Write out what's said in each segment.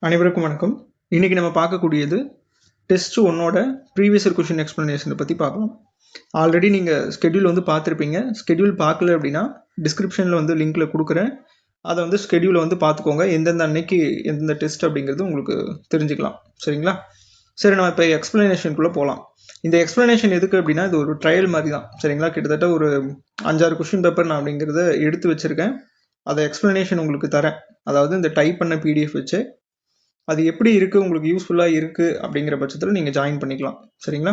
அனைவருக்கும் வணக்கம். இன்னைக்கு நம்ம பார்க்கக்கூடியது டெஸ்ட் 1ஓட ப்ரீவியஸ் இயர் கொஷின் எக்ஸ்பிளனேஷனை பற்றி பார்க்கலாம். ஆல்ரெடி நீங்கள் ஸ்கெடியூல் வந்து பார்த்துருப்பீங்க. ஸ்கெடியூல் பார்க்கல அப்படின்னா டிஸ்கிரிப்ஷனில் வந்து லிங்க்கில் கொடுக்குறேன். அதை வந்து ஸ்கெடியூலை வந்து பார்த்துக்கோங்க. எந்தெந்த அன்னைக்கு எந்தெந்த டெஸ்ட் அப்படிங்கிறது உங்களுக்கு தெரிஞ்சுக்கலாம். சரிங்களா? சரி, நம்ம இப்போ எக்ஸ்பிளனேஷனுக்குள்ளே போகலாம். இந்த எக்ஸ்பிளனேஷன் எதுக்கு அப்படின்னா இது ஒரு ட்ரையல் மாதிரி தான். சரிங்களா? கிட்டத்தட்ட ஒரு 5-6 கொஷின் பேப்பர் நான் அப்படிங்கிறத எடுத்து வச்சுருக்கேன். அதை எக்ஸ்பிளனேஷன் உங்களுக்கு தரேன். அதாவது இந்த டைப் பண்ண பிடிஎஃப் வச்சு அது எப்படி இருக்குது, உங்களுக்கு யூஸ்ஃபுல்லாக இருக்குது அப்படிங்கிற பட்சத்தில் நீங்கள் ஜாயின் பண்ணிக்கலாம். சரிங்களா?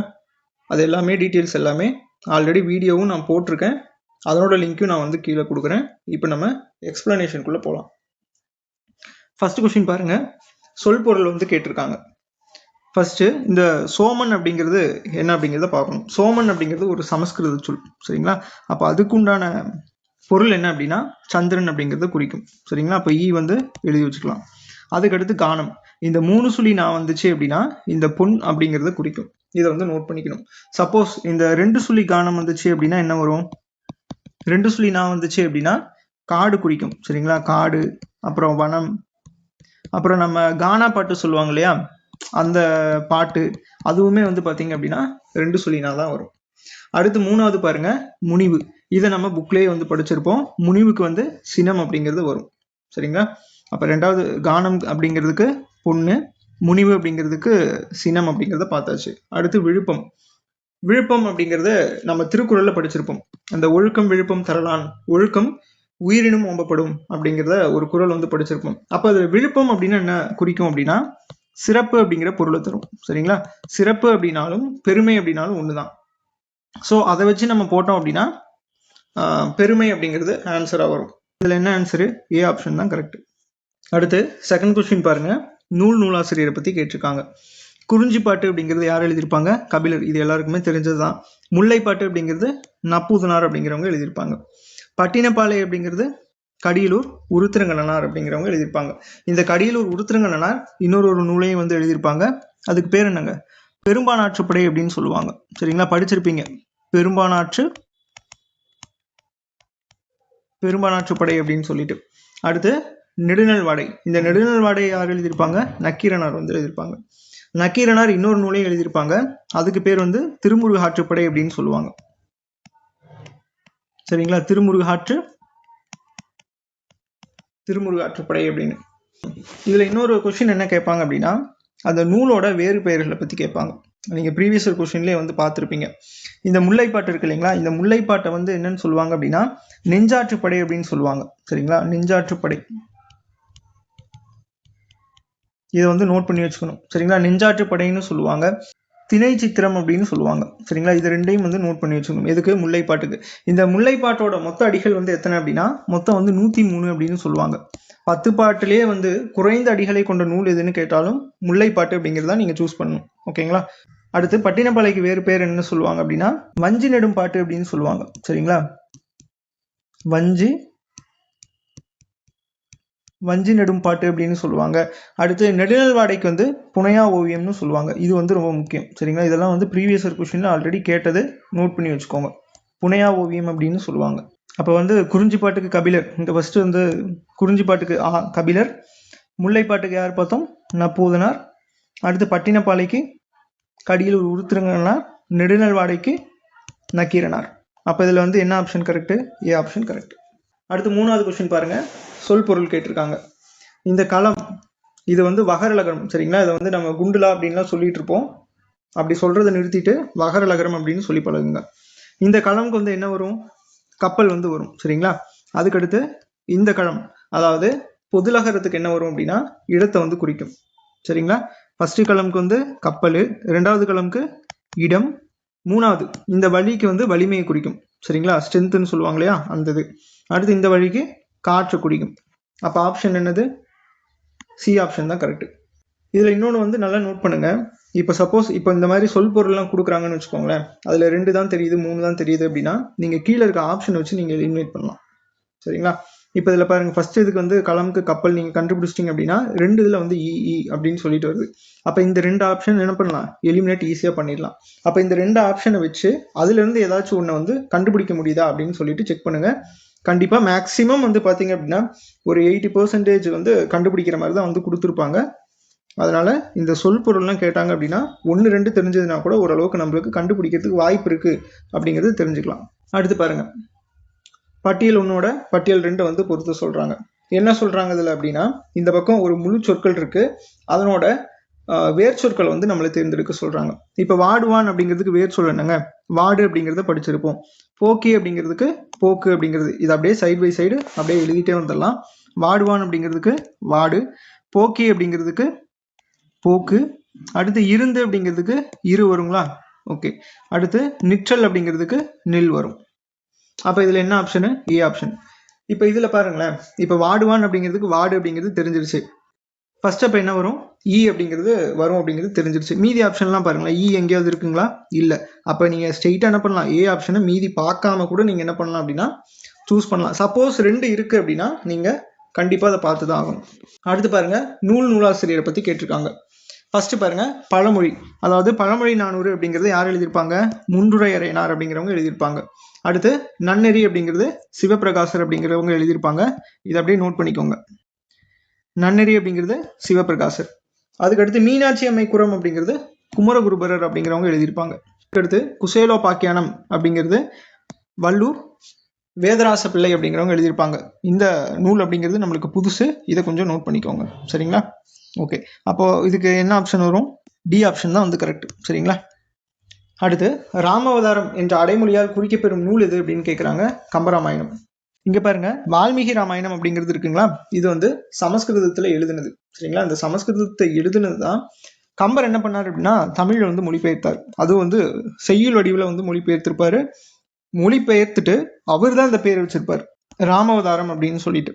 அது எல்லாமே டீட்டெயில்ஸ் எல்லாமே ஆல்ரெடி வீடியோவும் நான் போட்டிருக்கேன். அதனோட லிங்க்கும் நான் வந்து கீழே கொடுக்குறேன். இப்போ நம்ம எக்ஸ்பிளனேஷனுக்குள்ளே போகலாம். ஃபர்ஸ்ட் கொஸ்டின் பாருங்கள். சொல் பொருள் வந்து கேட்டிருக்காங்க. ஃபர்ஸ்ட்டு இந்த சோமன் அப்படிங்கிறது என்ன அப்படிங்கிறத பார்க்கணும். சோமன் அப்படிங்கிறது ஒரு சமஸ்கிருத சொல். சரிங்களா? அப்போ அதுக்குண்டான பொருள் என்ன அப்படின்னா சந்திரன் அப்படிங்கிறத குறிக்கும். சரிங்களா? அப்போ வந்து எழுதி வச்சுக்கலாம். அதுக்கடுத்து கானம். இந்த 3 சுழி நான் வந்துச்சு அப்படின்னா இந்த பொன் அப்படிங்கிறத குறிக்கும். இதை வந்து நோட் பண்ணிக்கணும். சப்போஸ் இந்த 2 சுழி கானம் வந்துச்சு அப்படின்னா என்ன வரும்? 2 சுழி நான் வந்துச்சு அப்படின்னா காடு குறிக்கும். சரிங்களா? காடு, அப்புறம் வனம், அப்புறம் நம்ம கானா பாட்டு சொல்லுவாங்க இல்லையா, அந்த பாட்டு, அதுவுமே வந்து பார்த்தீங்க அப்படின்னா 2 சுழினா தான் வரும். அடுத்து 3வது பாருங்க, முனிவு. இதை நம்ம புக்லேயே வந்து படிச்சிருப்போம். முனிவுக்கு வந்து சினம் அப்படிங்கிறது வரும். சரிங்களா? அப்போ 2வது கானம் அப்படிங்கிறதுக்கு பொண்ணு, முனிவு அப்படிங்கிறதுக்கு சினம் அப்படிங்கிறத பார்த்தாச்சு. அடுத்து விழுப்பம். விழுப்பம் அப்படிங்கிறத நம்ம திருக்குறள்ல படிச்சிருப்போம். அந்த ஒழுக்கம் விழுப்பம் தரலான், ஒழுக்கம் உயிரினும் ஓம்பப்படும் அப்படிங்கிறத ஒரு குறள் வந்து படிச்சிருப்போம். அப்போ அது விழுப்பம் அப்படின்னு என்ன குறிக்கும் அப்படின்னா சிறப்பு அப்படிங்கிற பொருளை தரும். சரிங்களா? சிறப்பு அப்படின்னாலும் பெருமை அப்படின்னாலும் ஒண்ணுதான். ஸோ அதை வச்சு நம்ம போட்டோம் அப்படின்னா பெருமை அப்படிங்கிறது ஆன்சராக வரும். இதில் என்ன ஆன்சரு? ஏ ஆப்ஷன் தான் கரெக்ட். அடுத்து செகண்ட் கொஸ்டின் பாருங்க. நூலாசிரியரை பற்றி கேட்டிருக்காங்க. குறிஞ்சிப்பாட்டு அப்படிங்கிறது யார் எழுதியிருப்பாங்க? கபிலர். இது எல்லாருக்குமே தெரிஞ்சது தான். முல்லைப்பாட்டு அப்படிங்கிறது நப்பூதனார் அப்படிங்கிறவங்க எழுதியிருப்பாங்க. பட்டினப்பாலை அப்படிங்கிறது கடியலூர் உருத்திரங்கண்ணனார் அப்படிங்கிறவங்க எழுதியிருப்பாங்க. இந்த கடியலூர் உருத்திரங்கண்ணனார் இன்னொரு நூலையும் வந்து எழுதியிருப்பாங்க. அதுக்கு பேர் என்னங்க? பெரும்பானாற்றுப்படை அப்படின்னு சொல்லுவாங்க. சரிங்களா? படிச்சிருப்பீங்க. பெரும்பானாற்றுப்படை அப்படின்னு சொல்லிட்டு. அடுத்து நெடுநல்வாடை. இந்த நெடுநல்வாடை யார் எழுதியிருப்பாங்க? நக்கீரனார் வந்து எழுதியிருப்பாங்க. நக்கீரனார் இன்னொரு நூலையும் எழுதியிருப்பாங்க. அதுக்கு பேர் வந்து திருமுருகு ஆற்றுப்படை அப்படின்னு சொல்லுவாங்க. சரிங்களா? திருமுருகு ஆற்றுப்படை அப்படின்னு. இதுல இன்னொரு கொஸ்டின் என்ன கேட்பாங்க அப்படின்னா அந்த நூலோட வேறு பெயர்களை பத்தி கேட்பாங்க. நீங்க ப்ரீவியஸ் இயர் கொஸ்டின்லேயே வந்து பார்த்துருப்பீங்க. இந்த முல்லைப்பாட்டு இருக்கு இல்லைங்களா, இந்த முல்லைப்பாட்டை வந்து என்னன்னு சொல்லுவாங்க அப்படின்னா நெஞ்சாற்றுப்படை அப்படின்னு சொல்லுவாங்க. சரிங்களா? நெஞ்சாற்றுப்படை. இதை வந்து நோட் பண்ணி வச்சுக்கணும். சரிங்களா? நெஞ்சாற்றுப்படைன்னு சொல்லுவாங்க. திணை சித்திரம் அப்படின்னு சொல்லுவாங்க. சரிங்களா? இது ரெண்டையும் வந்து நோட் பண்ணி வச்சுக்கணும். எதுக்கு? முல்லைப்பாட்டுக்கு. இந்த முல்லைப்பாட்டோட மொத்த அடிகள் வந்து எத்தனை அப்படின்னா மொத்தம் வந்து 103 அப்படின்னு சொல்லுவாங்க. 10 பாட்டிலே வந்து குறைந்த அடிகளை கொண்ட நூல் எதுன்னு கேட்டாலும் முல்லைப்பாட்டு அப்படிங்கிறத நீங்க சூஸ் பண்ணணும். ஓகேங்களா? அடுத்து பட்டினப்பாலைக்கு வேறு பேர் என்ன சொல்லுவாங்க அப்படின்னா வஞ்சி நெடும் பாட்டு அப்படின்னு சொல்லுவாங்க. சரிங்களா? வஞ்சி நெடும் பாட்டு அப்படின்னு சொல்லுவாங்க. அடுத்து நெடுநல்வாடைக்கு வந்து புனையா ஓவியம்னு சொல்லுவாங்க. இது வந்து ரொம்ப முக்கியம். சரிங்களா? இதெல்லாம் வந்து ப்ரீவியஸ் இயர் கொஸ்டின்ல ஆல்ரெடி கேட்டது, நோட் பண்ணி வச்சுக்கோங்க. புனையா ஓவியம் அப்படின்னு சொல்லுவாங்க. அப்போ வந்து குறிஞ்சிப்பாட்டுக்கு கபிலர். இந்த ஃபர்ஸ்ட் வந்து குறிஞ்சிப்பாட்டுக்கு கபிலர், முல்லைப்பாட்டுக்கு யார் பார்த்தோம்? நப்பூதனார். அடுத்து பட்டினப்பாலைக்கு கடியலூர் உருத்திரங்கண்ணார், நெடுநல்வாடைக்கு நக்கீரனார். அப்போ இதில் வந்து என்ன option correct? A option correct. அடுத்து 3வது கொஸ்டின் பாருங்க. சொல் பொருள் கேட்டிருக்காங்க. இந்த களம், இது வந்து வகரலகரம். சரிங்களா? இதை வந்து நம்ம குண்டுலா அப்படின்லாம் சொல்லிட்டு இருப்போம். அப்படி சொல்றதை நிறுத்திட்டு வகரலகரம் அப்படின்னு சொல்லி பழகுங்க. இந்த களம்க்கு வந்து என்ன வரும்? கப்பல் வந்து வரும். சரிங்களா? அதுக்கடுத்து இந்த களம், அதாவது பொதுலகரத்துக்கு என்ன வரும் அப்படின்னா இடத்தை வந்து குறிக்கும். சரிங்களா? ஃபர்ஸ்ட் களம்க்கு வந்து கப்பல், 2வது களம்க்கு இடம், 3வது இந்த வழிக்கு வந்து வலிமையை குறிக்கும். சரிங்களா? ஸ்ட்ரென்த்னு சொல்லுவாங்க இல்லையா, அந்த இது. அடுத்து இந்த வழிக்கு காற்று குறிக்கும். அப்போ ஆப்ஷன் என்னது? சி ஆப்ஷன் தான் கரெக்ட். இதில் இன்னொன்று வந்து நல்லா நோட் பண்ணுங்க. இப்போ சப்போஸ் இப்போ இந்த மாதிரி சொல் பொருள்லாம் கொடுக்குறாங்கன்னு வச்சுக்கோங்களேன், அதில் 2 தான் தெரியுது, 3 தான் தெரியுது அப்படின்னா நீங்கள் கீழே இருக்க ஆப்ஷன் வச்சு நீங்கள் எலிமினேட் பண்ணலாம். சரிங்களா? இப்போ இதில் பாருங்க, ஃபர்ஸ்ட் இதுக்கு வந்து களம்க்கு கப்பல் நீங்கள் கண்டுபிடிச்சிட்டிங்க அப்படின்னா 2 இதில் வந்து இ அப்படின்னு சொல்லிட்டு வருது. அப்போ இந்த 2 ஆப்ஷன் என்ன பண்ணலாம்? எலிமினேட் ஈஸியாக பண்ணிடலாம். அப்போ இந்த 2 ஆப்ஷனை வச்சு அதுலேருந்து ஏதாச்சும் ஒன்று வந்து கண்டுபிடிக்க முடியுதா அப்படின்னு சொல்லிட்டு செக் பண்ணுங்க. கண்டிப்பாக மேக்ஸிமம் வந்து பார்த்தீங்க அப்படின்னா ஒரு 80% வந்து கண்டுபிடிக்கிற மாதிரி தான் வந்து கொடுத்துருப்பாங்க. அதனால் இந்த சொல் பொருள்லாம் கேட்டாங்க அப்படின்னா 1 2 தெரிஞ்சதுன்னா கூட ஓரளவுக்கு நம்மளுக்கு கண்டுபிடிக்கிறதுக்கு வாய்ப்பு இருக்குது அப்படிங்கிறது தெரிஞ்சுக்கலாம். அடுத்து பாருங்கள், பட்டியல் 1 பட்டியல் 2 வந்து பொறுத்து சொல்கிறாங்க. என்ன சொல்கிறாங்க இதில் அப்படின்னா, இந்த பக்கம் ஒரு முழு சொற்கள் இருக்குது, அதனோட வேர் சொற்களை வந்து நம்மளை தேர்ந்தெடுக்க சொல்கிறாங்க. இப்போ வாடுவான் அப்படிங்கிறதுக்கு வேர் சொல் என்னங்க? வாடு அப்படிங்கிறத படிச்சிருப்போம். போக்கி அப்படிங்கிறதுக்கு போக்கு அப்படிங்கிறது, இது அப்படியே சைடு பை சைடு அப்படியே எழுதிட்டே வந்துடலாம். வாடுவான் அப்படிங்கிறதுக்கு வாடு, போக்கி அப்படிங்கிறதுக்கு போக்கு, அடுத்து இருந்து அப்படிங்கிறதுக்கு இரு வருங்களா? ஓகே. அடுத்து நிற்றல் அப்படிங்கிறதுக்கு நில் வரும். அப்போ இதில் என்ன ஆப்ஷனு? A option. இப்போ இதில் பாருங்களேன், இப்போ வாடுவான் அப்படிங்கிறதுக்கு வாடு அப்படிங்கிறது தெரிஞ்சிருச்சு. ஃபர்ஸ்ட் அப்போ என்ன வரும்? இ அப்படிங்கிறது வரும் அப்படிங்கிறது தெரிஞ்சிருச்சு. மீதி ஆப்ஷன்லாம் பாருங்களேன், இ எங்கேயாவது இருக்குங்களா? இல்லை. அப்போ நீங்கள் ஸ்ட்ரெயிட்டாக என்ன பண்ணலாம்? ஏ ஆப்ஷனை மீதி பார்க்காம கூட நீங்கள் என்ன பண்ணலாம் அப்படின்னா சூஸ் பண்ணலாம். சப்போஸ் 2 இருக்குது அப்படின்னா நீங்கள் கண்டிப்பாக அதை பார்த்து தான் ஆகணும். அடுத்து பாருங்கள், நூலாசிரியரை பற்றி கேட்டிருக்காங்க. ஃபர்ஸ்ட் பாருங்க, பழமொழி, அதாவது பழமொழி 400 அப்படிங்கிறது யார் எழுதியிருப்பாங்க? முன்றுரையறையனார் அப்படிங்கிறவங்க எழுதியிருப்பாங்க. அடுத்து நன்னெறி அப்படிங்கிறது சிவபிரகாசர் அப்படிங்கிறவங்க எழுதியிருப்பாங்க. இதை அப்படியே நோட் பண்ணிக்கோங்க. நன்னெறி அப்படிங்கிறது சிவபிரகாசர். அதுக்கடுத்து மீனாட்சி அம்மை குரம் அப்படிங்கிறது குமரகுருபரர் அப்படிங்கிறவங்க எழுதியிருப்பாங்க. அடுத்து குசேலோபாக்கியானம் அப்படிங்கிறது வள்ளூர் வேதராச பிள்ளை அப்படிங்கிறவங்க எழுதியிருப்பாங்க. இந்த நூல் அப்படிங்கிறது நம்மளுக்கு புதுசு, இதை கொஞ்சம் நோட் பண்ணிக்கோங்க. சரிங்களா? ஓகே. அப்போது இதுக்கு என்ன ஆப்ஷன் வரும்? டி ஆப்ஷன் தான் வந்து கரெக்ட். சரிங்களா? அடுத்து ராமாவதாரம் என்ற அடைமொழியால் குறிக்கப்பெறும் நூல் எது அப்படின்னு கேட்குறாங்க. கம்பராமாயணம். இங்கே பாருங்க, வால்மீகி ராமாயணம் அப்படிங்கிறது இருக்குங்களா, இது வந்து சமஸ்கிருதத்தில் எழுதுனது. சரிங்களா? இந்த சமஸ்கிருதத்தை எழுதுனது தான் கம்பர் என்ன பண்ணார் அப்படின்னா தமிழில் வந்து மொழிபெயர்த்தார். அதுவும் வந்து செய்யுள் வடிவில் வந்து மொழிபெயர்த்திருப்பாரு. மொழிபெயர்த்துட்டு அவர் தான் இந்த பேர் வச்சிருப்பார், ராமாவதாரம் அப்படின்னு சொல்லிட்டு.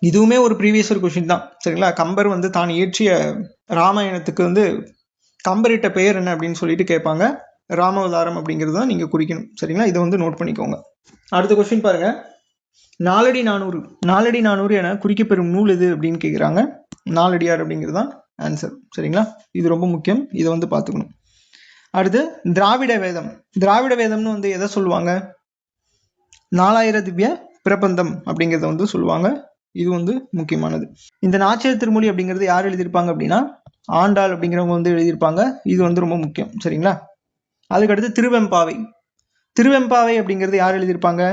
இதுவுமே ஒரு ப்ரீவியஸ் கொஸ்டின் தான். சரிங்களா? கம்பர் வந்து தான் இயற்றிய ராமாயணத்துக்கு வந்து கம்பரிட்ட பெயர் என்ன அப்படின்னு சொல்லிட்டு கேட்பாங்க. ராமாவதாரம் அப்படிங்கிறது தான் நீங்கள் குறிக்கணும். சரிங்களா? இதை வந்து நோட் பண்ணிக்கோங்க. அடுத்த கொஸ்டின் பாருங்க, நாலடி 400 என குறிக்கப்பெறும் நூல் எது அப்படின்னு கேட்குறாங்க. நாலடியார் அப்படிங்கிறது தான் ஆன்சர். சரிங்களா? இது ரொம்ப முக்கியம், இதை வந்து பார்த்துக்கணும். அடுத்து திராவிட வேதம்னு வந்து எதை சொல்லுவாங்க? 4000 திவ்ய பிரபந்தம் அப்படிங்கிறத வந்து சொல்லுவாங்க. இது வந்து முக்கியமானது. இந்த நாச்சியார் திருமொழி அப்படிங்கிறது யார் எழுதியிருப்பாங்க அப்படின்னா ஆண்டாள் அப்படிங்கிறவங்க வந்து எழுதியிருப்பாங்க. இது வந்து ரொம்ப முக்கியம். சரிங்களா? அதுக்கடுத்து திருவெம்பாவை அப்படிங்கிறது யார் எழுதியிருப்பாங்க?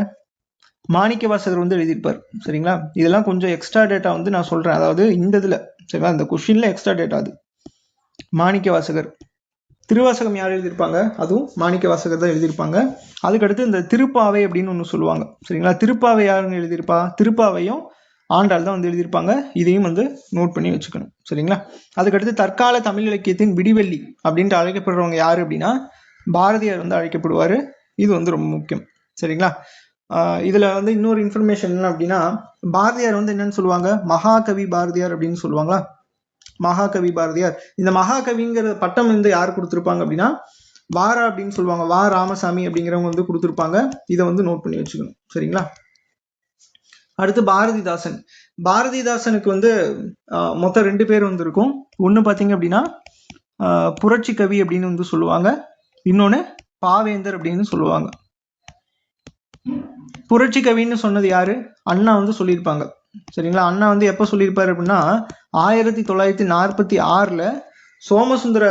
மாணிக்கவாசகர் வந்து எழுதியிருப்பார். சரிங்களா? இதெல்லாம் கொஞ்சம் எக்ஸ்ட்ரா டேட்டா வந்து நான் சொல்றேன். அதாவது இந்த இதில் சரிங்களா, இந்த கொஸ்டின்ல எக்ஸ்ட்ரா டேட்டா. அது மாணிக்கவாசகர். திருவாசகம் யார் எழுதியிருப்பாங்க? அதுவும் மாணிக்கவாசகர் தான் எழுதியிருப்பாங்க. அதுக்கடுத்து இந்த திருப்பாவை அப்படின்னு ஒன்று சொல்லுவாங்க. சரிங்களா? திருப்பாவை யாருன்னு எழுதியிருப்பா? திருப்பாவையும் ஆண்டாள் தான் வந்து எழுதியிருப்பாங்க. இதையும் வந்து நோட் பண்ணி வச்சுக்கணும். சரிங்களா? அதுக்கடுத்து தற்கால தமிழ் இலக்கியத்தின் விடிவெள்ளி அப்படின்ட்டு அழைக்கப்படுறவங்க யார் அப்படின்னா பாரதியார் வந்து அழைக்கப்படுவார். இது வந்து ரொம்ப முக்கியம். சரிங்களா? இதில் வந்து இன்னொரு இன்ஃபர்மேஷன் என்ன அப்படின்னா, பாரதியார் வந்து என்னன்னு சொல்லுவாங்க? மகாகவி பாரதியார் அப்படின்னு சொல்லுவாங்களா? மகாகவி பாரதியார். இந்த மகாகவிங்கிற பட்டம் வந்து யார் கொடுத்துருப்பாங்க அப்படின்னா வாரா அப்படின்னு சொல்லுவாங்க. வா ராமசாமி அப்படிங்கிறவங்க வந்து கொடுத்துருப்பாங்க. இதை வந்து நோட் பண்ணி வச்சுக்கணும். சரிங்களா? அடுத்து பாரதிதாசனுக்கு வந்து மொத்தம் 2 பேர் வந்து இருக்கும். ஒன்று பார்த்தீங்க அப்படின்னா புரட்சி கவி அப்படின்னு வந்து சொல்லுவாங்க, இன்னொன்று பாவேந்தர் அப்படின்னு சொல்லுவாங்க. புரட்சி கவின்னு சொன்னது யாரு? அண்ணா வந்து சொல்லியிருப்பாங்க. சரிங்களா? அண்ணா வந்து எப்போ சொல்லியிருப்பாரு அப்படின்னா 1946 சோமசுந்தர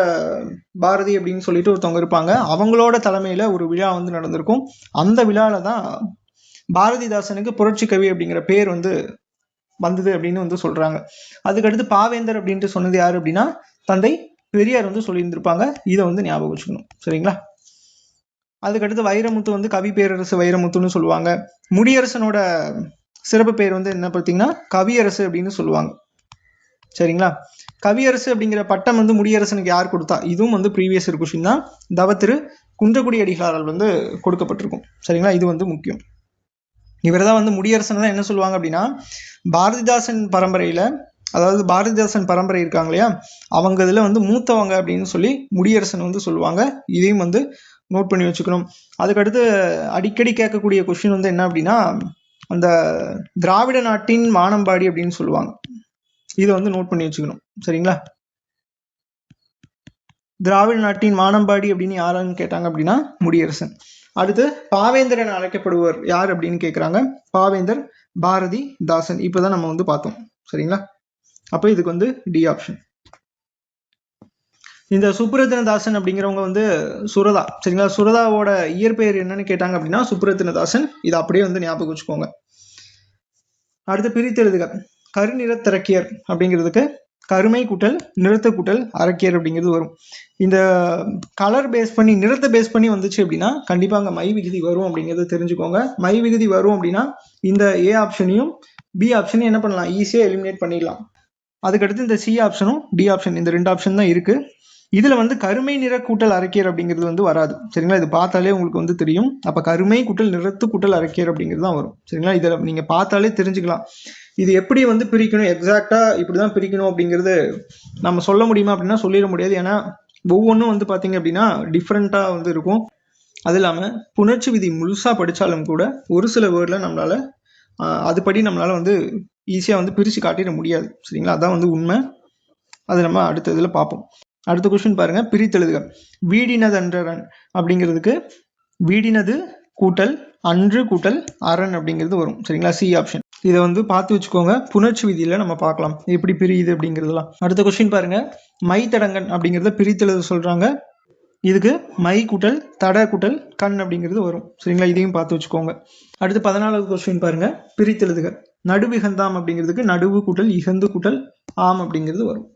பாரதி அப்படின்னு சொல்லிட்டு ஒருத்தவங்க இருப்பாங்க. அவங்களோட தலைமையில ஒரு விழா வந்து நடந்திருக்கும். அந்த விழால தான் பாரதிதாசனுக்கு புரட்சி கவி அப்படிங்கிற பேர் வந்து வந்தது அப்படின்னு வந்து சொல்றாங்க. அதுக்கடுத்து பாவேந்தர் அப்படின்ட்டு சொன்னது யாரு அப்படின்னா தந்தை பெரியார் வந்து சொல்லியிருந்திருப்பாங்க. இதை வந்து ஞாபகம் வச்சுக்கணும். சரிங்களா? அதுக்கடுத்து வைரமுத்து வந்து கவி பேரரசு வைரமுத்துன்னு சொல்லுவாங்க. முடியரசனோட சிறப்பு பேர் வந்து என்ன பார்த்தீங்கன்னா கவியரசு அப்படின்னு சொல்லுவாங்க. சரிங்களா? கவியரசு அப்படிங்கிற பட்டம் வந்து முடியரசனுக்கு யார் கொடுத்தா? இதுவும் வந்து ப்ரீவியஸ் கொஸ்டின் தான். தவத்திரு குன்றக்குடி அடிகளாரால் வந்து கொடுக்கப்பட்டிருக்கும். சரிங்களா? இது வந்து முக்கியம். இவர் தான் வந்து முடியரசன் தான் என்ன சொல்லுவாங்க அப்படின்னா பாரதிதாசன் பரம்பரையில், அதாவது பாரதிதாசன் பரம்பரை இருக்காங்க இல்லையா, அவங்க இதில் வந்து மூத்தவங்க அப்படின்னு சொல்லி முடியரசன் வந்து சொல்லுவாங்க. இதையும் வந்து நோட் பண்ணி வச்சுக்கணும். அதுக்கடுத்து அடிக்கடி கேட்கக்கூடிய கொஸ்டின் வந்து என்ன அப்படின்னா அந்த திராவிட நாட்டின் வானம்பாடி அப்படின்னு சொல்லுவாங்க. இதை வந்து நோட் பண்ணி வச்சுக்கணும். சரிங்களா? திராவிட நாட்டின் வானம்பாடி அப்படின்னு யாருன்னு கேட்டாங்க அப்படின்னா முடியரசன். அடுத்து பாவேந்தர் என அழைக்கப்படுவர் யார் அப்படின்னு கேட்குறாங்க. பாவேந்தர் பாரதிதாசன். இப்போதான் நம்ம வந்து பார்த்தோம். சரிங்களா? அப்போ இதுக்கு வந்து டி ஆப்ஷன். இந்த சுப்ரத்தினதாசன் அப்படிங்கிறவங்க வந்து சுரதா, சரிங்களா? சுரதாவோட இயற்பெயர் என்னன்னு கேட்டாங்க அப்படின்னா சுப்ரத்தினதாசன். இது அப்படியே வந்து ஞாபகம் வச்சுக்கோங்க. அடுத்து பிரித்தெழுதுக. கருநிறத்தரக்கியர் அப்படிங்கிறதுக்கு கருமை கூட்டல் நிறத்த கூட்டல் அரக்கியர் அப்படிங்கிறது வரும். இந்த கலர் பேஸ் பண்ணி நிறத்தை பேஸ் பண்ணி வந்துச்சு அப்படின்னா கண்டிப்பாக அங்கே மை விகுதி வரும் அப்படிங்கிறத தெரிஞ்சுக்கோங்க. மை விகுதி வரும் அப்படின்னா இந்த ஏ ஆப்ஷனையும் பி ஆப்ஷனையும் என்ன பண்ணலாம், ஈஸியாக எலிமினேட் பண்ணிடலாம். அதுக்கடுத்து இந்த சி ஆப்ஷனும் டி ஆப்ஷன், இந்த 2 ஆப்ஷன் தான் இருக்கு. இதுல வந்து கருமை நிற கூட்டல் அரக்கியர் அப்படிங்கிறது வந்து வராது, சரிங்களா? இது பார்த்தாலே உங்களுக்கு வந்து தெரியும். அப்ப கருமை கூட்டல் நிறத்து கூட்டல் அரக்கியர் அப்படிங்கிறது தான் வரும், சரிங்களா? இதில் நீங்க பார்த்தாலே தெரிஞ்சுக்கலாம். இது எப்படி வந்து பிரிக்கணும், எக்ஸாக்டா இப்படிதான் பிரிக்கணும் அப்படிங்கிறது நம்ம சொல்ல முடியுமா அப்படின்னா சொல்லிட முடியாது. ஏன்னா ஒவ்வொன்றும் வந்து பார்த்தீங்க அப்படின்னா டிஃப்ரெண்ட்டாக வந்து இருக்கும். அது இல்லாமல் புணர்ச்சி விதி முழுசாக படித்தாலும் கூட ஒரு சில வேர்டில் நம்மளால அதுபடி நம்மளால வந்து ஈஸியாக வந்து பிரித்து காட்டிட முடியாது, சரிங்களா? அதான் வந்து உண்மை. அது நம்ம அடுத்த இதில் பார்ப்போம். அடுத்த கொஸ்டின் பாருங்க, பிரித்தெழுதுக. வீடினது அன்றரன் அப்படிங்கிறதுக்கு வீடினது கூட்டல் அன்று கூட்டல் அரண் அப்படிங்கிறது வரும், சரிங்களா? C option. இதை வந்து பார்த்து வச்சுக்கோங்க, புணர்ச்சி விதியில நம்ம பார்க்கலாம் எப்படி பிரியுது அப்படிங்கிறதுலாம். அடுத்த கொஸ்டின் பாருங்க, மை தடங்கன் அப்படிங்கிறத பிரித்தெழுத சொல்றாங்க. இதுக்கு மை கூட்டல் தட கூட்டல் கண் அப்படிங்கிறது வரும், சரிங்களா? இதையும் பார்த்து வச்சுக்கோங்க. அடுத்து 14வது கொஸ்டின் பாருங்க, பிரித்தெழுதுக. நடுவிகந்தாம் அப்படிங்கிறதுக்கு நடுவு கூட்டல் இகந்து கூட்டல் ஆம் அப்படிங்கிறது வரும்.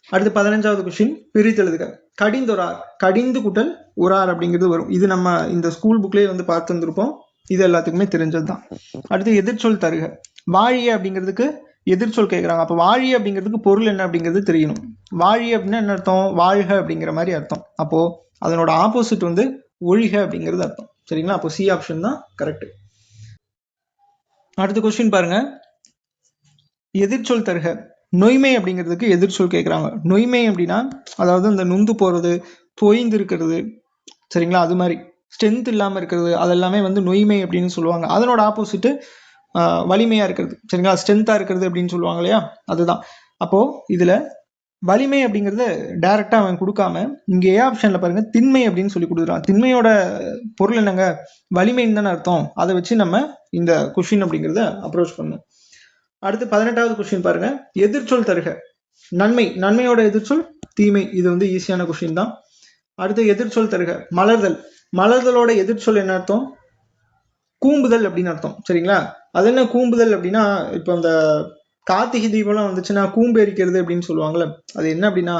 அடுத்து 15வது கொஸ்டின், பிரித்தெழுதுக. கடிந்தொரார், கடிந்து கூட்டல் உரார் அப்படிங்கிறது வரும். இது நம்ம இந்த ஸ்கூல் புக்லேயே வந்து பார்த்து வந்திருப்போம், இது எல்லாத்துக்குமே தெரிஞ்சது தான். அடுத்து எதிர்ச்சொல் தருக. வாழிய அப்படிங்கிறதுக்கு எதிர்ச்சொல் கேட்குறாங்க. அப்போ வாழிய அப்படிங்கிறதுக்கு பொருள் என்ன அப்படிங்கிறது தெரியணும். வாழிய அப்படின்னா என்ன அர்த்தம், வாழ்க அப்படிங்கிற மாதிரி அர்த்தம். அப்போ அதனோட ஆப்போசிட் வந்து ஒழிக அப்படிங்கிறது அர்த்தம், சரிங்களா? அப்போ சி ஆப்ஷன் தான் கரெக்ட். அடுத்த கொஸ்டின் பாருங்க, எதிர்ச்சொல் தருக. நொய்மை அப்படிங்கிறதுக்கு எதிர்ச்சொல் கேட்குறாங்க. நொய்மை அப்படின்னா அதாவது இந்த நுந்து போகிறது, தொய்ந்து இருக்கிறது, சரிங்களா? அது மாதிரி ஸ்ட்ரென்த் இல்லாமல் இருக்கிறது, அதெல்லாமே வந்து நொய்மை அப்படின்னு சொல்லுவாங்க. அதனோட ஆப்போசிட்டு வலிமையாக இருக்கிறது, சரிங்களா? ஸ்ட்ரென்த்தாக இருக்கிறது அப்படின்னு சொல்லுவாங்க இல்லையா, அதுதான். அப்போது இதில் வலிமை அப்படிங்கிறது டைரெக்டாக அவன் கொடுக்காம இங்கே ஏ ஆப்ஷனில் பாருங்கள் திண்மை அப்படின்னு சொல்லி கொடுக்குறான். திண்மையோட பொருள் என்னங்க, வலிமைன்னு தானே அர்த்தம். அதை வச்சு நம்ம இந்த கொஷின் அப்படிங்கிறத அப்ரோச் பண்ணணும். அடுத்து 18வது கொஸ்டின் பாருங்க, எதிர்ச்சொல் தருக. நன்மை, நன்மையோட எதிர்ச்சொல் தீமை. இது வந்து ஈஸியான கொஸ்டின் தான். அடுத்து எதிர்ச்சொல் தருக. மலர்தல், மலர்தலோட எதிர்ச்சொல் என்ன அர்த்தம், கூம்புதல் அப்படின்னு அர்த்தம், சரிங்களா? அது என்ன கூம்புதல் அப்படின்னா, இப்போ அந்த கார்த்திகை தீபம்லாம் வந்துச்சுன்னா கூம்பு எரிக்கிறது அப்படின்னு சொல்லுவாங்கல்ல, அது என்ன அப்படின்னா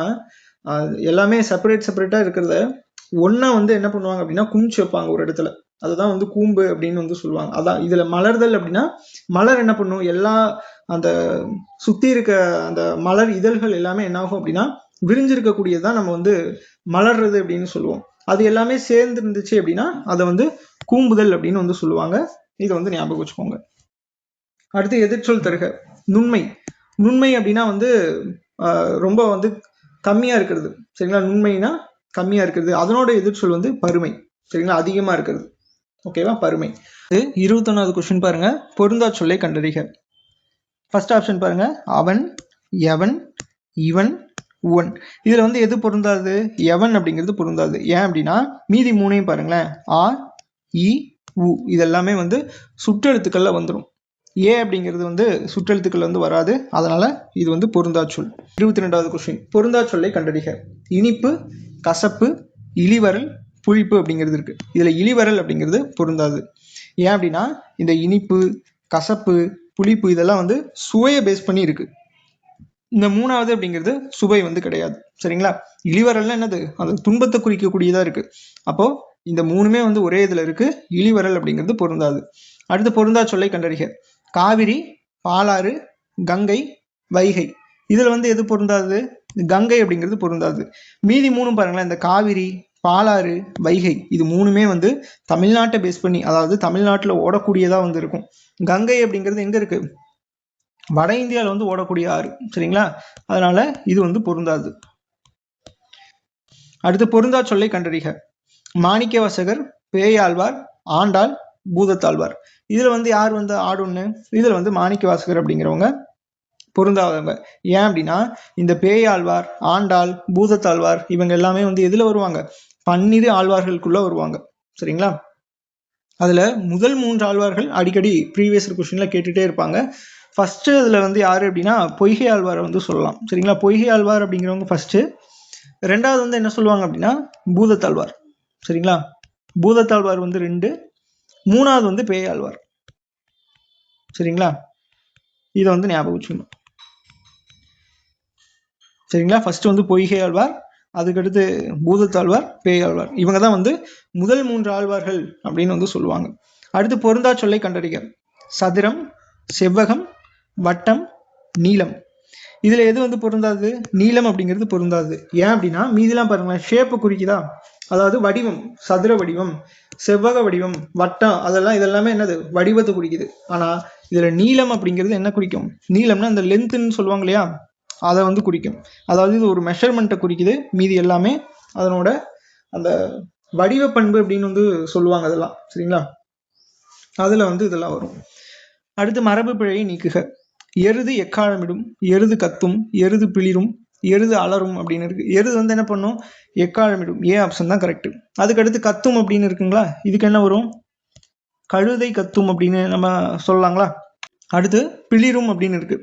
எல்லாமே செப்பரேட்டா இருக்கிறத ஒன்னா வந்து என்ன பண்ணுவாங்க அப்படின்னா குமிச்சு வைப்பாங்க ஒரு இடத்துல, அதுதான் வந்து கூம்பு அப்படின்னு வந்து சொல்லுவாங்க. அதான் இதுல மலர்தல் அப்படின்னா மலர் என்ன பண்ணும், எல்லா அந்த சுத்தி இருக்க அந்த மலர் இதழ்கள் எல்லாமே என்ன ஆகும் அப்படின்னா விரிஞ்சிருக்கக்கூடியதான் நம்ம வந்து மலர்றது அப்படின்னு சொல்லுவோம். அது எல்லாமே சேர்ந்து இருந்துச்சு அப்படின்னா அதை வந்து கூம்புதல் அப்படின்னு வந்து சொல்லுவாங்க. இதை வந்து ஞாபகம் வச்சுக்கோங்க. அடுத்து எதிர்ச்சொல் தருக. நுண்மை, நுண்மை அப்படின்னா வந்து ரொம்ப வந்து கம்மியா இருக்கிறது, சரிங்களா? நுண்மைனா கம்மியா இருக்கிறது. அதனோட எதிர்ச்சொல் வந்து பருமை, சரிங்களா? அதிகமா இருக்கிறது, ஓகேவா? பருமை. 21வது கொஸ்டின் பாருங்க, பொருந்தா சொல்லை கண்டறிக. ஃபர்ஸ்ட் ஆப்ஷன் பாருங்க, அவன், எவன், இவன், உவன். இதுல வந்து எது பொருந்தாது, எவன் அப்படிங்கிறது பொருந்தாது. ஏன் அப்படின்னா மீதி மூணையும் பாருங்களேன், ஆ, இ, உ இதெல்லாமே வந்து சுற்றெழுத்துக்கள்ல வந்துடும். ஏ அப்படிங்கிறது வந்து சுற்றெழுத்துக்கள் வந்து வராது, அதனால இது வந்து பொருந்தா சொல். 22வது கொஸ்டின், பொருந்தா சொல்லை கண்டறிக. இனிப்பு, கசப்பு, இளிவரல், புளிப்பு அப்படிங்கிறது இருக்கு. இதுல இளிவரல் அப்படிங்கிறது பொருந்தாது. ஏன் அப்படின்னா இந்த இனிப்பு, கசப்பு, புளிப்பு இதெல்லாம் வந்து சுவையை பேஸ் பண்ணி இருக்கு. இந்த மூணாவது அப்படிங்கிறது சுவை வந்து கிடையாது, சரிங்களா? இளிவரல்னா என்னது, அது துன்பத்தை குறிக்கக்கூடியதா இருக்கு. அப்போ இந்த மூணுமே வந்து ஒரே இதுல இருக்கு, இளிவரல் அப்படிங்கிறது பொருந்தாது. அடுத்து பொருந்தா சொல்லை கண்டறிக. காவிரி, பாலாறு, கங்கை, வைகை. இதுல வந்து எது பொருந்தாது, கங்கை அப்படிங்கிறது பொருந்தாது. மீதி மூணும் பாருங்களேன், இந்த காவிரி, பாலாறு, வைகை இது மூணுமே வந்து தமிழ்நாட்டை பேஸ் பண்ணி, அதாவது தமிழ்நாட்டில் ஓடக்கூடியதா வந்து இருக்கும். கங்கை அப்படிங்கிறது எங்க இருக்கு, வட இந்தியாவில் வந்து ஓடக்கூடிய ஆறு, சரிங்களா? அதனால இது வந்து பொருந்தாது. அடுத்து பொருந்தா சொல்லை கண்டறிக. மாணிக்க வாசகர், பேயாழ்வார், ஆண்டாள், பூதத்தாழ்வார். இதுல வந்து யார் வந்து ஆடுன்னு, இதுல வந்து மாணிக்க வாசகர் அப்படிங்கிறவங்க பொருந்தாதவங்க. ஏன் அப்படின்னா இந்த பேயாழ்வார், ஆண்டாள், பூதத்தாழ்வார் இவங்க எல்லாமே வந்து எதுல வருவாங்க, பன்னிரு ஆழ்வார்களுக்குள்ள வருவாங்க, சரிங்களா? அதுல முதல் 3 ஆழ்வார்கள் அடிக்கடி ப்ரீவியஸ் கொஸ்டின்ல கேட்டுட்டே இருப்பாங்க. ஃபர்ஸ்ட் இதுல வந்து யாரு அப்படின்னா பொய்கை ஆழ்வாரை வந்து சொல்லலாம், சரிங்களா? பொய்கை ஆழ்வார் அப்படிங்கிறவங்க ஃபர்ஸ்ட். ரெண்டாவது வந்து என்ன சொல்லுவாங்க அப்படின்னா பூதத்தாழ்வார். சரிங்களா, பூதத்தாழ்வார் வந்து 2, மூணாவது வந்து பேயாழ்வார். சரிங்களா, இதை வந்து ஞாபகம் வச்சுக்கணும். சரிங்களா, ஃபர்ஸ்ட் வந்து பொய்கை ஆழ்வார், அதுக்கடுத்து பூதத்தாழ்வார், பேயாழ்வார். இவங்க தான் வந்து முதல் 3 ஆழ்வார்கள் அப்படின்னு வந்து சொல்லுவாங்க. அடுத்து பொருந்தா சொல்லை கண்டறிக. சதுரம், செவ்வகம், வட்டம், நீளம். இதுல எது வந்து பொருந்தாது? நீளம் அப்படிங்கிறது பொருந்தாது. ஏன் அப்படின்னா மீதிலாம் பாருங்களேன் ஷேப்பை குறிக்குதா, அதாவது வடிவம், சதுர வடிவம், செவ்வக வடிவம், வட்டம், இதெல்லாமே என்னது? வடிவத்தை குறிக்குது. ஆனா இதுல நீளம் அப்படிங்கிறது என்ன குறிக்கும்? நீளம்னா இந்த லென்த்ன்னு சொல்லுவாங்க இல்லையா, அதை வந்து குறிக்கும். அதாவது இது ஒரு மெஷர்மெண்ட்டை குறிக்குது. மீதி எல்லாமே அதனோட அந்த வடிவ பண்பு அப்படின்னு வந்து சொல்லுவாங்க அதெல்லாம். சரிங்களா, அதுல வந்து இதெல்லாம் வரும். அடுத்து மரபு பிழையை நீக்குக. எருது எக்காலமிடும், எருது கத்தும், எருது பிளிரும், எருது அலரும் அப்படின்னு இருக்கு. எருது வந்து என்ன பண்ணும்? எக்காலமிடும். ஏ ஆப்ஷன் தான் கரெக்ட். அதுக்கடுத்து கத்தும் அப்படின்னு இருக்குங்களா, இதுக்கு என்ன வரும்? கழுதை கத்தும் அப்படின்னு நம்ம சொல்லலாங்களா. அடுத்து பிளிரும் அப்படின்னு இருக்கு,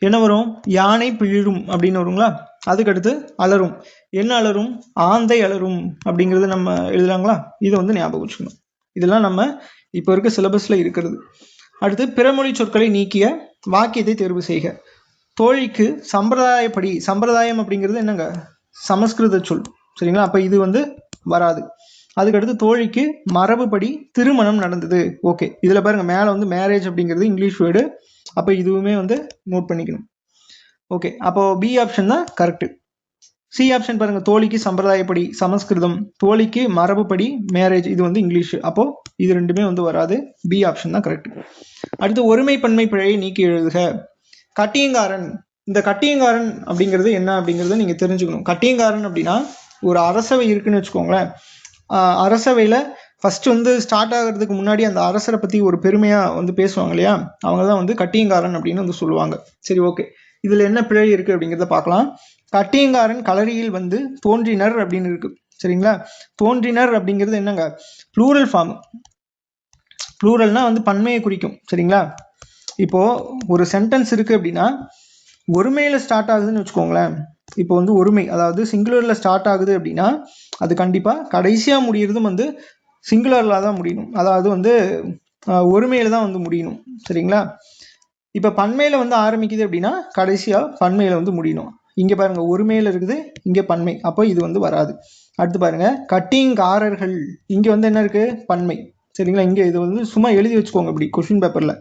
என்ன வரும்? யானை பிளிரும் அப்படின்னு வருங்களா. அதுக்கடுத்து அலரும், என்ன அலரும்? ஆந்தை அலரும் அப்படிங்கிறது நம்ம எழுதலாங்களா. இதை வந்து ஞாபகம் வச்சுக்கணும். இதெல்லாம் நம்ம இப்போ இருக்க சிலபஸ்ல இருக்கிறது. அடுத்து பிறமொழி சொற்களை நீக்கிய வாக்கியத்தை தேர்வு செய்க. தோழிக்கு சம்பிரதாயப்படி, சம்பிரதாயம் அப்படிங்கிறது என்னங்க? சமஸ்கிருத சொல். சரிங்களா, அப்ப இது வந்து வராது. அதுக்கடுத்து தோழிக்கு மரபுப்படி திருமணம் நடந்தது. ஓகே, இதுல பாருங்க மேல வந்து மேரேஜ் அப்படிங்கிறது இங்கிலீஷ் வேர்டு, அப்ப இதுவுமே வந்து நோட் பண்ணிக்கணும். ஓகே, அப்போ பி ஆப்ஷன் தான் கரெக்ட். சி ஆப்ஷன் பாருங்க, தோழிக்கு சம்பிரதாயப்படி சமஸ்கிருதம், தோழிக்கு மரபுப்படி மேரேஜ், இது வந்து இங்கிலீஷ். அப்போ இது ரெண்டுமே வந்து வராது. பி ஆப்ஷன் தான் கரெக்ட். அடுத்து ஒருமை பன்மை பிழையை நீக்கி எழுதுக. கட்டியங்காரன், இந்த கட்டியங்காரன் அப்படிங்கிறது என்ன அப்படிங்கிறத நீங்க தெரிஞ்சுக்கணும். கட்டியங்காரன் அப்படின்னா ஒரு அரசவை இருக்குன்னு வச்சுக்கோங்களேன். அரசவையில ஃபர்ஸ்ட் வந்து ஸ்டார்ட் ஆகிறதுக்கு முன்னாடி அந்த அரசரை பத்தி ஒரு பெருமையா வந்து பேசுவாங்க இல்லையா, அவங்க தான் வந்து கட்டியங்காரன் அப்படின்னு வந்து சொல்லுவாங்க. சரி, ஓகே, இதுல என்ன பிழை இருக்கு அப்படிங்கிறத பார்க்கலாம். கட்டியங்காரன் களரியில் வந்து தோன்றினர் அப்படின்னு இருக்கு. சரிங்களா, தோன்றினர் அப்படிங்கிறது என்னங்க? Plural form. ப்ளூரல்னா வந்து பன்மையை குறிக்கும். சரிங்களா, இப்போ ஒரு சென்டென்ஸ் இருக்கு அப்படின்னா ஒருமையில ஸ்டார்ட் ஆகுதுன்னு வச்சுக்கோங்களேன். இப்போ வந்து ஒருமை, அதாவது சிங்குலர்ல ஸ்டார்ட் ஆகுது அப்படின்னா அது கண்டிப்பா கடைசியா முடியறதும் வந்து சிங்குலர்ல தான் முடியணும். அதாவது வந்து ஒருமையில தான் வந்து முடியணும். சரிங்களா, இப்ப பன்மையில வந்து ஆரம்பிக்குது அப்படின்னா கடைசியா பன்மையில வந்து முடியணும். இங்க பாருங்க ஒருமையில இருக்குது, இங்க பன்மை, அப்போ இது வந்து வராது. அடுத்து பாருங்க கட்டியங்காரர்கள், இங்க வந்து என்ன இருக்கு? பன்மை. சரிங்களா, இங்க இது வந்து சும்மா எழுதி வச்சுக்கோங்க இப்படி கொஸ்டின் பேப்பர்ல.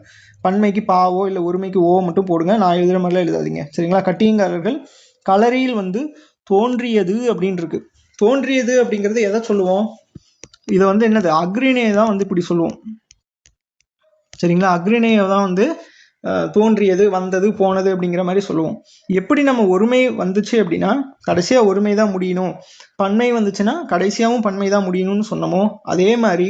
பன்மைக்கு பாவோ இல்லை ஒருமைக்கு ஓ மட்டும் போடுங்க, நான் எழுதுற மாதிரிலாம் எழுதாதீங்க. சரிங்களா, கட்டியங்காரர்கள் களரியில் வந்து தோன்றியது அப்படின்னு இருக்கு. தோன்றியது அப்படிங்கிறது எதை சொல்லுவோம்? இதை வந்து என்னது? அக்ரிணையை தான் வந்து இப்படி சொல்லுவோம். சரிங்களா, அக்ரிணையை தான் வந்து தோன்றியது, வந்தது, போனது அப்படிங்கிற மாதிரி சொல்லுவோம். எப்படி நம்ம ஒருமை வந்துச்சு அப்படின்னா கடைசியா ஒருமை தான் முடியணும், பன்மை வந்துச்சுன்னா கடைசியாவும் பன்மை தான் முடியணும்னு சொன்னோமோ, அதே மாதிரி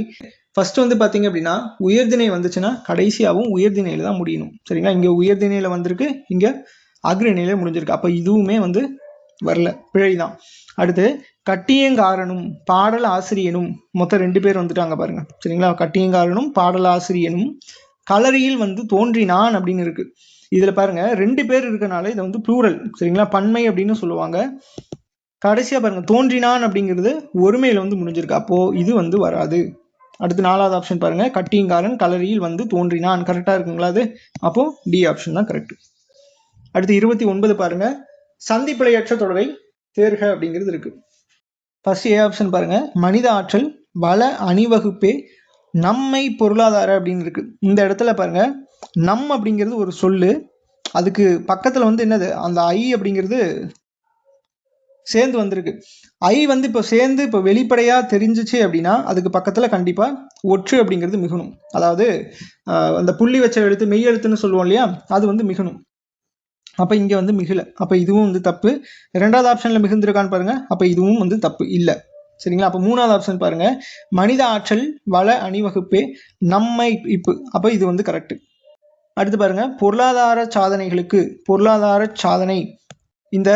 ஃபர்ஸ்ட் வந்து பாத்தீங்க அப்படின்னா உயர்திணை வந்துச்சுன்னா கடைசியாவும் உயர்திணையில தான் முடியணும். சரிங்களா, இங்க உயர்திணையில வந்திருக்கு, இங்க அக்ரிணையில முடிஞ்சிருக்கு. அப்ப இதுவுமே வந்து வரல, பிழைதான். அடுத்து கட்டியங்காரனும் பாடல் ஆசிரியனும், மொத்தம் 2 பேர் வந்துட்டாங்க பாருங்க. சரிங்களா, கட்டியங்காரனும் பாடல் ஆசிரியனும் களரியில் வந்து தோன்றினான் அப்படின்னு இருக்கு. இதுல பாருங்க 2 பேர் இருக்கனால இதை வந்து ப்ளூரல். சரிங்களா, பன்மை அப்படின்னு சொல்லுவாங்க. கடைசியா பாருங்க தோன்றினான் அப்படிங்கிறது ஒருமையில வந்து முடிஞ்சிருக்கு, அப்போ இது வந்து வராது. அடுத்து 4வது ஆப்ஷன் பாருங்க, கட்டியங்காரன் களரியில் வந்து தோன்றினான். கரெக்டா இருக்குங்களா அது? அப்போ டி ஆப்ஷன் தான் கரெக்ட். அடுத்து 29 பாருங்க, சந்திப்பிழையற்ற தொடரை தேர்க அப்படிங்கிறது இருக்கு. ஃபர்ஸ்ட் ஏ ஆப்ஷன் பாருங்க, மனித ஆற்றல் வள அணிவகுப்பே நம்மை பொருளாதார அப்படின்னு இருக்கு. இந்த இடத்துல பாருங்க நம் அப்படிங்கிறது ஒரு சொல்லு, அதுக்கு பக்கத்துல வந்து என்னது? அந்த ஐ அப்படிங்கிறது சேர்ந்து வந்திருக்கு. ஐ வந்து இப்போ சேர்ந்து இப்போ வெளிப்படையா தெரிஞ்சிச்சு அப்படின்னா அதுக்கு பக்கத்துல கண்டிப்பா ஒற்று அப்படிங்கிறது மிகணும். அதாவது அந்த புள்ளி வச்ச எழுத்து மெய் எழுத்துன்னு சொல்லுவோம் இல்லையா, அது வந்து மிகணும். அப்ப இங்க வந்து மிகல, அப்ப இதுவும் வந்து தப்பு. 2வது ஆப்ஷன்ல மிகுந்திருக்கான்னு பாருங்க, அப்ப இதுவும் வந்து தப்பு இல்ல. சரிங்களா, அப்ப 3வது ஆப்ஷன் பாருங்க, மனித ஆற்றல் வள அணிவகுப்பே நம்மை இப்பு, அப்ப இது வந்து கரெக்ட். அடுத்து பாருங்க, பொருளாதார சாதனைகளுக்கு, பொருளாதார சாதனை, இந்த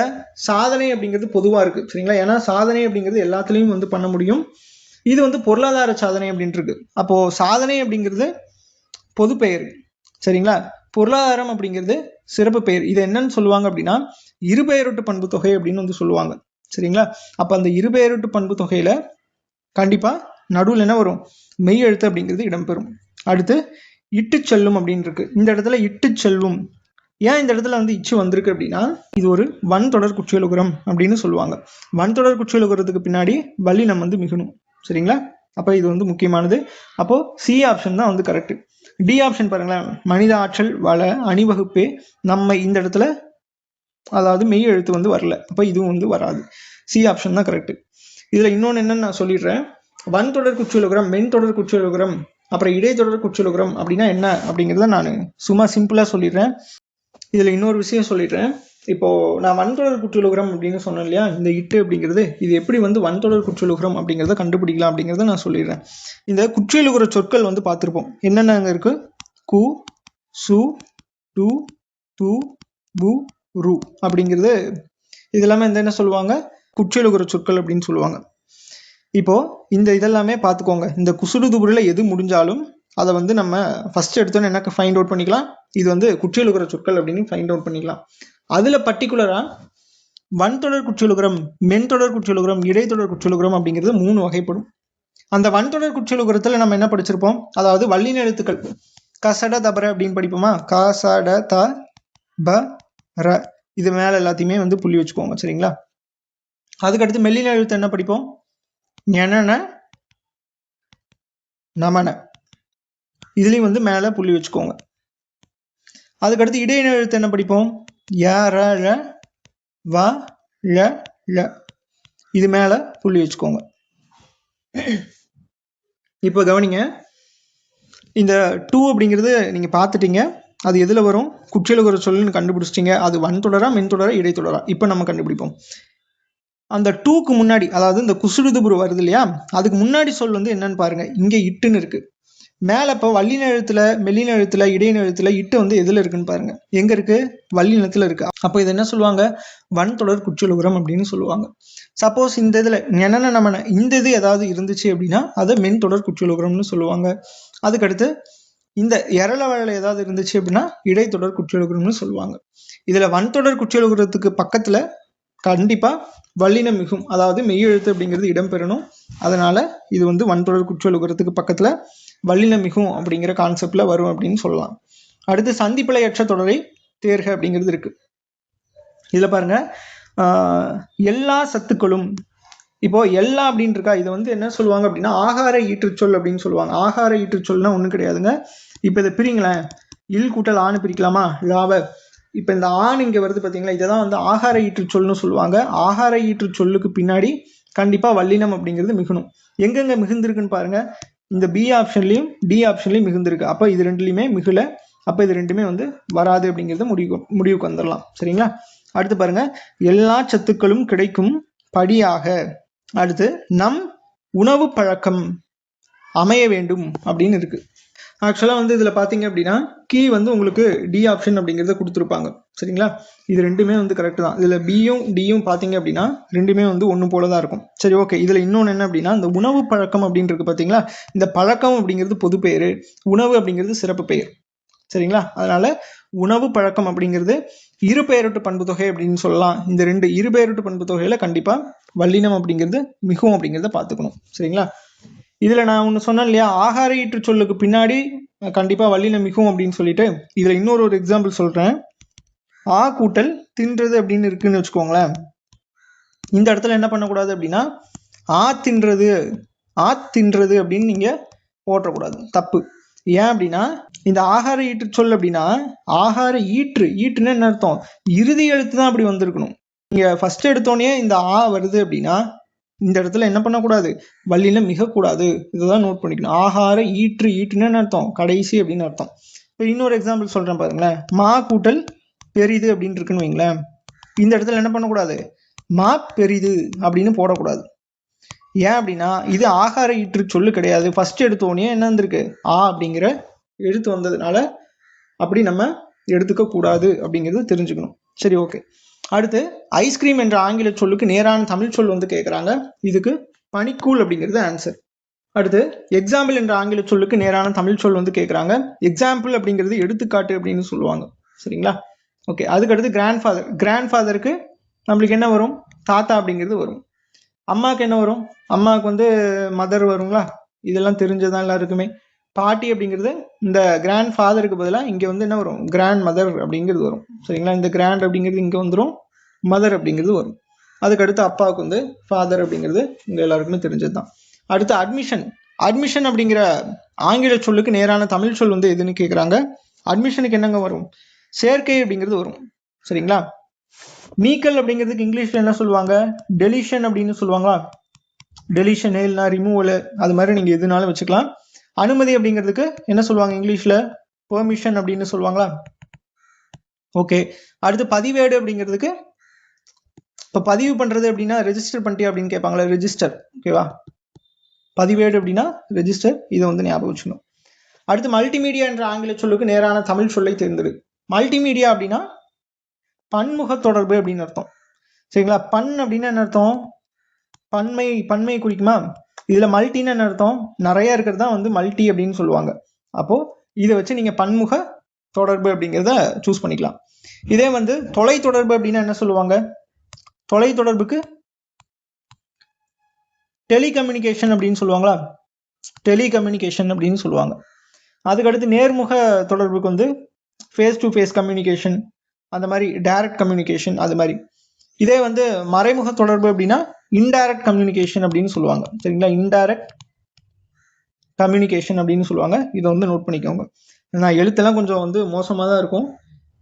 சாதனை அப்படிங்கிறது பொதுவா இருக்கு. சரிங்களா, ஏன்னா சாதனை அப்படிங்கிறது எல்லாத்துலயும் வந்து பண்ண முடியும். இது வந்து பொருளாதார சாதனை அப்படின்ட்டு இருக்கு. அப்போ சாதனை அப்படிங்கிறது பொது பெயர். சரிங்களா, பொருளாதாரம் அப்படிங்கிறது சிறப்பு பெயர். இது என்னன்னு சொல்லுவாங்க அப்படின்னா இருபெயரொட்டு பண்பு தொகை அப்படின்னு வந்து சொல்லுவாங்க. சரிங்களா. அப்போ அந்த இருபெயரீட்டு பண்பு தொகையில கண்டிப்பா நடுவில் என்ன வரும், மெய் எழுத்து அப்படிங்கிறது இடம்பெறும். அடுத்து இட்டு செல்லும் அப்படின்னு இருக்கு. இந்த இடத்துல இட்டு செல்லும், ஏன் இந்த இடத்துல வந்து இச்சு வந்திருக்கு அப்படின்னா இது ஒரு வன்தொடர் குற்றியலுகரம் அப்படின்னு சொல்லுவாங்க. வன்தொடர் குற்றியலுகரத்துக்கு பின்னாடி வல்லினம் வந்து மிகணும். சரிங்களா. அப்போ இது வந்து முக்கியமானது. அப்போ சி ஆப்ஷன் தான் வந்து கரெக்ட். டி ஆப்ஷன் பாருங்களேன், மனித ஆற்றல் வள அணிவகுப்பே நம்ம இந்த இடத்துல அதாவது மெய் எழுத்து வந்து வரல, அப்போ இதுவும் வந்து வராது. சி ஆப்ஷன் தான் கரெக்ட். இதுல இன்னொன்று என்னன்னு நான் சொல்லிடுறேன். வன்தொடர் குற்றியலுகரம், மென்தொடர் குற்றியலுகரம், அப்புறம் இடைத்தொடர் குற்றியலுகரம் அப்படின்னா என்ன அப்படிங்கிறத நான் சும்மா சிம்பிளா சொல்லிடுறேன். இதுல இன்னொரு விஷயம் சொல்லிடுறேன். இப்போ நான் வன்தொடர் குற்றியலுகரம் அப்படின்னு சொன்னேன் இல்லையா, இந்த இட்டு அப்படிங்கிறது இது எப்படி வந்து வன்தொடர் குற்றியலுகரம் அப்படிங்கிறத கண்டுபிடிக்கலாம் அப்படிங்கிறத நான் சொல்லிடுறேன். இந்த குற்றியலுகர சொற்கள் வந்து பார்த்துருப்போம். என்னென்ன அங்கே இருக்கு, கு, சு, டு, து, பு, ரு அப்படிங்கிறது இதெல்லாமே இந்த என்ன சொல்லுவாங்க, குற்றியலுகர சொற்கள் அப்படின்னு சொல்லுவாங்க. இப்போ இந்த இதெல்லாமே பார்த்துக்கோங்க. இந்த குசுடு துபுரில் எது முடிஞ்சாலும் அதை வந்து நம்ம ஃபர்ஸ்ட் எடுத்தோன்னு என்ன ஃபைண்ட் அவுட் பண்ணிக்கலாம், இது வந்து குற்றியலுகர சொற்கள் அப்படின்னு ஃபைண்ட் அவுட் பண்ணிக்கலாம். அதுல பர்டிகுலரா வன்தொடர் குற்றியலுகரம், மென்தொடர் குற்றியலுகரம், இடைத்தொடர் குற்றியலுகரம் அப்படிங்கிறது 3 வகைப்படும். அந்த வன்தொடர் குற்றியலுகரத்துல நம்ம என்ன படிச்சிருப்போம், அதாவது வல்லின எழுத்துக்கள் கசட தபர அப்படின்னு படிப்போமா, கசட த ப ர, இது மேல எல்லாத்தையுமே வந்து புள்ளி வச்சுக்கோங்க. சரிங்களா. அதுக்கடுத்து மெல்லின எழுத்து என்ன படிப்போம், ஞனன நமன, இதுலயும் வந்து மேல புள்ளி வச்சுக்கோங்க. அதுக்கடுத்து இடையின எழுத்து என்ன படிப்போம், ய ர ழ வ ழ ழ, இது மேல புள்ளி வச்சுக்கோங்க. இப்போ கவனிங்க, இந்த 2 அப்படிங்கிறது நீங்க பார்த்துட்டீங்க, அது எதுல வரும், குற்றியலுகர சொல்லுன்னு கண்டுபிடிச்சிட்டீங்க. அது வன்தொடரா மென்தொடரா இடைத்தொடரா இப்போ நம்ம கண்டுபிடிப்போம். அந்த 2க்கு முன்னாடி, அதாவது இந்த குசுடுதுபுரு வருது இல்லையா, அதுக்கு முன்னாடி சொல் வந்து என்னன்னு பாருங்க, இங்க இட்டுன்னு இருக்கு. மேல இப்போ வல்லின எழுத்துல, மெல்லின எழுத்துல, இடையின எழுத்துல இட்டு வந்து எதுல இருக்குன்னு பாருங்க, எங்க இருக்கு, வல்லினத்துல இருக்கு. அப்போ இது என்ன சொல்லுவாங்க, வன்தொடர் குற்றியலுகரம் அப்படின்னு சொல்லுவாங்க. சப்போஸ் இந்த இதுல ஞனன நமன இந்த இது ஏதாவது இருந்துச்சு அப்படின்னா அதை மென்தொடர் குற்றியலுகரம்னு சொல்லுவாங்க. அதுக்கடுத்து இந்த எரள வழல ஏதாவது இருந்துச்சு அப்படின்னா இடைத்தொடர் குற்றியலுகரம்னு சொல்லுவாங்க. இதுல வன்தொடர் குற்றியலுகரத்துக்கு பக்கத்துல கண்டிப்பா வல்லினம் மிகும், அதாவது மெய்யெழுத்து அப்படிங்கிறது இடம்பெறணும். அதனால இது வந்து வன்தொடர் குற்றியலுகரத்துக்கு பக்கத்துல வல்லினம் மிகும் அப்படிங்கிற கான்செப்ட்ல வரும் அப்படின்னு சொல்லலாம். அடுத்து சந்திப்பிழையற்ற தொடரை தேர்க அப்படிங்கிறது இருக்கு. இதுல பாருங்க, எல்லா சத்துக்களும், இப்போ எல்லா அப்படின்னு இருக்கா, இதை வந்து என்ன சொல்லுவாங்க அப்படின்னா ஆகார ஈற்றுச்சொல் அப்படின்னு சொல்லுவாங்க. ஆகார ஈற்றுச்சொல்னா ஒன்றும் கிடையாதுங்க. இப்போ இதை பிரிங்களேன், இல் கூட்டல் ஆணு பிரிக்கலாமா, லாவ. இப்போ இந்த ஆண் இங்கே வருது பார்த்தீங்களா, இதை தான் வந்து ஆகார ஈற்றுச்சொல்னு சொல்லுவாங்க. ஆகார ஈற்றுச்சொல்லுக்கு பின்னாடி கண்டிப்பாக வல்லினம் அப்படிங்கிறது மிகணும். எங்கெங்க மிகுந்திருக்குன்னு பாருங்க, இந்த பி ஆப்ஷன்லையும் டி ஆப்ஷன்லையும் மிகுந்திருக்கு. அப்போ இது ரெண்டுலையுமே மிகுல, அப்போ இது ரெண்டுமே வந்து வராது அப்படிங்கிறத முடிவுக்கு வந்துடலாம். சரிங்களா. அடுத்து பாருங்க, எல்லா சத்துக்களும் கிடைக்கும் படியாக, அடுத்து நம் உணவு பழக்கம் அமைய வேண்டும் அப்படின்னு இருக்கு. ஆக்சுவலாக வந்து இதில் பார்த்தீங்க அப்படின்னா கீ வந்து உங்களுக்கு டி ஆப்ஷன் அப்படிங்கிறத கொடுத்துருப்பாங்க. சரிங்களா. இது ரெண்டுமே வந்து கரெக்ட் தான். இதில் பியும் டியும் பார்த்தீங்க அப்படின்னா ரெண்டுமே வந்து ஒன்று போல தான் இருக்கும். சரி, ஓகே. இதில் இன்னொன்று என்ன அப்படின்னா, இந்த உணவு பழக்கம் அப்படின்னு இருக்கு பார்த்தீங்களா, இந்த பழக்கம் அப்படிங்கிறது பொது பெயர், உணவு அப்படிங்கிறது சிறப்பு பெயர். சரிங்களா. அதனால உணவு பழக்கம் அப்படிங்கிறது இருபெயரொட்டு பண்பு தொகை அப்படின்னு சொல்லலாம். இந்த ரெண்டு இருபெயரொட்டு பண்பு தொகையில கண்டிப்பா வல்லினம் அப்படிங்கிறது மிகவும் அப்படிங்கிறத பார்த்துக்கணும். சரிங்களா. இதுல நான் ஒன்று சொன்னேன் இல்லையா, ஆகார ஈற்று சொல்லுக்கு பின்னாடி கண்டிப்பா வல்லினம் மிகவும் அப்படின்னு சொல்லிட்டு, இதுல இன்னொரு எக்ஸாம்பிள் சொல்றேன். ஆ கூட்டல் தின்றது அப்படின்னு இருக்குன்னு வச்சுக்கோங்களேன். இந்த இடத்துல என்ன பண்ணக்கூடாது அப்படின்னா ஆ தின்றது, ஆ தின்றது அப்படின்னு நீங்க போட்டக்கூடாது, தப்பு. ஏன் அப்படின்னா இந்த ஆகார ஈற்று சொல் அப்படின்னா ஆகார ஈற்றுன்னு என்ன அர்த்தம், இறுதி எழுத்து தான் அப்படி வந்திருக்கணும். நீங்க ஃபர்ஸ்ட் எடுத்தோடனே இந்த ஆ வருது அப்படின்னா இந்த இடத்துல என்ன பண்ணக்கூடாது, வல்லினம் மிகக்கூடாது. இதுதான் நோட் பண்ணிக்கணும். ஆகார ஈற்றுன்னு என்ன அர்த்தம், கடைசி அப்படின்னு அர்த்தம். இப்போ இன்னொரு எக்ஸாம்பிள் சொல்றேன் பாருங்களேன். மா கூட்டல் பெரிது அப்படின்னு இருக்குன்னு வைங்களேன். இந்த இடத்துல என்ன பண்ணக்கூடாது, மா பெரிது அப்படின்னு போடக்கூடாது. ஏன் அப்படின்னா இது ஆகார ஈற்று சொல்லு கிடையாது. ஃபர்ஸ்ட் எடுத்தோடனே என்ன வந்திருக்கு, ஆ அப்படிங்கிற எழுத்து வந்ததுனால அப்படி நம்ம எடுத்துக்க கூடாது அப்படிங்கிறது தெரிஞ்சுக்கணும். சரி, ஓகே. அடுத்து ஐஸ்கிரீம் என்ற ஆங்கில சொல்லுக்கு நேரான தமிழ் சொல் வந்து கேட்குறாங்க. இதுக்கு பனிக்கூழ் அப்படிங்கிறது ஆன்சர். அடுத்து எக்ஸாம்பிள் என்ற ஆங்கில சொல்லுக்கு நேரான தமிழ் சொல் வந்து கேட்குறாங்க. எக்ஸாம்பிள் அப்படிங்கிறது எடுத்துக்காட்டு அப்படின்னு சொல்லுவாங்க. சரிங்களா. ஓகே. அதுக்கடுத்து கிராண்ட் ஃபாதருக்கு நம்மளுக்கு என்ன வரும், தாத்தா அப்படிங்கிறது வரும். அம்மாவுக்கு என்ன வரும்? அம்மாவுக்கு வந்து மதர் வருங்களா? இதெல்லாம் தெரிஞ்சதான் எல்லாருக்குமே. பாட்டி அப்படிங்கிறது இந்த கிராண்ட் ஃபாதருக்கு பதிலாக இங்கே வந்து என்ன வரும்? கிராண்ட் மதர் அப்படிங்கிறது வரும். சரிங்களா? இந்த கிராண்ட் அப்படிங்கிறது இங்கே வந்துடும், மதர் அப்படிங்கிறது வரும். அதுக்கடுத்து அப்பாவுக்கு வந்து ஃபாதர் அப்படிங்கிறது இங்கே எல்லாருக்குமே தெரிஞ்சது தான். அடுத்து அட்மிஷன். அட்மிஷன் அப்படிங்கிற ஆங்கில சொல்லுக்கு நேரான தமிழ் சொல் வந்து எதுன்னு கேட்குறாங்க. அட்மிஷனுக்கு என்னங்க வரும்? சேர்க்கை அப்படிங்கிறது வரும். சரிங்களா? நீக்கல் அப்படிங்கிறதுக்கு இங்கிலீஷில் என்ன சொல்லுவாங்க? டெலிஷன் அப்படின்னு சொல்லுவாங்களா? டெலிஷன் இல்லைனா ரிமூவல், அது மாதிரி நீங்கள் எதுனாலும் வச்சுக்கலாம். அனுமதி அப்படிங்கிறதுக்கு என்ன சொல்லுவாங்க இங்கிலீஷில்? பெர்மிஷன் அப்படின்னு சொல்லுவாங்களா? ஓகே. அடுத்து பதிவேடு அப்படிங்கிறதுக்கு, இப்போ பதிவு பண்ணுறது அப்படின்னா ரெஜிஸ்டர் பண்ணிட்டே அப்படின்னு கேட்பாங்களா? ரெஜிஸ்டர். ஓகேவா? பதிவேடு அப்படின்னா ரெஜிஸ்டர். இதை வந்து ஞாபகம் வச்சுக்கணும். அடுத்து மல்டிமீடியா என்ற ஆங்கில சொல்லுக்கு நேரான தமிழ் சொல்லை தேர்ந்தெடு. மல்டிமீடியா அப்படின்னா பன்முக தொடர்பு அப்படின்னு அர்த்தம். சரிங்களா? பன் அப்படின்னா என்ன அர்த்தம்? பன்மை குறிக்குமா? இதுல மல்டின்னு என்ன அர்த்தம்? நிறைய இருக்கிறது தான் வந்து மல்டி அப்படின்னு சொல்லுவாங்க. அப்போ இதை வச்சு நீங்க பன்முக தொடர்பு அப்படிங்கிறத சூஸ் பண்ணிக்கலாம். இதே வந்து தொலை தொடர்பு அப்படின்னா என்ன சொல்லுவாங்க? தொலை தொடர்புக்கு டெலிகம்யூனிகேஷன் அப்படின்னு சொல்லுவாங்களா? டெலிகம்யூனிகேஷன் அப்படின்னு சொல்லுவாங்க. அதுக்கடுத்து நேர்முக தொடர்புக்கு வந்து ஃபேஸ் டு ஃபேஸ் கம்யூனிகேஷன், அந்த மாதிரி டைரக்ட் கம்யூனிகேஷன், அது மாதிரி. இதே வந்து மறைமுக தொடர்பு அப்படின்னா இன்டைரக்ட் கம்யூனிகேஷன் அப்படின்னு சொல்லுவாங்க. சரிங்களா? இன்டைரக்ட் கம்யூனிகேஷன் அப்படின்னு சொல்லுவாங்க. இதை வந்து நோட் பண்ணிக்கோங்க. நான் எழுத்தெல்லாம் கொஞ்சம் வந்து மோசமாக தான் இருக்கும்,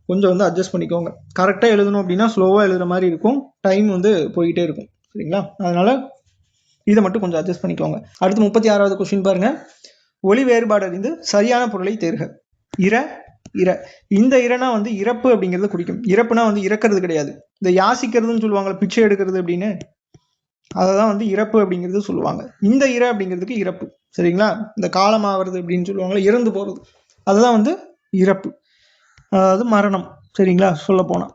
கொஞ்சம் வந்து அட்ஜஸ்ட் பண்ணிக்கோங்க. கரெக்டாக எழுதணும் அப்படின்னா ஸ்லோவாக எழுதுகிற மாதிரி இருக்கும், டைம் வந்து போய்கிட்டே இருக்கும். சரிங்களா? அதனால் இதை மட்டும் கொஞ்சம் அட்ஜஸ்ட் பண்ணிக்கோங்க. அடுத்து 36வது கொஸ்டின் பாருங்க. ஒலி வேறுபாடு அறிந்து சரியான பொருளை தேர்க. இர இந்த இரனா வந்து இறப்பு அப்படிங்கிறத குறிக்கும். இறப்புனா வந்து இறக்கிறது கிடையாது. இந்த யாசிக்கிறதுன்னு சொல்லுவாங்க, பிச்சை எடுக்கிறது அப்படின்னு, அதை தான் வந்து இறப்பு அப்படிங்கிறது சொல்லுவாங்க. இந்த இற அப்படிங்கிறதுக்கு இறப்பு. சரிங்களா? இந்த காலம் ஆகிறது அப்படின்னு சொல்லுவாங்களா, இறந்து போகிறது, அதுதான் வந்து இறப்பு, அதாவது மரணம். சரிங்களா? சொல்ல போனா.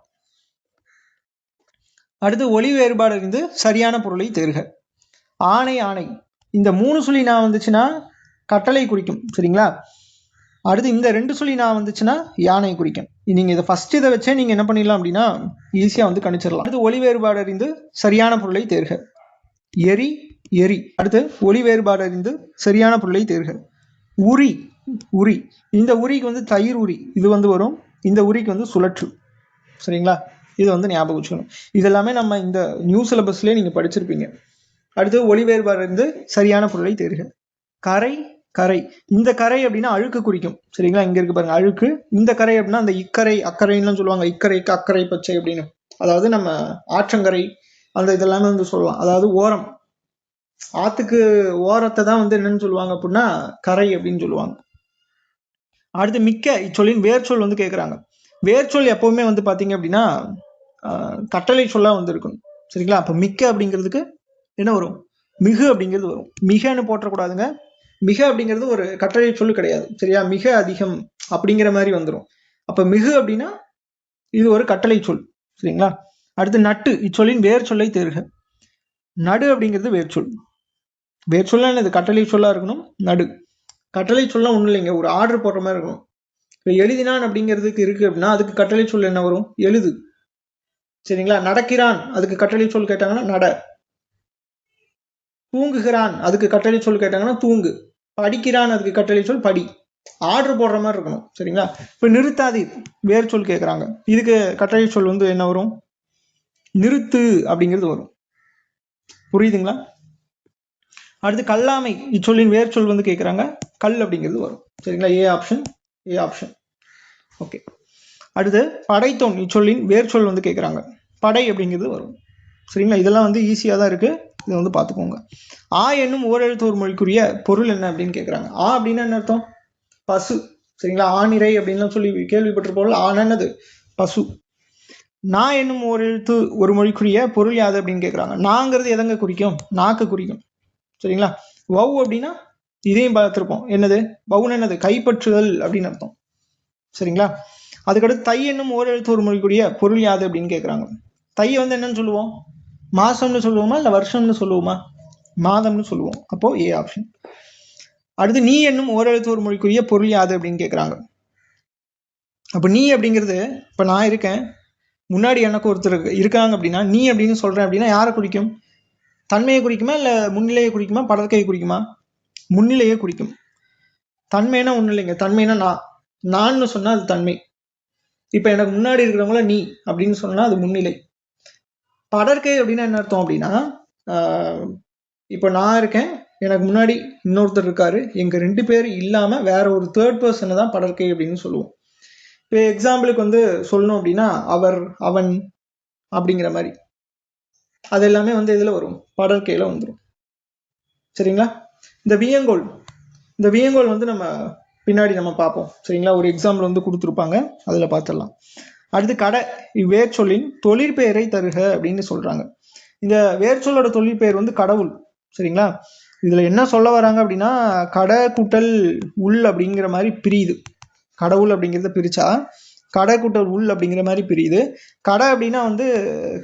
அடுத்து ஒலி வேறுபாடு அறிந்து சரியான பொருளை தேர்க. ஆணை ஆணை இந்த 3 சொல்லி நான் வந்துச்சுன்னா கட்டளை குறிக்கும். சரிங்களா? அடுத்து இந்த 2 சொல்லி நான் வந்துச்சுன்னா யானை குறிக்கும். நீங்க இதை ஃபர்ஸ்ட் இதை வச்சே நீங்க என்ன பண்ணிடலாம் அப்படின்னா ஈஸியா வந்து கணிச்சிடலாம். அடுத்து ஒலி வேறுபாடு அறிந்து சரியான பொருளை தேர்க. எரி எரி. அடுத்து ஒலி வேறுபாடு அறிந்து சரியான பொருளை தேர்க. உரி உரி. இந்த உரிக்கு வந்து தயிர் உரி இது வந்து வரும், இந்த உரிக்கு வந்து சுழற்று. சரிங்களா? இது வந்து ஞாபகம் வச்சுக்கணும். இதெல்லாமே நம்ம இந்த நியூ சிலபஸ்லேயே நீங்க படிச்சிருப்பீங்க. அடுத்து ஒலி வேறுபாடு அறிந்து சரியான பொருளை தேர்க. கரை கரை. இந்த கரை அப்படின்னா அழுக்கு குறிக்கும். சரிங்களா? இங்க இருக்கு பாருங்க அழுக்கு. இந்த கரை அப்படின்னா அந்த இக்கரை அக்கறைன்னு சொல்லுவாங்க. இக்கரைக்கு அக்கறை பச்சை அப்படின்னு, அதாவது நம்ம ஆற்றங்கரை அந்த இதெல்லாமே வந்து சொல்லலாம். அதாவது ஓரம், ஆத்துக்கு ஓரத்தை தான் வந்து என்னன்னு சொல்லுவாங்க அப்படின்னா கரை அப்படின்னு சொல்லுவாங்க. அடுத்து மிக்க இச்சொல்லின் வேர்ச்சொல் வந்து கேட்குறாங்க. வேர்ச்சொல் எப்பவுமே வந்து பார்த்தீங்க அப்படின்னா கட்டளை சொல்லா வந்து இருக்கணும். சரிங்களா? அப்போ மிக்க அப்படிங்கிறதுக்கு என்ன வரும்? மிகு அப்படிங்கிறது வரும். மிகன்னு போட்டக்கூடாதுங்க. மிக அப்படிங்கிறது ஒரு கட்டளை சொல்லு கிடையாது. சரியா? மிக அதிகம் அப்படிங்கிற மாதிரி வந்துடும். அப்ப மிகு அப்படின்னா இது ஒரு கட்டளை சொல். சரிங்களா? அடுத்து நட்டு இச்சொல்லின் வேர் சொல்லை தேர்க. நடு அப்படிங்கிறது வேர்ச்சொல். வேர்ச்சொல்லா இது கட்டளை சொல்லா இருக்கணும். நடு கட்டளை சொல்ல ஒன்றும் இல்லைங்க, ஒரு ஆர்டர் போடுற மாதிரி இருக்கணும். இப்போ எழுதினான் அப்படிங்கிறதுக்கு இருக்கு அப்படின்னா அதுக்கு கட்டளை சொல் என்ன வரும்? எழுது. சரிங்களா? நடக்கிறான் அதுக்கு கட்டளை சொல் கேட்டாங்கன்னா நட. தூங்குகிறான் அதுக்கு கட்டளை சொல் கேட்டாங்கன்னா தூங்கு. படிக்கிறான் அதுக்கு கட்டளை சொல் படி. ஆர்டர் போடுற மாதிரி இருக்கணும். சரிங்களா? இப்போ நிறுத்தாதீர் வேர் சொல் கேட்குறாங்க, இதுக்கு கட்டளை சொல் வந்து என்ன வரும்? நிறுத்து அப்படிங்கிறது வரும். புரியுதுங்களா? அடுத்து கல்லாமை இச்சொல்லின் வேர் சொல் வந்து கேட்குறாங்க, கல் அப்படிங்கிறது வரும். சரிங்களா? A option. ஓகே. அடுத்து படைத்தோன் இச்சொல்லின் வேர் சொல் வந்து கேட்குறாங்க, படை அப்படிங்கிறது வரும். சரிங்களா? இதெல்லாம் வந்து ஈஸியாக தான் இருக்கு, இதை வந்து பார்த்துக்கோங்க. ஆ என்னும் ஓரெழுத்தோர் மொழிக்குரிய பொருள் என்ன அப்படின்னு கேட்குறாங்க. ஆ அப்படின்னா என்ன அர்த்தம்? பசு. சரிங்களா? ஆணிரை அப்படின்லாம் சொல்லி கேள்விப்பட்டிருப்போம்ல, ஆனது பசு. நான் என்னும் ஒரு எழுத்து ஒரு மொழிக்குரிய பொருள் யாது அப்படின்னு கேட்குறாங்க. நாங்கிறது எதங்க குறிக்கும்? நாக்கு குறிக்கும். சரிங்களா? வவ் அப்படின்னா இதையும் பார்த்துருப்போம், என்னது வவுன்னு? என்னது? கைப்பற்றுதல் அப்படின்னு அர்த்தம். சரிங்களா? அதுக்கடுத்து தை என்னும் ஓர் எழுத்து ஒரு மொழிக்குரிய பொருள் யாது அப்படின்னு கேட்குறாங்க. தையை வந்து என்னன்னு சொல்லுவோம்? மாசம்னு சொல்லுவோமா இல்லை வருஷம்னு சொல்லுவோமா? மாதம்னு சொல்லுவோம். அப்போ ஏ ஆப்ஷன். அடுத்து நீ என்னும் ஓரெழுத்து ஒரு மொழிக்குரிய பொருள் யாது அப்படின்னு கேட்குறாங்க. அப்போ நீ அப்படிங்கிறது, இப்போ நான் இருக்கேன், முன்னாடி எனக்கு ஒருத்தர் இருக்காங்க அப்படின்னா நீ அப்படின்னு சொல்கிறேன் அப்படின்னா யாரை குறிக்கும்? தன்மையை குறிக்குமா இல்லை முன்னிலையை குறிக்குமா, படற்கையை குறிக்குமா? முன்னிலையை குறிக்கும். தன்மைனா ஒன்றும் இல்லைங்க, தன்மைனா நான் சொன்னால் அது தன்மை. இப்போ எனக்கு முன்னாடி இருக்கிறவங்கள நீ அப்படின்னு சொன்னால் அது முன்னிலை. படற்கை அப்படின்னா என்ன அர்த்தம் அப்படின்னா, இப்போ நான் இருக்கேன், எனக்கு முன்னாடி இன்னொருத்தர் இருக்காரு, எங்கள் 2 பேர் இல்லாமல் வேற ஒரு தேர்ட் பர்சனை தான் படற்கை அப்படின்னு சொல்லுவோம். இப்போ எக்ஸாம்பிளுக்கு வந்து சொல்லணும் அப்படின்னா அவர், அவன் அப்படிங்கிற மாதிரி அது எல்லாமே வந்து இதில் வரும், படற்கையில் வந்துடும். சரிங்களா? இந்த வியங்கோல் வந்து நம்ம பின்னாடி நம்ம பார்ப்போம். சரிங்களா? ஒரு எக்ஸாம்பிள் வந்து கொடுத்துருப்பாங்க, அதில் பார்த்துடலாம். அடுத்து கடை, இவ்வேர் சொல்லின் தொழிற்பெயரை தருக அப்படின்னு சொல்றாங்க. இந்த வேர்ச்சொல்லோட தொழிற்பெயர் வந்து கடவுள். சரிங்களா? இதுல என்ன சொல்ல வராங்க அப்படின்னா, கடை கூட்டல் உள் அப்படிங்கிற மாதிரி பிரியுது. கடவுள் அப்படிங்கிறத பிரிச்சா கடை கூட்டல் உள் அப்படிங்கிற மாதிரி பிரியுது. கடை அப்படின்னா வந்து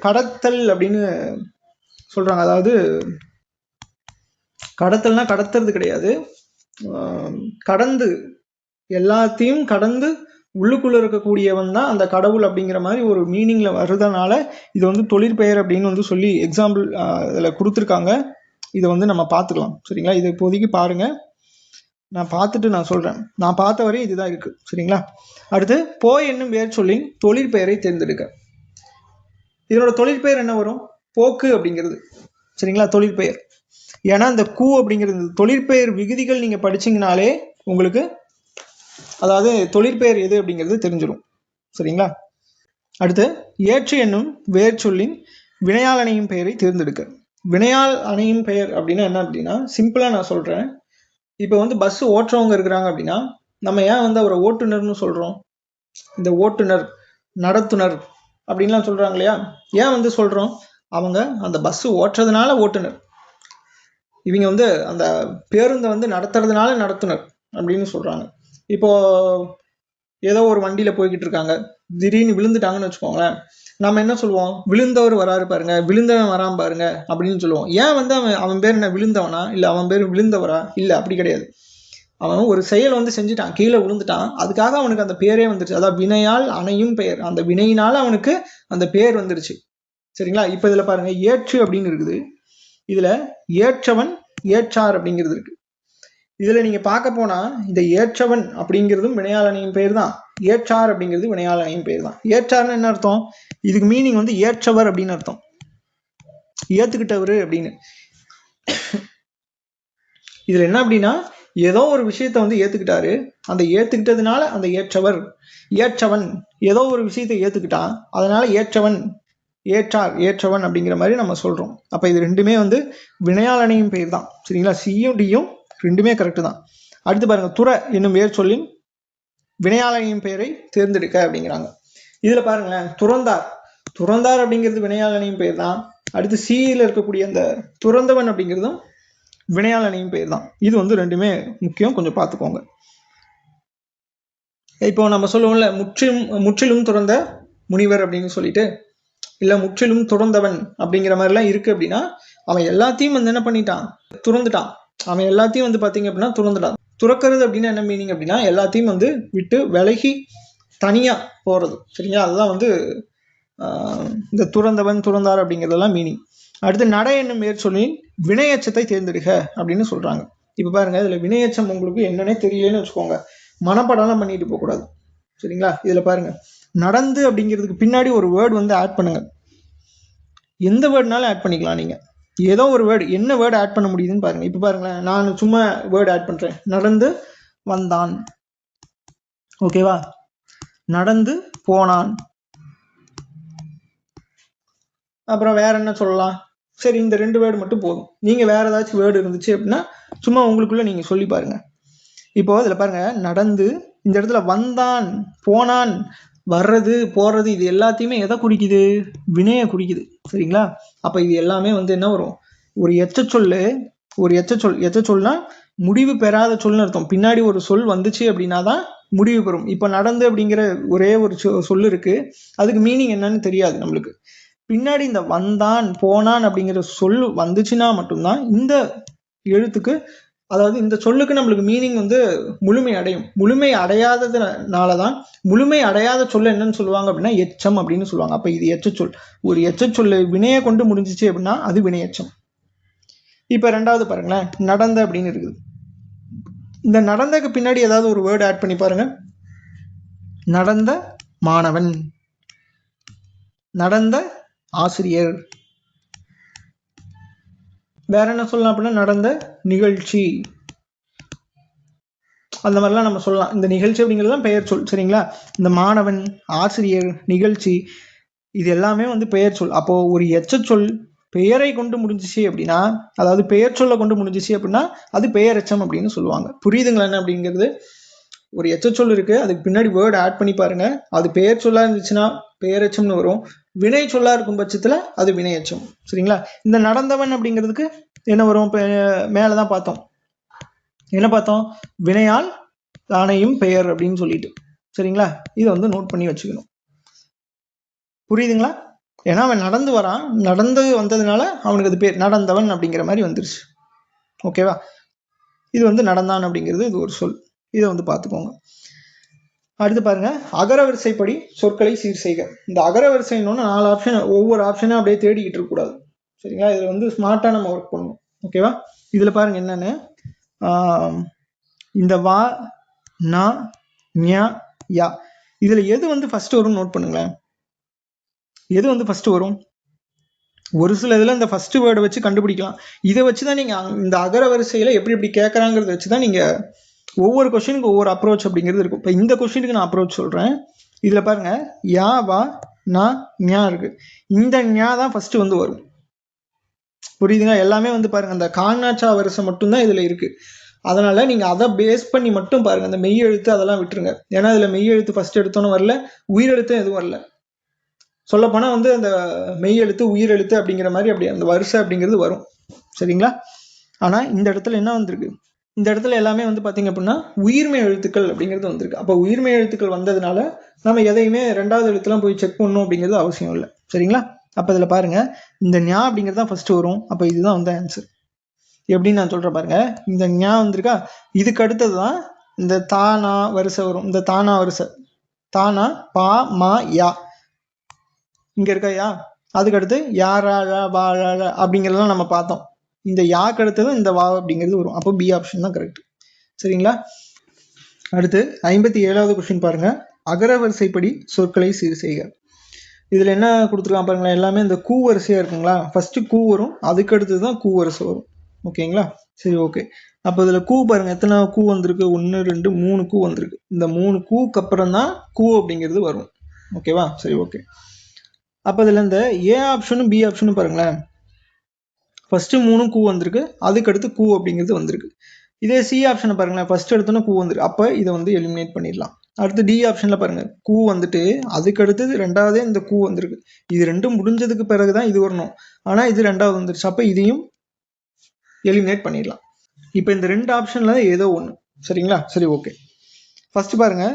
கடத்தல் அப்படின்னு சொல்றாங்க. அதாவது கடத்தல்னா கடத்துறது கிடையாது, கடந்து எல்லாத்தையும் கடந்து உள்ளுக்குள்ள இருக்கக்கூடியவன் தான் அந்த கடவுள் அப்படிங்கிற மாதிரி ஒரு மீனிங்ல வருதுனால இது வந்து தொழிற்பெயர் அப்படின்னு வந்து சொல்லி எக்ஸாம்பிள் இதில் கொடுத்துருக்காங்க. இதை வந்து நம்ம பார்த்துக்கலாம். சரிங்களா? இதை இப்போதைக்கு பாருங்க, நான் பார்த்துட்டு நான் சொல்றேன். நான் பார்த்த வரையும் இதுதான் இருக்கு. சரிங்களா? அடுத்து போய் என்னும் வேர் சொல்லின் தொழிற்பெயரை தேர்ந்தெடுக்க. இதனோட தொழிற்பெயர் என்ன வரும்? போக்கு அப்படிங்கிறது. சரிங்களா? தொழிற்பெயர். ஏன்னா இந்த கூ அப்படிங்கிறது தொழிற்பெயர் விகுதிகள் நீங்க படிச்சீங்கனாலே உங்களுக்கு அதாவது தொழிற்பெயர் எது அப்படிங்கிறது தெரிஞ்சிடும். சரிங்களா? அடுத்து ஏற்று என்னும் வேர் சொல்லின் வினையால் அணையும் பெயரை தேர்ந்தெடுக்க. வினையால் அணையும் பெயர் அப்படின்னா என்ன அப்படின்னா, சிம்பிளா நான் சொல்றேன். இப்போ வந்து பஸ் ஓட்டுறவங்க இருக்கிறாங்க அப்படின்னா நம்ம ஏன் வந்து அவரை ஓட்டுநர்னு சொல்றோம்? இந்த ஓட்டுநர், நடத்துனர் அப்படின்லாம் சொல்றாங்க இல்லையா? ஏன் வந்து சொல்றோம்? அவங்க அந்த பஸ் ஓட்டுறதுனால ஓட்டுநர், இவங்க வந்து அந்த பேருந்தை வந்து நடத்துறதுனால நடத்துனர் அப்படின்னு சொல்றாங்க. இப்போ ஏதோ ஒரு வண்டியில போய்கிட்டு இருக்காங்க, திடீர்னு விழுந்துட்டாங்கன்னு வச்சுக்கோங்களேன், நம்ம என்ன சொல்லுவோம்? விழுந்தவர் வராரு பாருங்க, விழுந்தவன் வராம பாருங்க அப்படின்னு சொல்லுவோம். ஏன் வந்து அவன் பேர் என்ன விழுந்தவனா, இல்லை அவன் பேர் விழுந்தவரா? இல்லை, அப்படி கிடையாது. அவன் ஒரு செயல் வந்து செஞ்சுட்டான், கீழே விழுந்துட்டான், அதுக்காக அவனுக்கு அந்த பேரே வந்துருச்சு. அதாவது வினையால் அணையும் பெயர், அந்த வினையினால அவனுக்கு அந்த பேர் வந்துருச்சு. சரிங்களா? இப்போ இதுல பாருங்க, ஏற்று அப்படின்னு இருக்குது, இதுல ஏற்றவன், ஏற்றார் அப்படிங்கிறது இருக்கு. இதுல நீங்க பார்க்க போனா இந்த ஏற்றவன் அப்படிங்கிறதும் வினையால் அணையும் பெயர் தான், ஏற்றார் அப்படிங்கிறது வினையால் அணையும் பெயர் தான். ஏற்றார்னு என்ன அர்த்தம்? இதுக்கு மீனிங் வந்து ஏற்றவர் அப்படின்னு அர்த்தம், ஏத்துக்கிட்டவர் அப்படின்னு. இதுல என்ன அப்படின்னா, ஏதோ ஒரு விஷயத்த வந்து ஏத்துக்கிட்டாரு, அந்த ஏத்துக்கிட்டதுனால அந்த ஏற்றவர், ஏற்றவன் ஏதோ ஒரு விஷயத்தை ஏத்துக்கிட்டான், அதனால ஏற்றவன், ஏற்றார், ஏற்றவன் அப்படிங்கிற மாதிரி நம்ம சொல்றோம். அப்ப இது ரெண்டுமே வந்து வினையால் அணையும் பெயர் தான். சரிங்களா? சியும் டியும் ரெண்டுமே கரெக்டு தான். அடுத்து பாருங்க, துற என்னும் வேர் சொல்லின் வினையால் அணையும் பெயரை தேர்ந்தெடுக்க அப்படிங்கிறாங்க. இதுல பாருங்களேன், துறந்தார், துறந்தார் அப்படிங்கிறது வினையால் அணையும் பெயர் தான். அடுத்து சியில் இருக்கக்கூடிய அந்த துறந்தவன் அப்படிங்கிறதும் வினையால் அணையும் பெயர் தான். இது வந்து ரெண்டுமே முக்கியம், கொஞ்சம் பார்த்துக்கோங்க. இப்போ நம்ம சொல்லுவோம்ல, முற்றிலும் துறந்த முனிவர் அப்படின்னு சொல்லிட்டு, இல்ல முற்றிலும் துறந்தவன் அப்படிங்கிற மாதிரிலாம் இருக்கு அப்படின்னா அவன் எல்லாத்தையும் வந்து என்ன பண்ணிட்டான்? துறந்துட்டான். அவன் எல்லாத்தையும் வந்து பாத்தீங்க அப்படின்னா துறந்துட்டான். துறக்கிறது அப்படின்னா என்ன மீனிங் அப்படின்னா, எல்லாத்தையும் வந்து விட்டு விலகி தனியா போறது. சரிங்களா? அதுதான் வந்து இந்த துறந்தவன், துறந்தார் அப்படிங்கிறதெல்லாம் மீனிங். அடுத்து நடை என்னும் மேற் சொல்லி வினையச்சத்தை தேர்ந்தெடுக்க அப்படின்னு சொல்றாங்க. இப்ப பாருங்க, இதுல வினையச்சம் உங்களுக்கு என்னன்னே தெரியலன்னு வச்சுக்கோங்க, மனப்படம்லாம் பண்ணிட்டு போக கூடாது. சரிங்களா? இதுல பாருங்க, நடந்து அப்படிங்கிறதுக்கு பின்னாடி ஒரு வேர்டு வந்து ஆட் பண்ணுங்க. எந்த வேர்டுனாலும் ஆட் பண்ணிக்கலாம் நீங்க, ஏதோ ஒரு வேர்டு, என்ன வேர்டு ஆட் பண்ண முடியுதுன்னு பாருங்க. இப்ப பாருங்களேன், நான் சும்மா வேர்டு ஆட் பண்றேன், நடந்து வந்தான், ஓகேவா? நடந்து போனான், அப்புறம் வேற என்ன சொல்லலாம்? சரி, இந்த 2 வேர்டு மட்டும் போதும். நீங்க வேற ஏதாச்சும் வேர்டு இருந்துச்சு அப்படின்னா சும்மா உங்களுக்குள்ள நீங்க சொல்லி பாருங்க. இப்போ இதுல பாருங்க, நடந்து, இந்த இடத்துல வந்தான், போனான், வர்றது, போறது, இது எல்லாத்தையுமே எதை குறிக்குது? வினையை குறிக்குது. சரிங்களா? அப்ப இது எல்லாமே வந்து என்ன வரும்? ஒரு எச்ச சொல்லு, ஒரு எச்ச சொல்னா முடிவு பெறாத சொல்னு அர்த்தம். பின்னாடி ஒரு சொல் வந்துச்சு அப்படின்னா தான் முடிவு பெறும். இப்ப நடந்து அப்படிங்கிற ஒரே ஒரு சொல்லு இருக்கு, அதுக்கு மீனிங் என்னன்னு தெரியாது நம்மளுக்கு. பின்னாடி இந்த வந்தான், போனான் அப்படிங்கிற சொல் வந்துச்சுன்னா மட்டும்தான் இந்த எழுத்துக்கு அதாவது இந்த சொல்லுக்கு நம்மளுக்கு மீனிங் வந்து முழுமை அடையும். முழுமை அடையாததுனால தான் முழுமை அடையாத சொல் என்னன்னு சொல்லுவாங்க அப்படின்னா எச்சம் அப்படின்னு சொல்லுவாங்க. அப்போ இது எச்சச்சொல். ஒரு எச்சச்சொல் வினையை கொண்டு முடிஞ்சிச்சு அப்படின்னா அது வினையெச்சம். இப்போ ரெண்டாவது பாருங்களேன், நடந்த அப்படின்னு இருக்குது. இந்த நடந்தக்கு பின்னாடி ஏதாவது ஒரு வேர்டு ஆட் பண்ணி பாருங்க. நடந்த மாணவன், நடந்த ஆசிரியர், வேற என்ன சொல்லலாம் அப்படின்னா நடந்த நிகழ்ச்சி, அந்த மாதிரிலாம் நம்ம சொல்லலாம். இந்த நிகழ்ச்சி அப்படிங்கிறது பெயர் சொல். சரிங்களா? இந்த மாணவன், ஆசிரியர், நிகழ்ச்சி இது எல்லாமே வந்து பெயர் சொல். அப்போ ஒரு எச்சச்சொல் பெயரை கொண்டு முடிஞ்சிச்சு அப்படின்னா, அதாவது பெயர் சொல்ல கொண்டு முடிஞ்சிச்சு அப்படின்னா அது பெயரெச்சம் அப்படின்னு சொல்லுவாங்க. புரியுதுங்களா என்ன அப்படிங்கிறது? ஒரு எச்சச்சொல் இருக்கு, அதுக்கு பின்னாடி வேர்டு ஆட் பண்ணி பாருங்க. அது பெயர் சொல்லா இருந்துச்சுன்னா பெயரெச்சம்னு வரும். வினை சொல்லா இருக்கும் பட்சத்துல அது வினையெச்சம். சரிங்களா? இந்த நடந்தவன் அப்படிங்கிறதுக்கு என்ன வரும்? மேலதான் பார்த்தோம். என்ன பார்த்தோம்? வினையால் ஆணையும் பெயர் அப்படின்னு சொல்லிட்டு. சரிங்களா? இதை வந்து நோட் பண்ணி வச்சுக்கணும். புரியுதுங்களா? ஏன்னா அவன் நடந்து வரான், நடந்து வந்ததுனால அவனுக்கு அது பேர் நடந்தவன் அப்படிங்கிற மாதிரி வந்துருச்சு. ஓகேவா? இது வந்து நடந்தான் அப்படிங்கிறது இது ஒரு சொல். இதை வந்து பார்த்துக்கோங்க. அடுத்து பாருங்க, அகரவரிசைப்படி சொற்களை சீர் செய்க. இந்த அகரவரிசைன்னு 4 ஆப்ஷன், ஒவ்வொரு ஆப்ஷனும் அப்படியே தேடிக்கிட்டு இருக்க கூடாது. சரிங்களா? இதுல வந்து ஸ்மார்ட்டா நம்ம ஒர்க் பண்ணணும். ஓகேவா? இதுல பாருங்க என்னன்னு, இந்த வா, நா, ஞா, யா இதுல எது வந்து ஃபர்ஸ்ட் வரும் நோட் பண்ணுங்களேன். எது வந்து ஃபர்ஸ்ட் வரும்? ஒரு சில இதில் இந்த ஃபர்ஸ்ட் வேர்டை வச்சு கண்டுபிடிக்கலாம். இதை வச்சு தான் நீங்கள் இந்த அகர வரிசையில் எப்படி எப்படி கேட்குறாங்கிறத வச்சு தான் நீங்கள் ஒவ்வொரு கொஸ்டினுக்கு ஒவ்வொரு அப்ரோச் அப்படிங்கிறது இருக்கும். இப்போ இந்த கொஸ்டினுக்கு நான் அப்ரோச் சொல்கிறேன். இதில் பாருங்கள், யா, வா, நா, ஞா இருக்குது. இந்த ஞா தான் ஃபர்ஸ்ட் வந்து வரும். புரியுதுங்க? எல்லாமே வந்து பாருங்கள், அந்த காணாச்சா வரிசை மட்டும்தான் இதில் இருக்குது. அதனால் நீங்கள் அதை பேஸ் பண்ணி மட்டும் பாருங்கள். அந்த மெய் எழுத்து அதெல்லாம் விட்டுருங்க. ஏன்னா இதில் மெய் எழுத்து ஃபர்ஸ்ட் எடுத்தோன்னு வரல, உயிரெழுத்தும் எதுவும் வரல. சொல்லப்போனால் வந்து அந்த மெய் எழுத்து உயிர் எழுத்து அப்படிங்கிற மாதிரி அப்படி அந்த வரிசை அப்படிங்கிறது வரும். சரிங்களா? ஆனால் இந்த இடத்துல என்ன வந்திருக்கு? இந்த இடத்துல எல்லாமே வந்து பார்த்தீங்க அப்படின்னா உயிர்மை எழுத்துக்கள் அப்படிங்கிறது வந்திருக்கு. அப்போ உயிர்மை எழுத்துக்கள் வந்ததுனால நம்ம எதையுமே ரெண்டாவது எழுத்துலாம் போய் செக் பண்ணணும் அப்படிங்கிறது அவசியம் இல்லை. சரிங்களா? அப்போ இதில் பாருங்க, இந்த ஞா அப்படிங்கிறது தான் ஃபர்ஸ்ட் வரும். அப்போ இதுதான் வந்து ஆன்சர். எப்படின்னு நான் சொல்கிறேன் பாருங்க. இந்த ஞா வந்திருக்கா, இதுக்கு அடுத்தது தான் இந்த தானா வரிசை வரும். இந்த தானா வரிசை, தானா, பா, மா, யா இங்க இருக்கையா, அதுக்கு அடுத்து யாரா, வா, அப்படிங்கிறதெல்லாம் நம்ம பார்த்தோம். இந்த யாக்கு அடுத்தது இந்த வா அப்படிங்கிறது வரும். அப்போ பி ஆப்ஷன் தான் கரெக்ட். சரிங்களா? அடுத்து 57வது கொஸ்டின் பாருங்க, அகரவரிசைப்படி சொற்களை சீர் செய்க. இதுல என்ன கொடுத்துருக்கான் பாருங்களேன், எல்லாமே இந்த கூ வரிசையா இருக்குங்களா. ஃபர்ஸ்ட் கூ வரும், அதுக்கு அடுத்தது தான் கூ வரிசை வரும். ஓகேங்களா? சரி, ஓகே. அப்போ இதுல கூ பாருங்க, எத்தனை கூ வந்திருக்கு? 1 2 3 கூ வந்திருக்கு. இந்த 3 கூக்கு அப்புறம் தான் கூ அப்படிங்கிறது வரும். ஓகேவா? சரி, ஓகே. அப்போ இதில் இந்த ஏ ஆப்ஷனும் பி ஆப்ஷனும் பாருங்களேன், ஃபர்ஸ்ட் 3 கூ வந்திருக்கு, அதுக்கு அடுத்து கூ அப்படிங்கிறது வந்திருக்கு. இதே சி ஆப்ஷனை பாருங்களேன், ஃபர்ஸ்ட் எடுத்தோன்னா கூ வந்திருக்கு. அப்போ இதை வந்து எலிமினேட் பண்ணிடலாம். அடுத்து டி ஆப்ஷனில் பாருங்க, கூ வந்துட்டு அதுக்கு அடுத்தது ரெண்டாவதே இந்த கூ வந்திருக்கு. இது ரெண்டும் முடிஞ்சதுக்கு பிறகு தான் இது வரணும். ஆனால் இது ரெண்டாவது வந்துருச்சு. அப்போ இதையும் எலிமினேட் பண்ணிடலாம். இப்போ இந்த 2 ஆப்ஷன்ல ஏதோ ஒன்று. சரிங்களா? சரி, ஓகே. ஃபர்ஸ்ட் பாருங்க,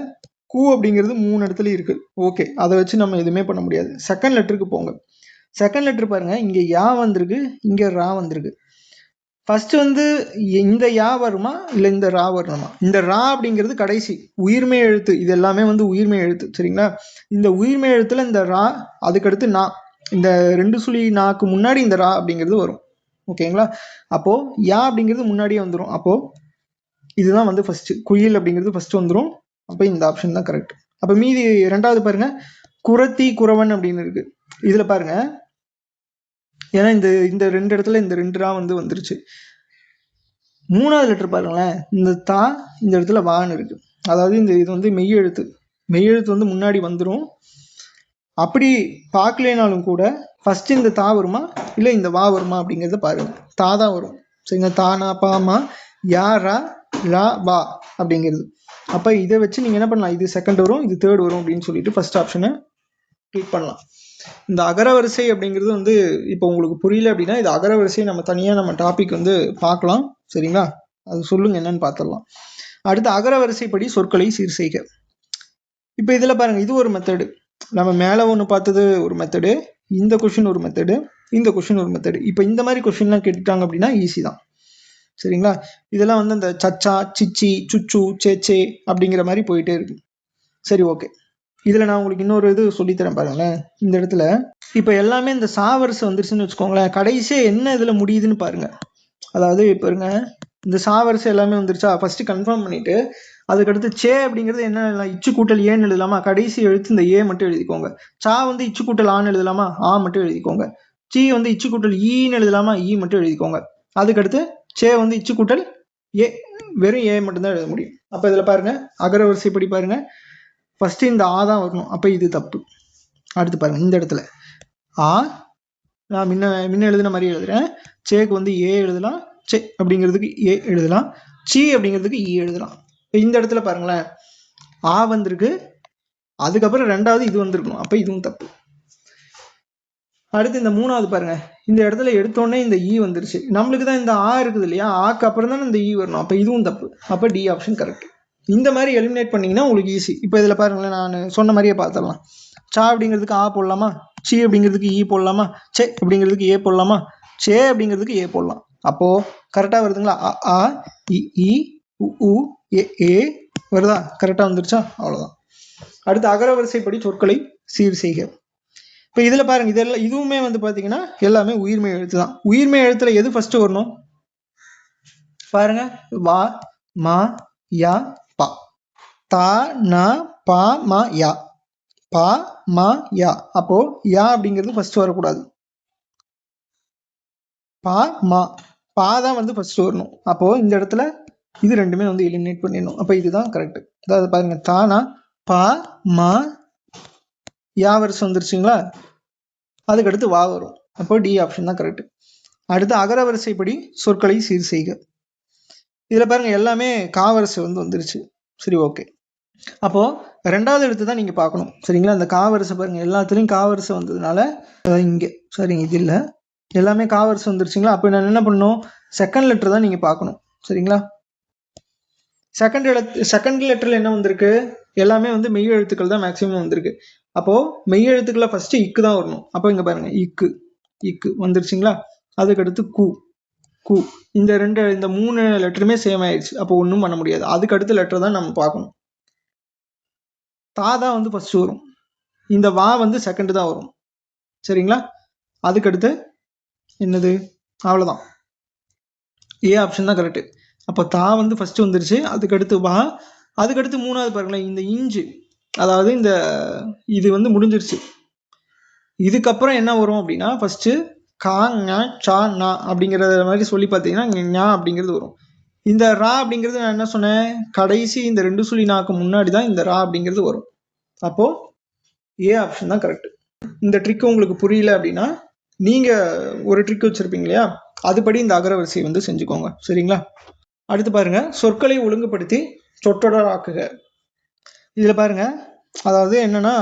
கூ அப்படிங்கிறது 3 இடத்துல இருக்கு. ஓகே, அதை வச்சு நம்ம எதுவுமே பண்ண முடியாது. செகண்ட் லெட்டருக்கு போங்க. செகண்ட் லெட்டர் பாருங்க, இங்க யா வந்திருக்கு, இங்க ரா வந்திருக்கு. ஃபர்ஸ்ட் வந்து இந்த யா வருமா இல்லை இந்த ரா வரணுமா? இந்த ரா அப்படிங்கிறது கடைசி உயிர்மை எழுத்து. இது எல்லாமே வந்து உயிர்மை எழுத்து. சரிங்களா? இந்த உயிர்மை எழுத்துல இந்த ரா, அதுக்கடுத்து நா, இந்த 2 சுழி நாக்கு முன்னாடி இந்த ரா அப்படிங்கிறது வரும். ஓகேங்களா? அப்போ யா அப்படிங்கிறது முன்னாடியே வந்துடும். அப்போ இதுதான் வந்து ஃபர்ஸ்ட் குயில் அப்படிங்கிறது ஃபர்ஸ்ட் வந்துடும். அப்போ இந்த ஆப்ஷன் தான் கரெக்ட். அப்போ மீதி ரெண்டாவது பாருங்க, குரத்தி, குறவன் அப்படின்னு இருக்கு. இதுல பாருங்க, ஏன்னா இந்த 2 இடத்துல இந்த 2 ரா வந்து வந்துருச்சு. மூணாவது லெட்டர் பாருங்களேன், இந்த தா இந்த இடத்துல வான்னு இருக்கு. அதாவது இது வந்து மெய் எழுத்து. மெய் எழுத்து வந்து முன்னாடி வந்துடும். அப்படி பார்க்கலனாலும் கூட ஃபர்ஸ்ட் இந்த தா வருமா இல்லை இந்த வா வருமா அப்படிங்கிறத பாருங்க. தா தான் வரும். சரிங்க? தானா, பாமா, யாரா, லா, வா அப்படிங்கிறது. அப்போ இதை வச்சு நீங்கள் என்ன பண்ணலாம், இது செகண்ட் வரும், இது தேர்ட் வரும் அப்படின்னு சொல்லிட்டு ஃபர்ஸ்ட் ஆப்ஷனை கிளிக் பண்ணலாம். இந்த அகரவரிசை அப்படிங்கிறது வந்து இப்போ உங்களுக்கு புரியல அப்படின்னா இது அகரவரிசை நம்ம தனியாக நம்ம டாபிக் வந்து பார்க்கலாம். சரிங்களா? அது சொல்லுங்க என்னன்னு பார்த்துடலாம். அடுத்து அகரவரிசைப்படி சொற்களை சீர் செய்க. இப்போ இதில் பாருங்க, இது ஒரு மெத்தடு. நம்ம மேலே ஒன்று பார்த்தது ஒரு மெத்தடு, இந்த கொஷின் ஒரு மெத்தடு, இந்த கொஷின் ஒரு மெத்தடு. இப்போ இந்த மாதிரி கொஷின்லாம் கேட்டுட்டாங்க அப்படின்னா ஈஸி தான். சரிங்களா? இதெல்லாம் வந்து அந்த சச்சா, சிச்சி, சுச்சு, சேச்சே அப்படிங்கிற மாதிரி போயிட்டே இருக்கு. சரி, ஓகே. இதில் நான் உங்களுக்கு இன்னொரு இது சொல்லித்தரேன் பாருங்களேன். இந்த இடத்துல இப்போ எல்லாமே இந்த சாவரிசை வந்துருச்சுன்னு வச்சுக்கோங்களேன். கடைசியாக என்ன இதில் முடியுதுன்னு பாருங்க. அதாவது இப்போ இருங்க, இந்த சாவரிசை எல்லாமே வந்துருச்சா, ஃபர்ஸ்ட் கன்ஃபார்ம் பண்ணிட்டு அதுக்கடுத்து சே அப்படிங்கிறது என்ன, இச்சு கூட்டல் ஏன்னு எழுதலாமா? கடைசி எழுத்து இந்த ஏ மட்டும் எழுதிக்கோங்க. சா வந்து இச்சு கூட்டல் ஆன்னு எழுதலாமா? ஆ மட்டும் எழுதிக்கோங்க. சி வந்து இச்சு கூட்டல் ஈன்னு எழுதலாமா? ஈ மட்டும் எழுதிக்கோங்க. அதுக்கடுத்து சே வந்து இச்சு கூட்டல் ஏ, வெறும் ஏ மட்டும்தான் எழுத முடியும். அப்போ இதில் பாருங்க, அகர வரிசைப்படி பாருங்க, ஃபர்ஸ்ட் இந்த ஆ தான் வரணும். அப்போ இது தப்பு. அடுத்து பாருங்க, இந்த இடத்துல ஆ நான் முன்ன எழுதின மாதிரி எழுதுறேன். சேக்கு வந்து ஏ எழுதலாம், சே அப்படிங்கிறதுக்கு ஏ எழுதலாம், சி அப்படிங்கிறதுக்கு ஈ எழுதலாம். இப்போ இந்த இடத்துல பாருங்களேன், ஆ வந்திருக்கு, அதுக்கப்புறம் ரெண்டாவது இது வந்திருக்கணும். அப்போ இதுவும் தப்பு. அடுத்து இந்த மூணாவது பாருங்க, இந்த இடத்துல எடுத்தோடனே இந்த ஈ வந்துருச்சு. நம்மளுக்கு தான் இந்த ஆ இருக்குது இல்லையா, ஆக்கு அப்புறம் தானே இந்த ஈ வரணும். அப்போ இதுவும் தப்பு. அப்போ டி ஆப்ஷன் கரெக்ட். இந்த மாதிரி எலிமினேட் பண்ணீங்கன்னா உங்களுக்கு ஈஸி. இப்போ இதில் பாருங்களேன், நான் சொன்ன மாதிரியே பார்த்துடலாம். சா அப்படிங்கிறதுக்கு ஆ போடலாமா? சி அப்படிங்கிறதுக்கு ஈ போடலாமா? சே அப்படிங்கிறதுக்கு ஏ போடலாமா? சே அப்படிங்கிறதுக்கு ஏ போடலாம். அப்போ கரெக்டாக வருதுங்களா? ஆ இ உ ஏ வருதா? கரெக்டாக வந்துருச்சா? அவ்வளோதான். அடுத்து அகர வரிசைப்படி சொற்களை சீர் செய்க. இப்போ இதில் பாருங்க, இதெல்லாம் இதுவுமே வந்து பார்த்தீங்கன்னா எல்லாமே உயிர்மெய் எழுத்து தான். உயிர்மெய் எழுத்துல எது ஃபர்ஸ்ட் வரணும் பாருங்க. வா, மா, யா, பா. தா, நா, பா, மா, யா. பா, மா, யா. அப்போ யா அப்படிங்கிறது ஃபர்ஸ்ட் வரக்கூடாது. பா, மா, பா தான் வந்து ஃபர்ஸ்ட் வரணும். அப்போ இந்த இடத்துல இது ரெண்டுமே வந்து எலிமினேட் பண்ணிடணும். அப்போ இதுதான் கரெக்ட். அதாவது பாருங்க, தானா பா, மா, யா வரிசை வந்துருச்சுங்களா? அதுக்கடுத்து வா வரும். அப்போ டி ஆப்ஷன் தான் கரெக்ட். அடுத்து அகர வரிசைப்படி சொற்களை சீர் செய்க. இதில் பாருங்க, எல்லாமே காவரிசை வந்து வந்துருச்சு. சரி, ஓகே. அப்போ ரெண்டாவது எழுத்து தான் நீங்க பார்க்கணும். சரிங்களா? இந்த காவரிசை பாருங்க, எல்லாத்துலயும் காவரிசை வந்ததுனால இங்கே சரிங்க, இது இல்லை, எல்லாமே காவரிசை வந்துருச்சுங்களா? அப்போ நான் என்ன பண்ணணும், செகண்ட் லெட்டர் தான் நீங்க பார்க்கணும். சரிங்களா? செகண்ட் லெட்டர்ல என்ன வந்திருக்கு, எல்லாமே வந்து மெய் எழுத்துக்கள் தான் மேக்சிமம் வந்திருக்கு. அப்போ மெய் எழுத்துக்களை ஃபர்ஸ்ட் இக்கு தான் வரணும். அப்போ இங்க பாருங்க, இக்கு இக்கு வந்துருச்சுங்களா? அதுக்கடுத்து கு கு, இந்த மூணு லெட்டருமே சேம் ஆயிடுச்சு. அப்போ ஒன்றும் பண்ண முடியாது. அதுக்கு அடுத்த லெட்டர் தான் நம்ம பார்க்கணும். தா தான் வந்து ஃபர்ஸ்ட் வரும், இந்த வா வந்து செகண்ட் தான் வரும். சரிங்களா? அதுக்கடுத்து என்னது, அவ்வளோதான், ஏ ஆப்ஷன் தான் கரெக்ட். அப்போ தா வந்து ஃபர்ஸ்ட் வந்துருச்சு, அதுக்கடுத்து வா, அதுக்கடுத்து மூணாவது பாருங்களேன், இந்த இஞ்சு, அதாவது இந்த இது வந்து முடிஞ்சிருச்சு. இதுக்கப்புறம் என்ன வரும் அப்படின்னா, ஃபர்ஸ்ட் கா, ஞா, சா, நா அப்படிங்கிற மாதிரி சொல்லி பார்த்தீங்கன்னா ஞா அப்படிங்கிறது வரும். இந்த ரா அப்படிங்கிறது நான் என்ன சொன்னேன், கடைசி இந்த ரெண்டு சொல்லி நாக்கு முன்னாடி தான் இந்த ரா அப்படிங்கிறது வரும். அப்போ ஏ ஆப்ஷன் தான் கரெக்ட். இந்த ட்ரிக் உங்களுக்கு புரியல அப்படின்னா நீங்க ஒரு ட்ரிக் வச்சிருப்பீங்க இல்லையா, அதுபடி இந்த அகரவரிசை வந்து செஞ்சுக்கோங்க. சரிங்களா? அடுத்து பாருங்க, சொற்களை ஒழுங்குபடுத்தி சொற்றொடர் ஆக்குக. இதுல பாருங்க, அதாவது என்னன்னா,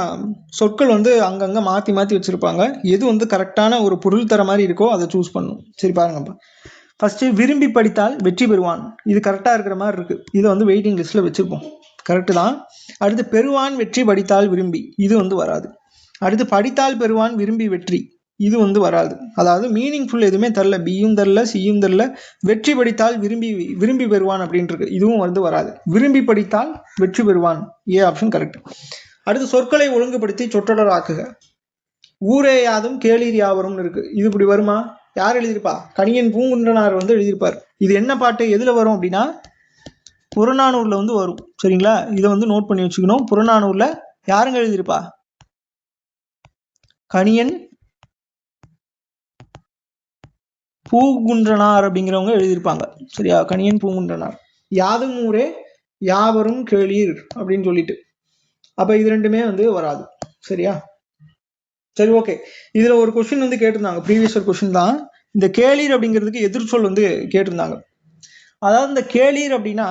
சொற்கள் வந்து அங்கங்க மாத்தி மாத்தி வச்சிருப்பாங்க. எது வந்து கரெக்டான ஒரு பொருள் தர மாதிரி இருக்கோ அதை சூஸ் பண்ணும். சரி பாருங்கப்பா, ஃபர்ஸ்ட் விரும்பி படித்தால் வெற்றி பெறுவான், இது கரெக்டா இருக்கிற மாதிரி இருக்கு. இதை வந்து வெயிட்டிங் லிஸ்ட்ல வச்சிருப்போம், கரெக்டு தான். அடுத்து பெறுவான் வெற்றி படித்தால் விரும்பி, இது வந்து வராது. அடுத்து படித்தால் பெறுவான் விரும்பி வெற்றி, இது வந்து வராது. அதாவது மீனிங்ஃபுல் எதுவுமே தரல, பியும் தரல, சியும் தரல. வெற்றி படித்தால் விரும்பி விரும்பி பெறுவான் அப்படின்ட்டு இருக்கு, இதுவும் வந்து வராது. விரும்பி படித்தால் வெற்றி பெறுவான், ஏ ஆப்ஷன் கரெக்ட். அடுத்து சொற்களை ஒழுங்குபடுத்தி சொற்றொடர் ஆக்குக. ஊரே யாதும் கேளீர் யாவரும் இருக்கு, இது இப்படி வருமா? யார் எழுதியிருப்பா? கணியன் பூங்குன்றனார் வந்து எழுதியிருப்பார். இது என்ன பாட்டு, எதுல வரும் அப்படின்னா புறநானூர்ல வந்து வரும். சரிங்களா? இதை வந்து நோட் பண்ணி வச்சுக்கணும். புறநானூர்ல யாருங்க எழுதியிருப்பா? கணியன் பூங்குன்றனார் அப்படிங்கிறவங்க எழுதியிருப்பாங்க. சரியா? கணியன் பூங்குன்றனார். யாதும் ஊரே யாவரும் கேளீர் அப்படின்னு சொல்லிட்டு, அப்ப இது ரெண்டுமே வந்து வராது. சரியா? சரி, ஓகே. இதுல ஒரு கொஸ்டின் வந்து கேட்டிருந்தாங்க, ப்ரீவியஸ் ஒரு கொஸ்டின் தான். இந்த கேளீர் அப்படிங்கிறதுக்கு எதிர்ச்சொல் வந்து கேட்டிருந்தாங்க. அதாவது இந்த கேளீர் அப்படின்னா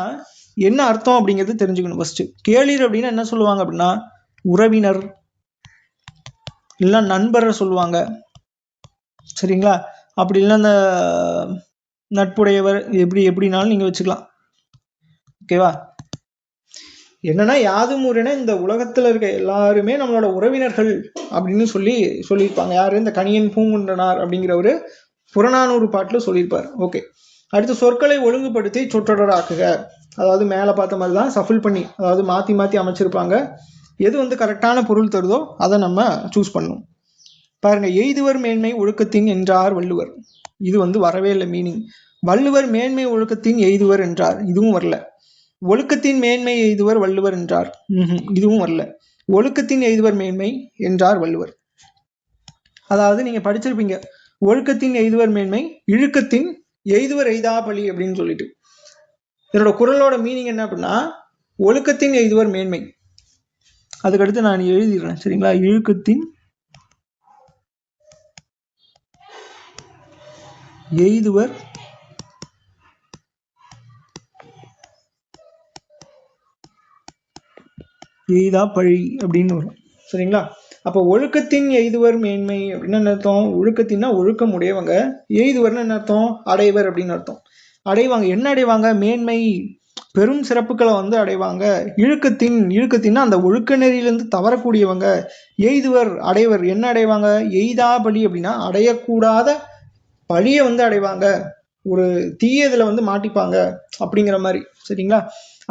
என்ன அர்த்தம் அப்படிங்கிறது தெரிஞ்சுக்கணும். ஃபர்ஸ்ட் கேளீர் அப்படின்னா என்ன சொல்லுவாங்க அப்படின்னா, உறவினர் இல்லைன்னா நண்பரை சொல்லுவாங்க. சரிங்களா? அப்படி இல்லைன்னா இந்த நட்புடையவர், எப்படினாலும் நீங்க வச்சுக்கலாம். ஓகேவா? என்னன்னா யாதும் ஊரேனா இந்த உலகத்துல இருக்க எல்லாருமே நம்மளோட உறவினர்கள் அப்படின்னு சொல்லியிருப்பாங்க. யாரு? இந்த கணியன் பூங்குன்றனார் அப்படிங்கிற ஒரு புறநானூறு பாட்டுல சொல்லியிருப்பார். ஓகே. அடுத்து சொற்களை ஒழுங்குபடுத்தி சொற்றொடராக்குக. அதாவது மேலே பார்த்த மாதிரி தான் சஃபில் பண்ணி, அதாவது மாற்றி மாற்றி அமைச்சிருப்பாங்க. எது வந்து கரெக்டான பொருள் தருதோ அதை நம்ம சூஸ் பண்ணணும். பாருங்க, எய்துவர் மேன்மை ஒழுக்கத்தின் என்றார் வள்ளுவர். இது வந்து வரவே இல்லை மீனிங். வள்ளுவர் மேன்மை ஒழுக்கத்தின் எய்துவர் என்றார், இதுவும் வரல. ஒழுக்கத்தின் மேன்மை எய்துவர் வள்ளுவர் என்றார், இதுவும் வரல. ஒழுக்கத்தின் எய்துவர் மேன்மை என்றார் வள்ளுவர். அதாவது நீங்க படிச்சிருப்பீங்க, ஒழுக்கத்தின் எய்துவர் மேன்மை இழுக்கத்தின் எய்துவர் எய்தா பழி அப்படின்னு சொல்லிட்டு. இதனோட குறளோட மீனிங் என்ன அப்படின்னா, ஒழுக்கத்தின் எய்துவர் மேன்மை. அதுக்கடுத்து நான் எழுதிடுறேன், சரிங்களா? இழுக்கத்தின் எய்துவர் எய்தா பழி அப்படின்னு வரும், சரிங்களா? அப்போ ஒழுக்கத்தின் எய்துவர் மேன்மை அப்படின்னு என்ன அர்த்தம்? ஒழுக்கத்தின்னா ஒழுக்கம் உடையவங்க, எய்துவர்னு என்ன அர்த்தம்? அடைவர் அப்படின்னு அர்த்தம். அடைவாங்க, என்ன அடைவாங்க? மேன்மை, பெரும் சிறப்புகளை வந்து அடைவாங்க. இழுக்கத்தின்னா அந்த ஒழுக்க நெறியிலிருந்து தவறக்கூடியவங்க. எய்துவர் அடைவர், என்ன அடைவாங்க? எய்தா பழி அப்படின்னா அடையக்கூடாத பழியை வந்து அடைவாங்க, ஒரு தீயதுல வந்து மாட்டிப்பாங்க அப்படிங்கிற மாதிரி, சரிங்களா?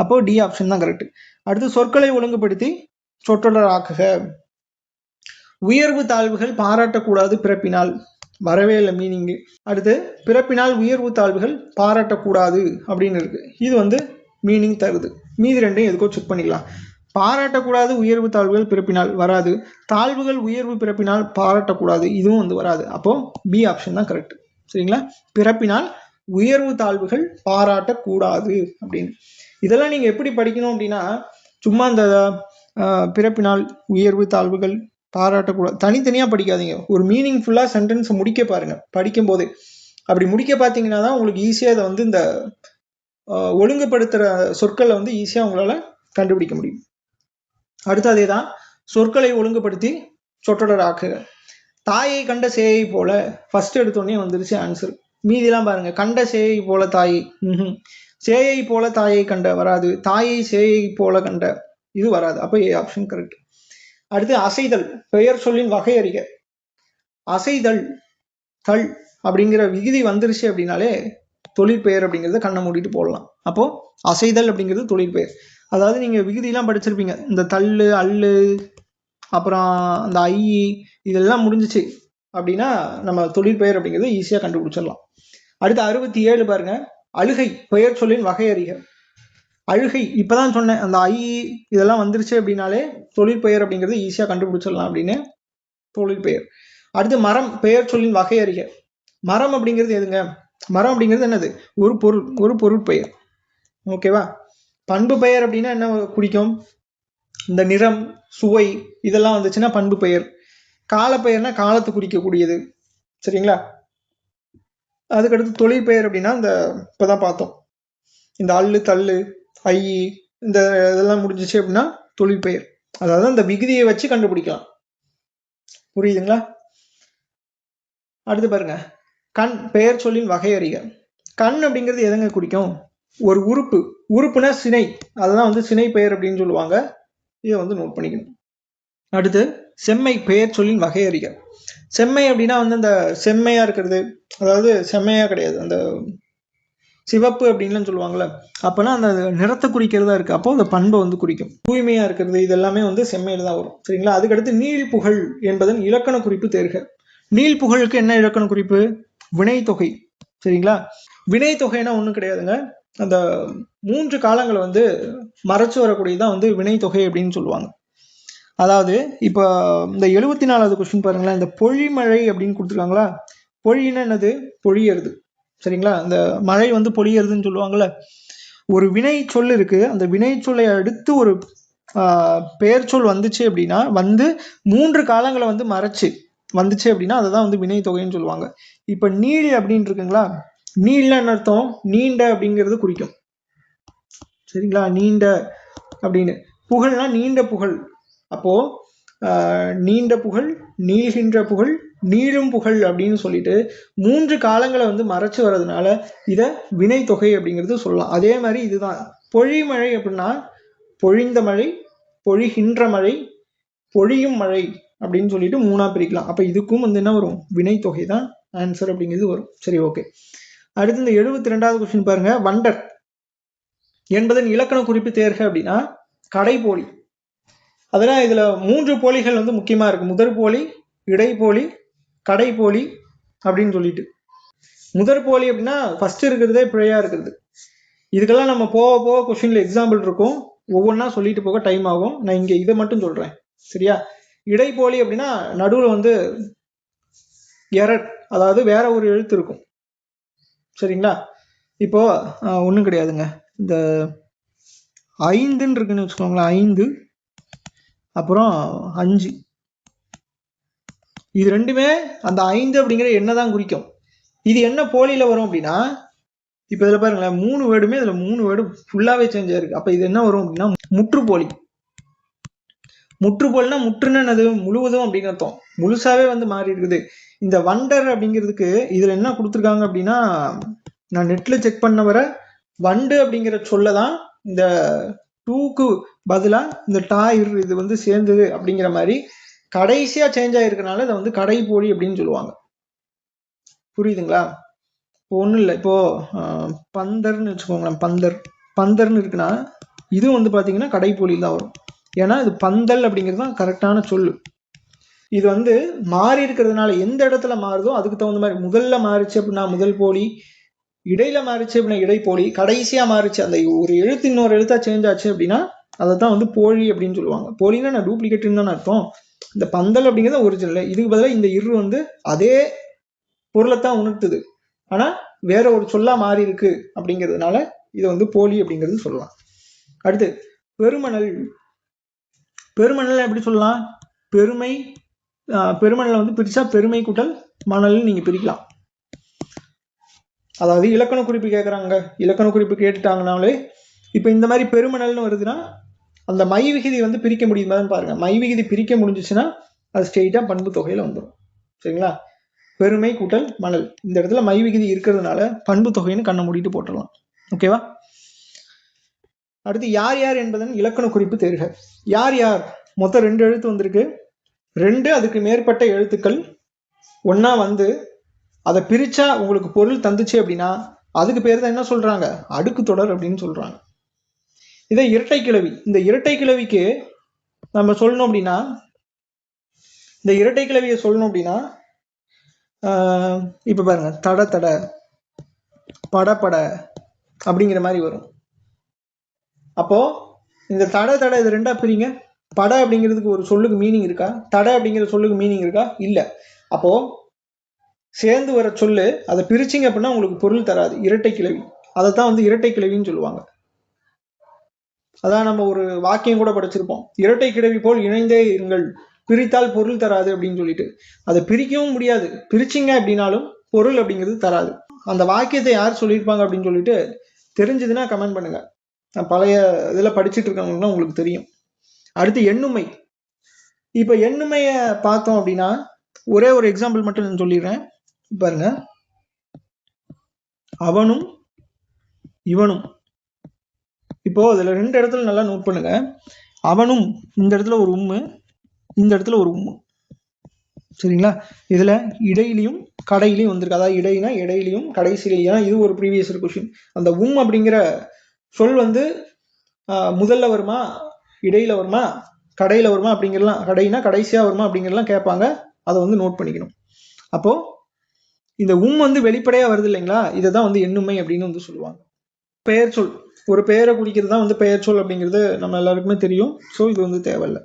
அப்போ டி ஆப்ஷன் தான் கரெக்ட். அடுத்து சொற்களை ஒழுங்குபடுத்தி சொற்றொடராக்குக. உயர்வு தாழ்வுகள் பாராட்டக்கூடாது பிறப்பினால், வரவே இல்லை மீனிங். அடுத்து பிறப்பினால் உயர்வு தாழ்வுகள் பாராட்டக்கூடாது அப்படின்னு இருக்கு, இது வந்து மீனிங் தருது. மீதி ரெண்டையும் எதுக்கோ செக் பண்ணிக்கலாம். பாராட்டக்கூடாது உயர்வு தாழ்வுகள் பிறப்பினால் வராது, தாழ்வுகள் உயர்வு பிறப்பினால் பாராட்டக்கூடாது, இதுவும் வந்து வராது. அப்போ பி ஆப்ஷன் தான் கரெக்ட், சரிங்களா? பிறப்பினால் உயர்வு தாழ்வுகள் பாராட்டக்கூடாது அப்படின்னு. இதெல்லாம் நீங்க எப்படி படிக்கணும் அப்படின்னா, சும்மா இந்த பிறப்பினால் உயர்வு தாழ்வுகள் பாராட்டக்கூடாது தனித்தனியாக படிக்காதீங்க, ஒரு மீனிங்ஃபுல்லாக சென்டென்ஸ் முடிக்க பாருங்க படிக்கும் போதே. அப்படி முடிக்க பார்த்தீங்கன்னா தான் உங்களுக்கு ஈஸியாக அதை வந்து இந்த ஒழுங்குபடுத்துகிற சொற்களை வந்து ஈஸியாக உங்களால் கண்டுபிடிக்க முடியும். அடுத்து அதே தான், சொற்களை ஒழுங்குபடுத்தி சொற்றொடராக்குக. தாயை கண்ட சேயை போல, ஃபர்ஸ்ட் எடுத்தோடனே வந்துருச்சு ஆன்சர். மீதிலாம் பாருங்க, கண்ட சேயை போல தாயை, சேயை போல தாயை கண்ட வராது, தாயை சேயை போல கண்ட, இது வராது. அப்போ ஏ ஆப்ஷன் கரெக்ட். அடுத்து அசைதல், பெயர் சொல்லின் வகை அறிக. அசைதல் தல் அப்படிங்கிற விகுதி வந்துருச்சு அப்படின்னாலே தொழிற்பெயர் அப்படிங்கிறத கண்ணை மூடிட்டு போடலாம். அப்போ அசைதல் அப்படிங்கிறது தொழிற்பெயர். அதாவது நீங்க விகுதியெல்லாம் படிச்சிருப்பீங்க, இந்த தள்ளு அல்லு அப்புறம் அந்த ஐ, இதெல்லாம் முடிஞ்சிச்சு அப்படின்னா நம்ம தொழிற்பெயர் அப்படிங்கிறத ஈஸியாக கண்டுபிடிச்சிடலாம். அடுத்து 67 பாருங்க, அழுகை பெயர் சொல்லின் வகை அறிக. அழுகை இப்பதான் சொன்னேன், அந்த ஐ இதெல்லாம் வந்துருச்சு அப்படின்னாலே தொழிற்பெயர் அப்படிங்கிறது ஈஸியாக கண்டுபிடிச்சிடலாம் அப்படின்னு தொழிற்பெயர். அடுத்து மரம் பெயர் சொல்லின் வகை அறிக. மரம் அப்படிங்கிறது எதுங்க? மரம் அப்படிங்கிறது என்னது? ஒரு பொருள், ஒரு பொருட்பெயர், ஓகேவா? பண்பு பெயர் அப்படின்னா என்ன குறிக்கும்? இந்த நிறம், சுவை இதெல்லாம் வந்துச்சுன்னா பண்பு பெயர். காலப்பெயர்னா காலத்தை குறிக்கக்கூடியது, சரிங்களா? அதுக்கடுத்து தொழிற்பெயர் அப்படின்னா இந்த இப்பதான் பார்த்தோம், இந்த அல்லு தள்ளு ஐ இந்த இதெல்லாம் முடிஞ்சிச்சு அப்படின்னா தொழிற்பெயர். அதாவது அந்த விகுதியை வச்சு கண்டுபிடிக்கலாம், புரியுதுங்களா? அடுத்து பாருங்க, கண் பெயர் சொல்லின் வகை அறிக. கண் அப்படிங்கிறது எதங்க குறிக்கும்? ஒரு உறுப்பு, உறுப்புனா சினை, அதுதான் வந்து சினை பெயர் அப்படின்னு சொல்லுவாங்க, இதை வந்து நோட் பண்ணிக்கணும். அடுத்து செம்மை பெயர் சொல்லின் வகை அறிக. செம்மை அப்படின்னா வந்து அந்த செம்மையா இருக்கிறது, அதாவது செம்மையா கிடையாது, அந்த சிவப்பு அப்படின்லாம் சொல்லுவாங்கல்ல, அப்போனா அந்த நிறத்தை குறிக்கிறதா இருக்கு, அப்போ அந்த பண்பை வந்து குறிக்கும். தூய்மையா இருக்கிறது இதெல்லாமே வந்து செம்மையில தான் வரும், சரிங்களா? அதுக்கடுத்து நீள் புகழ் என்பதன் இலக்கண குறிப்பு தேர்க. நீள் புகழுக்கு என்ன இலக்கண குறிப்பு? வினை தொகை, சரிங்களா? வினை தொகைனா ஒன்றும் கிடையாதுங்க, அந்த 3 காலங்களை வந்து மறைச்சு வரக்கூடியதான் வந்து வினை தொகை அப்படின்னு சொல்லுவாங்க. அதாவது இப்போ இந்த 74வது கொஸ்டின் பாருங்களேன், இந்த பொழிமழை அப்படின்னு கொடுத்துருக்காங்களா? பொழின்னா என்னது? பொழியறது, சரிங்களா? இந்த மழை வந்து பொழியறதுன்னு சொல்லுவாங்கல்ல. ஒரு வினை சொல் இருக்கு, அந்த வினை சொல்லை அடுத்து ஒரு பெயர் சொல் வந்துச்சு அப்படின்னா, வந்து 3 காலங்களை வந்து மறைச்சு வந்துச்சு அப்படின்னா அதுதான் வந்து வினை தொகைன்னு சொல்லுவாங்க. இப்ப நீள் அப்படின்னு இருக்குங்களா, நீள்னா என்ன அர்த்தம்? நீண்ட அப்படிங்கிறது குறிக்கும், சரிங்களா? நீண்ட அப்படின்னு. புகழ்னா நீண்ட புகழ், அப்போ நீண்ட புகழ், நீள்கின்ற புகழ், நீளும் புகழ் அப்படின்னு சொல்லிட்டு 3 காலங்களை வந்து மறைச்சு வர்றதுனால இதை வினை தொகை அப்படிங்கிறது சொல்லலாம். அதே மாதிரி இதுதான் பொழிமழை அப்படின்னா, பொழிந்த மழை, பொழிகின்ற மழை, பொழியும் மழை அப்படின்னு சொல்லிட்டு 3ஆ பிரிக்கலாம். அப்ப இதுக்கும் வந்து என்ன வரும்? வினை தொகை தான் ஆன்சர் அப்படிங்கிறது வரும். சரி, ஓகே. அடுத்து இந்த 72வது கொஸ்டின் பாருங்க, வண்டர் என்பதன் இலக்கண குறிப்பு தேர்க அப்படின்னா கடைப்போலி. அதெல்லாம் இதுல 3 போலிகள் வந்து முக்கியமா இருக்கு. முதற் போலி, இடைப்போலி, கடைப்போலி அப்படின்னு சொல்லிட்டு. முதற் போலி அப்படின்னா ஃபர்ஸ்ட் இருக்கிறதே பிழையா இருக்கிறது. இதுக்கெல்லாம் நம்ம போக போக கொஸ்டின்ல எக்ஸாம்பிள் இருக்கும், ஒவ்வொன்றா சொல்லிட்டு போக டைம் ஆகும். நான் இங்க இதை மட்டும் சொல்றேன், சரியா? இடைப்போலி அப்படின்னா நடுவில் வந்து எரர், அதாவது வேற ஒரு எழுத்து இருக்கும், சரிங்களா? இப்போ ஒன்றும் கிடையாதுங்க, இந்த 5ன்னு இருக்குன்னு வச்சுக்கோங்களேன், 5 அப்புறம் 5, இது ரெண்டுமே அந்த 5 அப்படிங்கிற என்னதான் குறிக்கும். இது என்ன போலியில வரும் அப்படின்னா, இப்போ இதில் பாருங்களேன், 3 வேர்டுமே இதில் 3 வேர்டு ஃபுல்லாகவே சேஞ்ச் ஆயிருக்கு. அப்போ இது என்ன வரும் அப்படின்னா முற்றுப்போலி. முற்றுப்போலினா முற்றுன்னு என்னது, முழுவதும் அப்படின்னு அர்த்தம், முழுசாவே வந்து மாறி இருக்குது. இந்த வண்டர் அப்படிங்கிறதுக்கு இதில் என்ன கொடுத்துருக்காங்க அப்படின்னா, நான் நெட்ல செக் பண்ண வர வண்டு அப்படிங்கிற சொல்லதான் இந்த டூக்கு பதிலாக இந்த இது வந்து சேர்ந்தது அப்படிங்கிற மாதிரி கடைசியா சேஞ்ச் ஆயிருக்கனால இதை வந்து கடைப்போலி அப்படின்னு சொல்லுவாங்க. புரியுதுங்களா? இப்போ ஒன்றும் இல்லை, இப்போ பந்தர்னு வச்சுக்கோங்களேன், பந்தர்னு இருக்குன்னா இது வந்து பார்த்தீங்கன்னா கடைப்போலியில் தான் வரும். ஏன்னா இது பந்தல் அப்படிங்கிறது தான் கரெக்டான சொல்லு. இது வந்து மாறி இருக்கிறதுனால எந்த இடத்துல மாறுதோ அதுக்கு தகுந்த மாதிரி, முதல்ல மாறிச்சு அப்படின்னா முதல் போலி, இடையில மாறிச்சு அப்படின்னா இடைப்போலி, கடைசியா மாறிச்சு அந்த ஒரு எழுத்து இன்னொரு எழுத்தா சேஞ்ச் ஆச்சு அப்படின்னா அதை தான் வந்து போலி அப்படின்னு சொல்லுவாங்க. போலின்னா நான் டூப்ளிகேட்னு தான் அர்த்தம். இந்த பந்தல் அப்படிங்கிறது ஒரிஜினல், இதுக்கு பதிலாக இந்த இரு வந்து அதே பொருளைத்தான் உணர்த்துது, ஆனா வேற ஒரு சொல்லா மாறி இருக்கு அப்படிங்கிறதுனால இதை வந்து போலி அப்படிங்கிறது சொல்லலாம். அடுத்து பெருமணல். பெருமணல் எப்படி சொல்லலாம்? பெருமணலை வந்து பிரிச்சா பெருமை கூட்டல் மணல் நீங்க பிரிக்கலாம். அதாவது இலக்கண குறிப்பு கேட்குறாங்க, இலக்கண குறிப்பு கேட்டுட்டாங்கனாலே இப்போ இந்த மாதிரி பெருமணல்னு வருதுன்னா அந்த மை விகுதி வந்து பிரிக்க முடியுமான்னு பாருங்க. மை விகுதி பிரிக்க முடிஞ்சிச்சுன்னா அது ஸ்ட்ரெயிட்டா பண்பு தொகையில வந்துடும், சரிங்களா? பெருமை கூட்டல் மணல், இந்த இடத்துல மை விகுதி இருக்கிறதுனால பண்பு தொகைன்னு கண்ணை மூடிட்டு போட்டுடலாம். ஓகேவா? அடுத்து யார் யார் என்பதன் இலக்கண குறிப்பு தேர்க. யார் யார், மொத்தம் 2 எழுத்து வந்திருக்கு, 2 அதுக்கு மேற்பட்ட எழுத்துக்கள் ஒன்னா வந்து அதை பிரிச்சா உங்களுக்கு பொருள் தந்துச்சு அப்படின்னா அதுக்கு பேர் தான் என்ன சொல்றாங்க, அடுக்கு தொடர் அப்படின்னு சொல்றாங்க. இதை இரட்டை கிளவி. இந்த இரட்டை கிளவிக்கு நம்ம சொல்லணும் அப்படின்னா, இந்த இரட்டை கிளவியை சொல்லணும் அப்படின்னா இப்ப பாருங்க, தட தட, பட பட அப்படிங்கிற மாதிரி வரும். அப்போ இந்த தட தட இது ரெண்டா பிரிங்க. பட அப்படிங்கிறதுக்கு ஒரு சொல்லுக்கு மீனிங் இருக்கா? தட அப்படிங்கிற சொல்லுக்கு மீனிங் இருக்கா? இல்ல. அப்போ சேர்ந்து வர சொல்லு அதை பிரிச்சிங்க அப்படின்னா உங்களுக்கு பொருள் தராது, இரட்டை கிளவி. அதைத்தான் வந்து இரட்டை கிளவின்னு சொல்லுவாங்க. அதான் நம்ம ஒரு வாக்கியம் கூட படிச்சிருப்போம், இரட்டை கிளவி போல் இணைந்தே இருங்கள், பிரித்தால் பொருள் தராது அப்படின்னு சொல்லிட்டு. அதை பிரிக்கவும் முடியாது, பிரிச்சிங்க அப்படின்னாலும் பொருள் அப்படிங்கிறது தராது. அந்த வாக்கியத்தை யார் சொல்லியிருப்பாங்க அப்படின்னு சொல்லிட்டு தெரிஞ்சதுன்னா கமெண்ட் பண்ணுங்க. நான் பழைய இதில் படிச்சுட்டு இருக்கவங்கன்னா உங்களுக்கு தெரியும். அடுத்து எண்ணுமை. இப்போ எண்ணுமைய பார்த்தோம் அப்படின்னா ஒரே ஒரு எக்ஸாம்பிள் மட்டும் நான் சொல்லிடுறேன் பாருங்க. அவனும் இவனும், இப்போ அதுல 2 இடத்துல நல்லா நோட் பண்ணுங்க. அவனும் இந்த இடத்துல ஒரு உம்மு, இந்த இடத்துல ஒரு உம்மு, சரிங்களா? இதுல இடையிலையும் கடையிலையும் வந்திருக்கு. அதாவது இடையினா இடையிலையும் கடைசியிலையும். ஏன்னா இது ஒரு ப்ரீவியஸ் கொஸ்டின். அந்த அப்படிங்கிற சொல் வந்து முதல்ல வருமா, இடையில வருமா, கடையில வருமா அப்படிங்கிறலாம், கடைனா கடைசியா வருமா அப்படிங்கிறலாம் கேட்பாங்க. அதை வந்து நோட் பண்ணிக்கணும். அப்போ இந்த வந்து வெளிப்படையா வருது இல்லைங்களா, இதை தான் வந்து எண்ணுமை அப்படின்னு வந்து சொல்லுவாங்க. பெயர் சொல், ஒரு பெயரை குறிக்கிறது தான் வந்து பெயர் சொல் அப்படிங்கிறது நம்ம எல்லாருக்குமே தெரியும். ஸோ இது வந்து தேவையில்லை.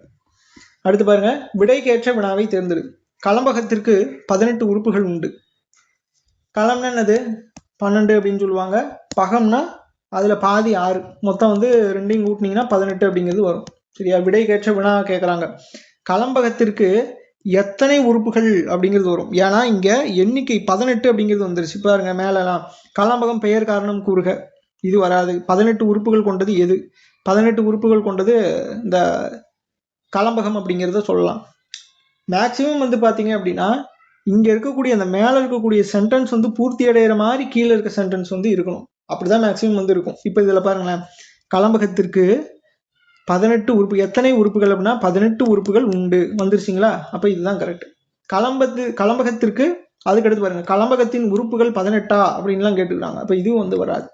அடுத்து பாருங்க, விடைக்கேற்ற வினாவை தேர்ந்தெடு. களம்பகத்திற்கு 18 உறுப்புகள் உண்டு. களம்னா என்னது, 12 அப்படின்னு சொல்லுவாங்க. பகம்னா அதுல பாதி 6, மொத்தம் வந்து 2ஐயும் கூட்டினீங்கன்னா 18 அப்படிங்கிறது வரும், சரியா? விடைக்கேற்ற வினா கேட்குறாங்க, களம்பகத்திற்கு எத்தனை உறுப்புகள் அப்படிங்கிறது வரும். ஏன்னா இங்க எண்ணிக்கை 18 அப்படிங்கிறது வந்துருச்சு பாருங்க. மேலலாம் களம்பகம் பெயர் காரணம் கூறுக, இது வராது. 18 உறுப்புகள் கொண்டது எது? 18 உறுப்புகள் கொண்டது இந்த களம்பகம் அப்படிங்கிறத சொல்லலாம். மேக்சிமம் வந்து பாத்தீங்க அப்படின்னா இங்க இருக்கக்கூடிய அந்த மேல இருக்கக்கூடிய சென்டென்ஸ் வந்து பூர்த்தி அடைகிற மாதிரி கீழே இருக்க சென்டென்ஸ் வந்து இருக்கணும். அப்படிதான் மேக்சிமம் வந்து இருக்கும். இப்போ இதுல பாருங்களேன், களம்பகத்திற்கு 18 உறுப்பு, எத்தனை உறுப்புகள் அப்படின்னா 18 உறுப்புகள் உண்டு வந்துருச்சுங்களா? அப்ப இதுதான் கரெக்ட். களம்பகத்திற்கு அதுக்கடுத்து பாருங்க, கலம்பகத்தின் உறுப்புகள் 18 அப்படின்லாம் கேட்டுக்கிறாங்க. அப்ப இதுவும் வந்து வராது.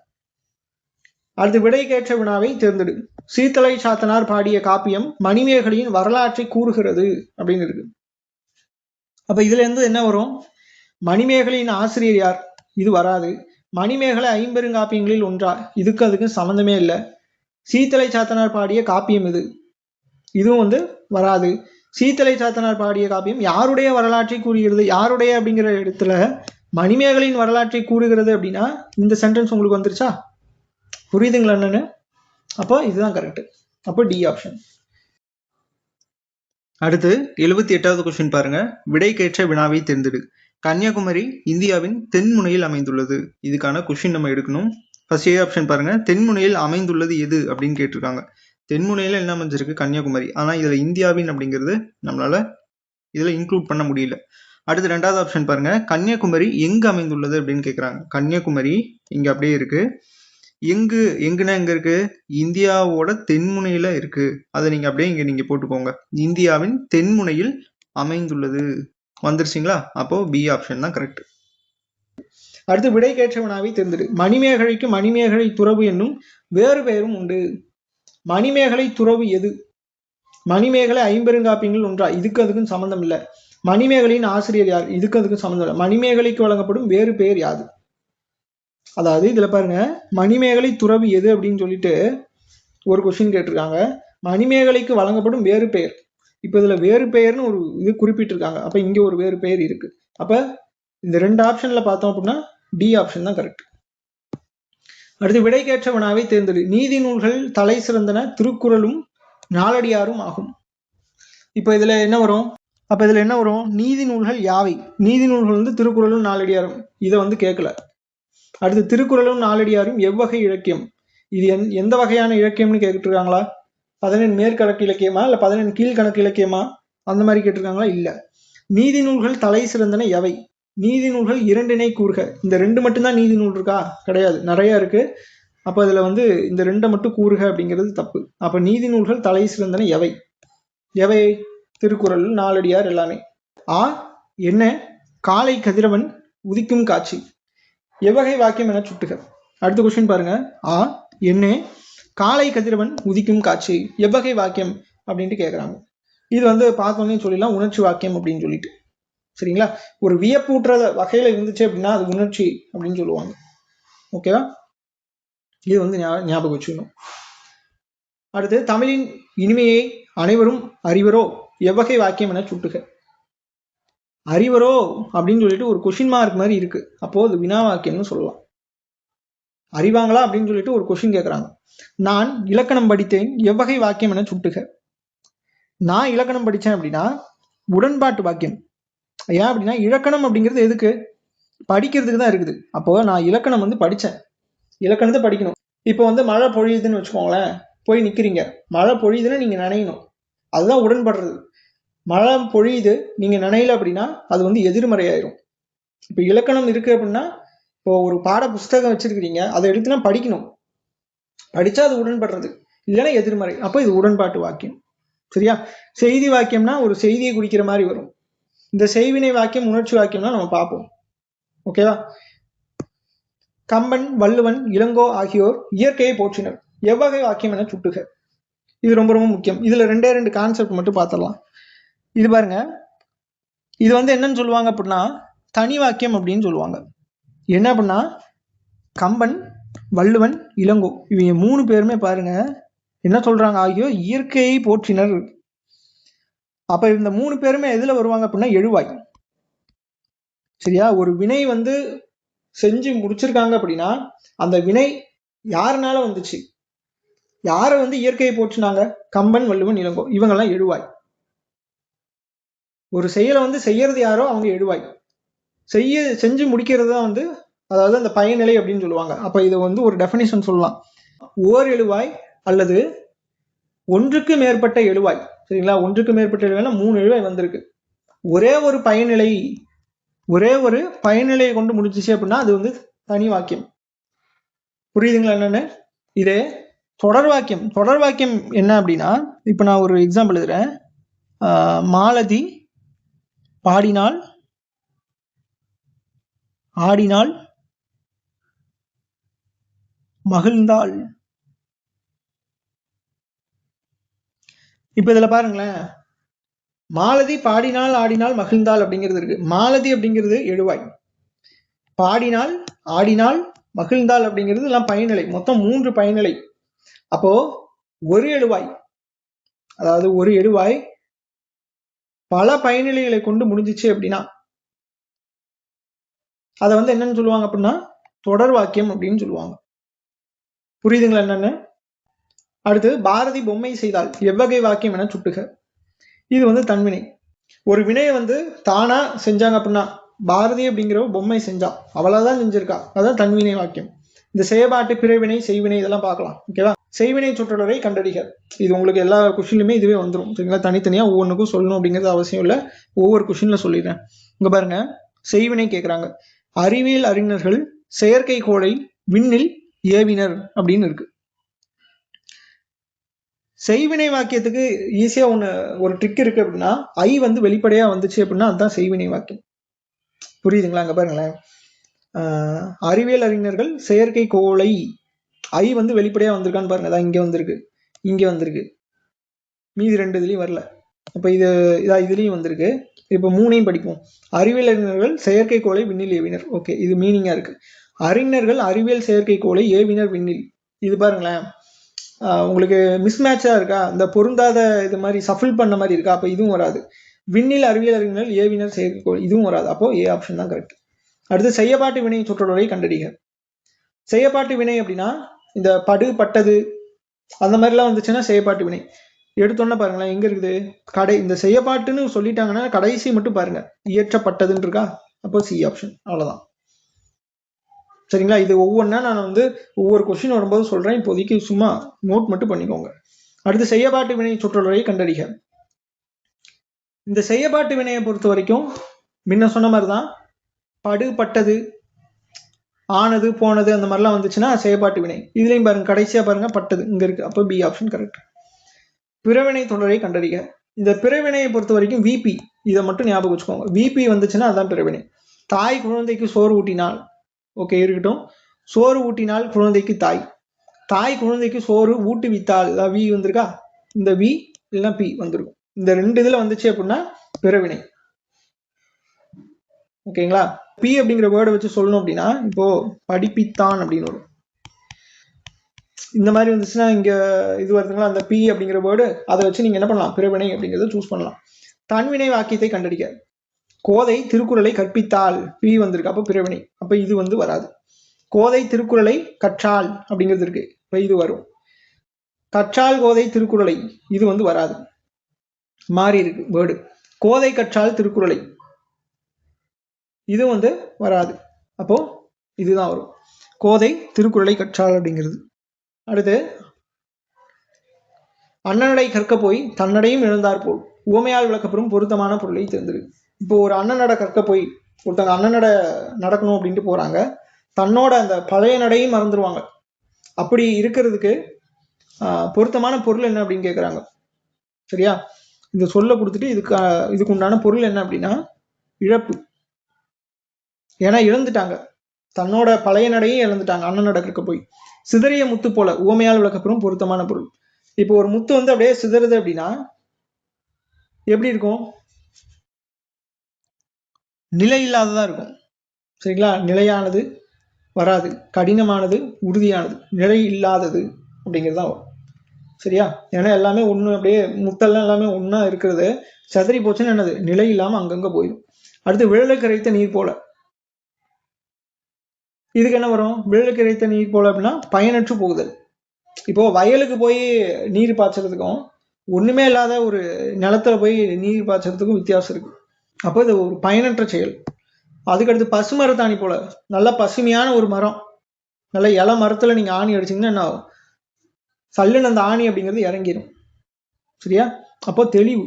அடுத்து விடைக்கேற்ற வினாவை தேர்ந்தெடு. சீத்தலை சாத்தனார் பாடிய காப்பியம் மணிமேகலையின் வரலாற்றை கூறுகிறது அப்படின்னு இருக்கு. அப்ப இதுல இருந்து என்ன வரும்? மணிமேகலையின் ஆசிரியர் யார்? இது வராது. மணிமேகலை ஐம்பெருங்காப்பியங்களில் ஒன்றா? இதுக்கு அதுக்கு சம்மந்தமே இல்லை. சீத்தலை சாத்தனார் பாடிய காப்பியம் இது, இதுவும் வந்து வராது. சீத்தலை சாத்தனார் பாடிய காப்பியம் யாருடைய வரலாற்றை கூறுகிறது? யாருடைய அப்படிங்கிற இடத்துல மணிமேகலையின் வரலாற்றை கூறுகிறது அப்படின்னா இந்த சென்டென்ஸ் உங்களுக்கு வந்துருச்சா? புரியுதுங்களா என்னன்னு? அப்போ இதுதான் கரெக்ட். அப்போ டி ஆப்ஷன். அடுத்து 78வது கொஸ்டின் பாருங்க. விடைக்கேற்ற வினாவை தேர்ந்தெடு. கன்னியாகுமரி இந்தியாவின் தென்முனையில் அமைந்துள்ளது. இதுக்கான கொஸ்டின் நம்ம எடுக்கணும். ஃபர்ஸ்ட் ஏ ஆப்ஷன் பாருங்க. தென்முனையில் அமைந்துள்ளது எது அப்படின்னு கேட்டிருக்காங்க. தென்முனையில என்ன அமைஞ்சிருக்கு? கன்னியாகுமரி. ஆனா இதுல இந்தியாவின் அப்படிங்கிறது நம்மளால இதுல இன்க்ளூட் பண்ண முடியல. அடுத்து 2வது ஆப்ஷன் பாருங்க. கன்னியாகுமரி எங்கு அமைந்துள்ளது அப்படின்னு கேட்குறாங்க. கன்னியாகுமரி இங்க அப்படியே இருக்கு. எங்குன்னா எங்க இருக்கு? இந்தியாவோட தென்முனையில இருக்கு. அதை நீங்க அப்படியே இங்க நீங்க போட்டுக்கோங்க. இந்தியாவின் தென்முனையில் அமைந்துள்ளது. வந்துருச்சுங்களா? அப்போ பி ஆப்ஷன் தான் கரெக்ட். அடுத்து விடைக்கேற்ற வினாவை தேர்ந்தெடு. மணிமேகலைக்கு மணிமேகலை துறவு என்னும் வேறு பெயரும் உண்டு. மணிமேகலை துறவு எது? மணிமேகலை ஐம்பெருங்காப்பியங்கள் ஒன்றா? இதுக்கு அதுக்கும் சம்பந்தம் இல்லை. மணிமேகலையின் ஆசிரியர் யார்? இதுக்கு அதுக்கும் சம்பந்தம் இல்லை. மணிமேகலைக்கு வழங்கப்படும் வேறு பெயர் யாது? அதாவது இதுல பாருங்க, மணிமேகலை துறவு எது அப்படின்னு சொல்லிட்டு ஒரு கொஸ்டின் கேட்டிருக்காங்க. மணிமேகலைக்கு வழங்கப்படும் வேறு பெயர். இப்ப இதுல வேறு பெயர்னு ஒரு இது குறிப்பிட்டிருக்காங்க. அப்ப இங்க ஒரு வேறு பெயர் இருக்கு. அப்ப இந்த 2 ஆப்ஷன்ல பார்த்தோம் அப்படின்னா டி ஆப்ஷன் தான் கரெக்ட். அடுத்து விடைக்கேற்ற வினாவை தேர்ந்தெடு. நீதி நூல்கள் தலை சிறந்தன திருக்குறளும் நாலடியாரும் ஆகும். இப்ப இதுல என்ன வரும்? நீதி நூல்கள் யாவை? நீதி நூல்கள் வந்து திருக்குறளும் நாலடியாரும். இதை வந்து கேட்கல. அடுத்து திருக்குறளும் நாலடியாரும் எவ்வகை இலக்கியம்? இது எந்த வகையான இலக்கியம்னு கேட்டுருக்காங்களா? 14 மேற்கணக்கு இலக்கியமா இல்ல 14 கீழ்கணக்கு இலக்கியமா அந்த மாதிரி கேட்டிருக்காங்களா? இல்ல. நீதி நூல்கள் தலை சிறந்தன எவை? நீதி நூல்கள் இரண்டினை கூறுக. இந்த 2 மட்டும்தான் நீதி நூல் இருக்கா? கிடையாது, நிறைய இருக்கு. அப்ப அதுல வந்து இந்த 2 மட்டும் கூறுக அப்படிங்கிறது தப்பு. அப்ப நீதி நூல்கள் தலை சிறந்தன எவை? எவை? திருக்குறள், நாலடியார் எல்லாமே. ஆ என்ன? காலை கதிரவன் உதிக்கும் காட்சி எவ்வகை வாக்கியம் என சுட்டுக. அடுத்த கொஸ்டின் பாருங்க. ஆ என்ன? காலை கதிரவன் உதிக்கும் காட்சி எவ்வகை வாக்கியம் அப்படின்ட்டு கேட்குறாங்க. இது வந்து பார்த்தோன்னே சொல்லிடலாம் உணர்ச்சி வாக்கியம் அப்படின்னு சொல்லிட்டு. சரிங்களா? ஒரு வியப்பூட்டுற வகையில இருந்துச்சு அப்படின்னா அது உணர்ச்சி அப்படின்னு சொல்லுவாங்க. ஓகேவா? இது வந்து ஞாபகம் வச்சுக்கணும். அடுத்து தமிழின் இனிமையை அனைவரும் அறிவரோ எவ்வகை வாக்கியம் என சுட்டுக. அறிவரோ அப்படின்னு சொல்லிட்டு ஒரு கொஸ்டின் மார்க் மாதிரி இருக்கு. அப்போ அது வினா வாக்கியம்னு சொல்லலாம். அறிவாங்களா அப்படின்னு சொல்லிட்டு ஒரு கொஸ்டின் கேட்குறாங்க. நான் இலக்கணம் படித்தேன் எவ்வகை வாக்கியம் என சுட்டுக. நான் இலக்கணம் படித்தேன் அப்படின்னா உடன்பாட்டு வாக்கியம். ஏன் அப்படின்னா இலக்கணம் அப்படிங்கிறது எதுக்கு? படிக்கிறதுக்கு தான் இருக்குது. அப்போ நான் இலக்கணம் வந்து படித்தேன், இலக்கணத்தை படிக்கணும். இப்போ வந்து மழை பொழியுதுன்னு வச்சுக்கோங்களேன், போய் நிற்கிறீங்க, மழை பொழியுதுன்னு நீங்கள் நினைக்கணும், அதுதான் உடன்படுறது. மழை பொழியுது நீங்கள் நினைல அப்படின்னா அது வந்து எதிர்மறை ஆயிரும். இப்போ இலக்கணம் இருக்கு அப்படின்னா, இப்போ ஒரு பாட புஸ்தகம் வச்சிருக்கிறீங்க, அதை எடுத்துனா படிக்கணும், படிச்சா அது உடன்படுறது, இல்லைன்னா எதிர்மறை. அப்போ இது உடன்பாட்டு வாக்கியம். சரியா? செய்தி வாக்கியம்னா ஒரு செய்தியை குறிக்கிற மாதிரி வரும். இந்த செய்வினை வாக்கியம் உணர்ச்சி வாக்கியம்னா நம்ம பார்ப்போம். ஓகேவா? கம்பன், வள்ளுவன், இளங்கோ ஆகியோர் இயற்கையை போற்றினர் எவ்வகை வாக்கியம் என சுட்டுக. இது ரொம்ப ரொம்ப முக்கியம். இதுல 2 கான்செப்ட் மட்டும் பார்த்துடலாம். இது பாருங்க, இது வந்து என்னன்னு சொல்லுவாங்க அப்படின்னா தனி வாக்கியம் அப்படின்னு சொல்லுவாங்க. என்ன அப்படின்னா கம்பன், வள்ளுவன், இளங்கோ இவங்க 3 பேருமே பாருங்க என்ன சொல்றாங்க? ஆகியோர் இயற்கையை போற்றினர். அப்ப இந்த 3 பேருமே எதுல வருவாங்க அப்படின்னா எழுவாய். சரியா? ஒரு வினை வந்து செஞ்சு முடிச்சிருக்காங்க அப்படின்னா அந்த வினை யாருனால வந்துச்சு? யாரை வந்து இயற்கையை போற்றினாங்க? கம்பன், வள்ளுவன், இளங்கோ இவங்கெல்லாம் எழுவாய். ஒரு செயலை வந்து செய்யறது யாரோ அவங்க எழுவாய். செஞ்சு முடிக்கிறது தான் வந்து அதாவது அந்த பயனிலை அப்படின்னு சொல்லுவாங்க. அப்ப இது வந்து ஒரு டெஃபினிஷன் சொல்லலாம். ஓர் எழுவாய் அல்லது ஒன்றுக்கு மேற்பட்ட எழுவாய். சரிங்களா? ஒன்றுக்கு மேற்பட்ட எழுவாய்னா 3 எழுவாய் வந்திருக்கு. ஒரே ஒரு பயனிலையை கொண்டு முடிச்சிச்சு அப்படின்னா அது வந்து தனி வாக்கியம். புரியுதுங்களா என்னன்னு? இதே தொடர் வாக்கியம். தொடர் வாக்கியம் என்ன அப்படின்னா, இப்ப நான் ஒரு எக்ஸாம்பிள் எழுதுறேன். மாலதி பாடினால் ஆடினாள் மகிழ்ந்தாள். இப்ப இதுல பாருங்களேன், மாலதி பாடினாள் ஆடினாள் மகிழ்ந்தாள் அப்படிங்கிறது இருக்கு. மாலதி அப்படிங்கிறது எழுவாய், பாடினாள் ஆடினாள் மகிழ்ந்தாள் அப்படிங்கிறது எல்லாம் பயனிலை, மொத்தம் 3 பயனிலை. அப்போ ஒரு எழுவாய், அதாவது ஒரு எழுவாய் பல பயனிலைகளை கொண்டு முடிஞ்சிச்சு அப்படின்னா அதை வந்து என்னன்னு சொல்லுவாங்க அப்படின்னா தொடர் வாக்கியம் அப்படின்னு சொல்லுவாங்க. புரியுதுங்களா என்னன்னு? அடுத்து பாரதி பொம்மை செய்தால் எவ்வகை வாக்கியம் என சுட்டுக. இது வந்து தன்வினை. ஒரு வினையை வந்து தானா செஞ்சாங்க அப்படின்னா, பாரதி அப்படிங்கிற பொம்மை செஞ்சா, அவளாதான் செஞ்சிருக்கா, அதான் தன்வினை வாக்கியம். இந்த செயற்பாட்டு பிறவினை செய்வினை இதெல்லாம் பார்க்கலாம். ஓகேவா? செய்வினை சொற்றொடரை கண்டறிக. இது உங்களுக்கு எல்லா கொஸ்டின்லுமே இதுவே வந்துடும். சரிங்களா? தனித்தனியா ஒவ்வொன்றுக்கும் சொல்லணும் அப்படிங்கிறது அவசியம் இல்லை, ஒவ்வொரு கொஸ்டின்ல சொல்லிடுறேன். இங்க பாருங்க, செய்வினை கேட்குறாங்க. அறிவியல் அறிஞர்கள் செயற்கைக்கோளை விண்ணில் ஏவினர் அப்படின்னு இருக்கு. செய்வினை வாக்கியத்துக்கு ஈஸியா ஒரு ட்ரிக் இருக்கு அப்படின்னா, ஐ வந்து வெளிப்படையா வந்துச்சு அப்படின்னா அதுதான் செய்வினை வாக்கியம். புரியுதுங்களா? அங்க பாருங்களேன், அறிவியல் அறிஞர்கள் செயற்கைக்கோளை, ஐ வந்து வெளிப்படையா வந்திருக்கான்னு பாருங்க. அதான் இங்க வந்திருக்கு, இங்க வந்திருக்கு, மீதி 2 இதுலயும் வரல. அப்ப இதுலயும் வந்திருக்கு. இப்ப 3ஐயும் படிப்போம். அறிவியல் அறிஞர்கள் செயற்கைக்கோளை விண்ணில் ஏவினர். ஓகே, இது மீனிங்கா இருக்கு. அறிஞர்கள் அறிவியல் செயற்கைக்கோளை ஏவினர் விண்ணில். இது பாருங்களேன், உங்களுக்கு மிஸ்மேட்சா இருக்கா, இந்த பொருந்தாத இது மாதிரி சஃபில் பண்ண மாதிரி இருக்கா, அப்ப இதுவும் வராது. விண்ணில் அறிவியல் அறிஞர்கள் ஏவினர் செயற்கைக்கோள், இதுவும் வராது. அப்போ ஏ ஆப்ஷன் தான் கரெக்ட். அடுத்து செய்யப்பாட்டு வினை சொற்றொடரை கண்டறிக. செய்யப்பாட்டு வினை அப்படின்னா இந்த படு பட்டது அந்த மாதிரிலாம் வந்துச்சுன்னா செய்யப்பாட்டு வினை. எடுத்தோன்னா பாருங்களேன், எங்க இருக்குது கடை, இந்த செய்யப்பாட்டுன்னு சொல்லிட்டாங்கன்னா கடைசி மட்டும் பாருங்க, இயற்றப்பட்டதுன்னு இருக்கா, அப்போ சி ஆப்ஷன். அவ்வளவுதான். சரிங்களா? இது ஒவ்வொன்றா நான் வந்து ஒவ்வொரு கொஸ்டின் வரும்போது சொல்றேன், இப்போதைக்கு சும்மா நோட் மட்டும் பண்ணிக்கோங்க. அடுத்து செய்யப்பாட்டு வினை சொற்றொடரை கண்டறிக. இந்த செய்யப்பாட்டு வினையை பொறுத்த வரைக்கும் முன்ன சொன்ன மாதிரிதான், படு பட்டது ஆனது போனது அந்த மாதிரிலாம் வந்துச்சுன்னா செய்யப்பாட்டு வினை. இதுலயும் பாருங்க, கடைசியா பாருங்க பட்டது இங்க இருக்கு, அப்போ பி ஆப்ஷன் கரெக்ட். பிறவினை தொடரை கண்டறிக. இந்த பிறவினையை பொறுத்த வரைக்கும் விபி, இதை மட்டும் ஞாபகம் வச்சுக்கோங்க. விபி வந்துச்சுன்னா அதான் பிறவினை. தாய் குழந்தைக்கு சோறு ஊட்டினால், ஓகே இருக்கட்டும், சோறு ஊட்டினால் குழந்தைக்கு தாய், தாய் குழந்தைக்கு சோறு ஊட்டுவித்தால், வி வந்திருக்கா, இந்த வி இல்லைன்னா பி வந்திருக்கும். இந்த 2 இதுல வந்துச்சு அப்படின்னா பிறவினை. ஓகேங்களா? பி அப்படிங்கிற வேர்டை வச்சு சொல்லணும் அப்படின்னா, இப்போ படிப்பித்தான் அப்படின்னு வரும். இந்த மாதிரி வந்துச்சுன்னா இங்க இது வருதுங்களா, அந்த பி அப்படிங்கிற வேர்டு, அதை வச்சு நீங்க என்ன பண்ணலாம், பிறவினை அப்படிங்கிறத சூஸ் பண்ணலாம். தன்வினை வாக்கியத்தை கண்டறிக. கோதை திருக்குறளை கற்பித்தால், பி வந்திருக்கு, அப்போ பிறவினை, அப்ப இது வந்து வராது. கோதை திருக்குறளை கற்றால் அப்படிங்கிறது இருக்கு, இப்ப இது வரும். கற்றால் கோதை திருக்குறளை, இது வந்து வராது, மாறி இருக்கு வேர்டு. கோதை கற்றால் திருக்குறளை, இது வந்து வராது, அப்போ இதுதான் வரும், கோதை திருக்குறளை கற்றால் அப்படிங்கிறது. அடுத்து அண்ணனடை கற்க போய் தன்னடையும் இழந்தார் போல், உவமையால் விளக்கப்பெறும் பொருத்தமான பொருளை தேர்ந்தெடு. இப்போ ஒரு அண்ணனோட கற்க போய் ஒருத்தங்க அண்ணனோட நடக்கணும் அப்படின்ட்டு போறாங்க, தன்னோட அந்த பழைய நடையும் மறந்துடுவாங்க. அப்படி இருக்கிறதுக்கு பொருத்தமான பொருள் என்ன அப்படின்னு கேட்குறாங்க. சரியா? இந்த சொல்ல கொடுத்துட்டு இதுக்கு உண்டான பொருள் என்ன அப்படின்னா இழப்பு. ஏன்னா இழந்துட்டாங்க, தன்னோட பழைய நடையும் இழந்துட்டாங்க அண்ணனோட கற்க போய். சிதறிய முத்து போல, உவமையால் விளக்கப்பெறும் பொருத்தமான பொருள். இப்போ ஒரு முத்து வந்து அப்படியே சிதறுது அப்படின்னா எப்படி இருக்கும், நிலை இல்லாததா இருக்கும். சரிங்களா? நிலையானது வராது, கடினமானது உறுதியானது, நிலை இல்லாதது அப்படிங்கிறது தான் வரும். சரியா? ஏன்னா எல்லாமே ஒன்று, அப்படியே முத்தெல்லாம் எல்லாமே ஒன்றா இருக்கிறது சதறி போச்சுன்னு என்னது, நிலை இல்லாமல் அங்கங்கே போயிடும். அடுத்து விழலுக்கு இறைத்த நீர் போல, இதுக்கு என்ன வரும், விழலுக்கு இறைத்த நீர் போல அப்படின்னா பயனற்று போகுதல். இப்போ வயலுக்கு போய் நீர் பாய்ச்சறதுக்கும் ஒண்ணுமே இல்லாத ஒரு நிலத்துல போய் நீர் பாய்ச்சறதுக்கும் வித்தியாசம் இருக்கு. அப்போ இது ஒரு பயனற்ற செயல். அதுக்கடுத்து பசுமரத்தாணி போல, நல்ல பசுமையான ஒரு மரம், நல்ல இலை மரத்துல நீங்க ஆணி அடிச்சீங்கன்னா என்ன ஆகும், சல்லுன்னு அந்த ஆணி அப்படிங்கிறது இறங்கிடும். சரியா? அப்போ தெளிவு,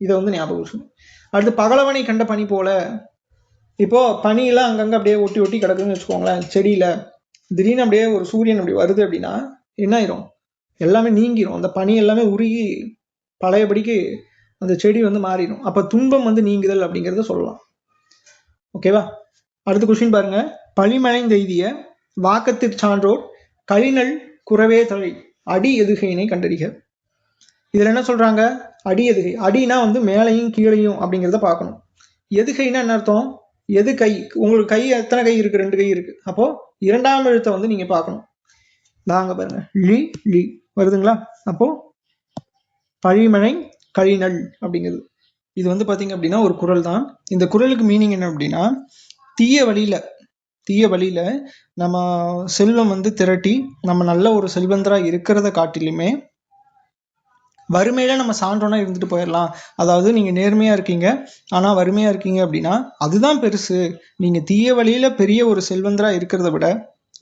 இதை வந்து ஞாபகம் வச்சுக்கணும். அடுத்து பகலவனை கண்ட பனி போல, இப்போ பனியெல்லாம் அங்கங்க அப்படியே ஒட்டி ஒட்டி கிடக்குன்னு வச்சுக்கோங்களேன் செடியில, திடீர்னு அப்படியே ஒரு சூரியன் அப்படி வருது அப்படின்னா என்ன ஆயிரும், எல்லாமே நீங்கிரும், அந்த பனி எல்லாமே உருகி பழையபடிக்கு அந்த செடி வந்து மாறிடும். அப்ப துன்பம் வந்து நீங்குதல் அப்படிங்கிறத சொல்லலாம். ஓகேவா? அடுத்த கொஸ்டின் பாருங்க. பழிமனைந்தெய்திய வாக்கத்திற் சான்றோர் கழிநல் குறவே தழை அடி எதுகையினை கண்டறிக. இதுல என்ன சொல்றாங்க? அடி எதுகை. அடினா வந்து மேலையும் கீழையும் அப்படிங்கிறத பார்க்கணும். எதுகைன்னா என்ன அர்த்தம்? எது கை? உங்களுக்கு கை எத்தனை கை இருக்கு? 2 கை இருக்கு. அப்போ இரண்டாம் எழுத்தை வந்து நீங்க பார்க்கணும். நாங்க பாருங்க லி லி வருதுங்களா? அப்போ பழிமனை கழிநல் அப்படிங்கிறது இது வந்து பாத்தீங்க அப்படின்னா ஒரு குறள் தான். இந்த குறளுக்கு மீனிங் என்ன அப்படின்னா, தீய வழியில நம்ம செல்வம் வந்து திரட்டி நம்ம நல்ல ஒரு செல்வந்தரா இருக்கிறத காட்டிலுமே வறுமையில நம்ம சான்றோனா இருந்துட்டு போயிடலாம். அதாவது நீங்க நேர்மையா இருக்கீங்க ஆனா வறுமையா இருக்கீங்க அப்படின்னா அதுதான் பெருசு. நீங்க தீய வழியில பெரிய ஒரு செல்வந்தரா இருக்கிறத விட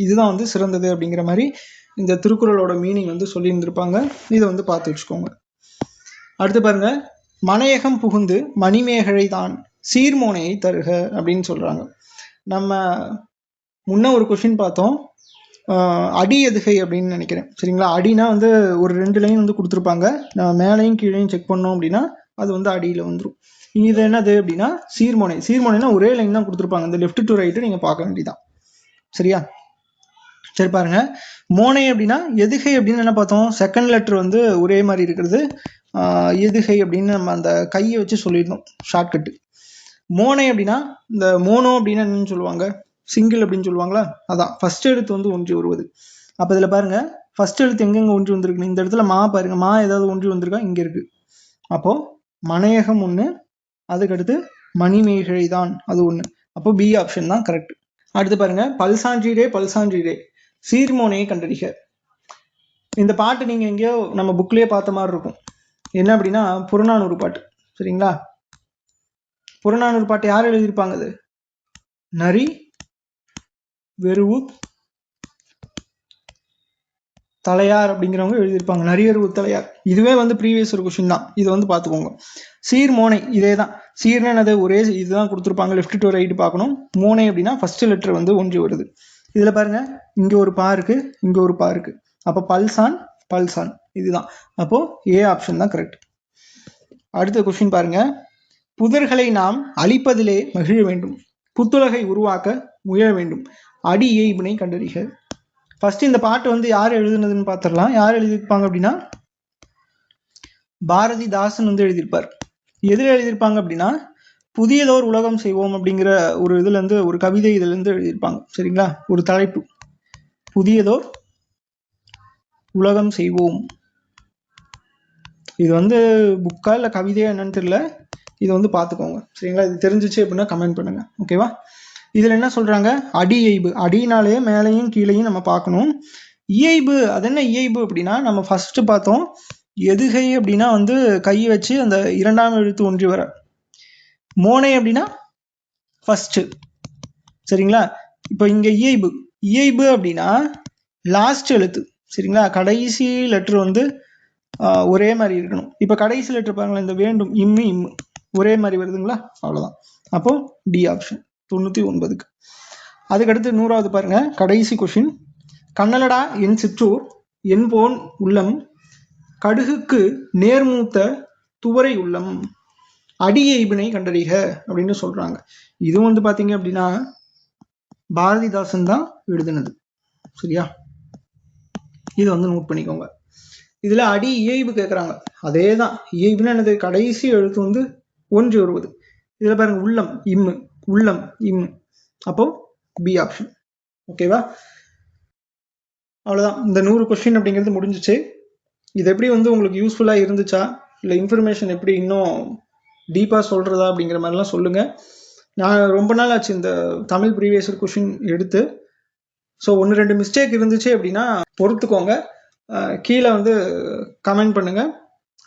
இதுதான் வந்து சிறந்தது அப்படிங்கிற மாதிரி இந்த திருக்குறளோட மீனிங் வந்து சொல்லி இருந்திருப்பாங்க. இதை வந்து பார்த்து வச்சுக்கோங்க. அடுத்து பாருங்க. மனையகம் புகுந்து மணிமேகலை தான் சீர்மோனையை தருக அப்படின்னு சொல்றாங்க. நம்ம முன்ன ஒரு கொஸ்டின் பார்த்தோம், அடி எதுகை அப்படின்னு நினைக்கிறேன். சரிங்களா? அடினா வந்து ஒரு 2 லைன் வந்து கொடுத்துருப்பாங்க. நம்ம மேலையும் கீழையும் செக் பண்ணோம் அப்படின்னா அது வந்து அடியில் வந்துடும். இது என்னது அப்படின்னா சீர்மோனைனா ஒரே லைன் தான் கொடுத்துருப்பாங்க. இந்த லெஃப்ட் டு ரைட்டு நீங்கள் பார்க்க வேண்டியதான். சரியா? சரி பாருங்க. மோனை அப்படின்னா எதுகை அப்படின்னு என்ன பார்த்தோம்? செகண்ட் லெட்டர் வந்து ஒரே மாதிரி இருக்கிறது எதுகை அப்படின்னு நம்ம அந்த கையை வச்சு சொல்லியிருந்தோம் ஷார்ட்கட்டு. மோனை அப்படின்னா இந்த மோனோ அப்படின்னா என்னன்னு சொல்லுவாங்க? சிங்கிள் அப்படின்னு சொல்லுவாங்களா? அதான் ஃபர்ஸ்ட் எழுத்து வந்து ஒன்றி வருவது. அப்போ இதில் பாருங்க ஃபர்ஸ்ட் எழுத்து எங்கெங்க ஒன்றி வந்திருக்கு? இந்த இடத்துல மா பாருங்க, மா ஏதாவது ஒன்றி வந்திருக்கா? இங்க இருக்கு. அப்போ மனையகம் ஒன்று, அதுக்கடுத்து மணிமேகலை தான் அது ஒன்று. அப்போ பி ஆப்ஷன் தான் கரெக்ட். அடுத்து பாருங்க. பல்சான்றீரே சீர்மோனையை கண்டறிக. இந்த பாட்டு நீங்க எங்கேயோ நம்ம புக்லயே பார்த்த மாதிரி இருக்கும். என்ன அப்படின்னா புறநானூறு பாட்டு. சரிங்களா? புறநானூறு பாட்டு யார் எழுதியிருப்பாங்க? அது நரி வெறுவு தலையார் அப்படிங்கிறவங்க எழுதியிருப்பாங்க. நரியருவு தலையார். இதுவே வந்து ப்ரீவியஸ் ஒரு கொஸ்டின் தான். இதை வந்து பார்த்துக்கோங்க. சீர்மோனை இதே தான். சீர்னது ஒரே இதுதான் கொடுத்துருப்பாங்க. லெஃப்ட் டு ரைட் பார்க்கணும். மோனை அப்படின்னா ஃபர்ஸ்ட் லெட்டர் வந்து ஒன்றி வருது. இதில் பாருங்க இங்கே ஒரு பா இருக்கு, இங்கே ஒரு பா இருக்கு. அப்போ பல்சான் இதுதான். அப்போ ஏ ஆப்ஷன் தான் கரெக்ட். அடுத்த கொஸ்டின் பாருங்க. புதர்களை நாம் அழிப்பதிலே மகிழ வேண்டும், புத்துலகை உருவாக்க முயல வேண்டும், அடி இயைபினை கண்டறிக. ஃபர்ஸ்ட் இந்த பாட்டு வந்து யார் எழுதுனதுன்னு பார்த்துடலாம். யார் எழுதியிருப்பாங்க அப்படின்னா பாரதிதாசன் வந்து எழுதியிருப்பார். எதில் எழுதியிருப்பாங்க அப்படின்னா புதியதோர் உலகம் செய்வோம் அப்படிங்கிற ஒரு இதுல இருந்து ஒரு கவிதை இதுல இருந்து எழுதியிருப்பாங்க. சரிங்களா? ஒரு தலைப்பு புதியதோர் உலகம் செய்வோம். இது வந்து புக்கா இல்லை கவிதையா என்னன்னு தெரியல. இதை வந்து பார்த்துக்கோங்க. சரிங்களா? இது தெரிஞ்சிச்சு அப்படின்னா கமெண்ட் பண்ணுங்க. ஓகேவா? இதில் என்ன சொல்றாங்க? அடி இயைபு. அடினாலே மேலையும் கீழையும் நம்ம பார்க்கணும். இயைபு அது என்ன இயைபு அப்படின்னா நம்ம ஃபர்ஸ்ட் பார்த்தோம் எதுகை அப்படின்னா வந்து கையை வச்சு அந்த இரண்டாம் எழுத்து ஒன்றி வர. மோனை அப்படின்னா ஃபர்ஸ்ட். சரிங்களா? இப்போ இங்க இயைபு அப்படின்னா லாஸ்ட் எழுத்து. சரிங்களா? கடைசி லெட்டர் வந்து ஒரே மாதிரி இருக்கணும். இப்போ கடைசி லெட்டர் பாருங்களேன், இந்த வேண்டும் இம்மு ஒரே மாதிரி வருதுங்களா? அவ்வளோதான். அப்போ டி ஆப்ஷன் 99க்கு. அதுக்கடுத்து 100வது பாருங்க. கடைசி கொஸ்டின். கண்ணலடா என் சிற்றூர் என் போன் உள்ளம் கடுகுக்கு நேர்மூத்த துவரை உள்ளம் அடி இயைபினை கண்டறிக அப்படின்னு சொல்றாங்க. இதுவும் வந்து பாத்தீங்க அப்படின்னா பாரதிதாசன் தான் எழுதுனது. சரியா? இது வந்து நோட் பண்ணிக்கோங்க. இதுல அடி இயைபு கேட்குறாங்க. அதே தான். இயைபுன்னு என்னது? கடைசி எழுத்து வந்து ஒன்றி வருவது. இதுல பாருங்க உள்ளம் இம்மு. அப்போ பி ஆப்ஷன். ஓகேவா? அவ்வளோதான். இந்த 100 கொஸ்டின் அப்படிங்கிறது முடிஞ்சிச்சு. இது எப்படி வந்து உங்களுக்கு யூஸ்ஃபுல்லாக இருந்துச்சா, இல்லை இன்ஃபர்மேஷன் எப்படி இன்னும் டீப்பாக சொல்கிறதா அப்படிங்கிற மாதிரிலாம் சொல்லுங்கள். நான் ரொம்ப நாள் ஆச்சு இந்த தமிழ் ப்ரீவியஸ் கொஸ்டின் எடுத்து. ஸோ 1-2 மிஸ்டேக் இருந்துச்சு அப்படின்னா பொறுத்துக்கோங்க. கீழே வந்து கமெண்ட் பண்ணுங்கள்.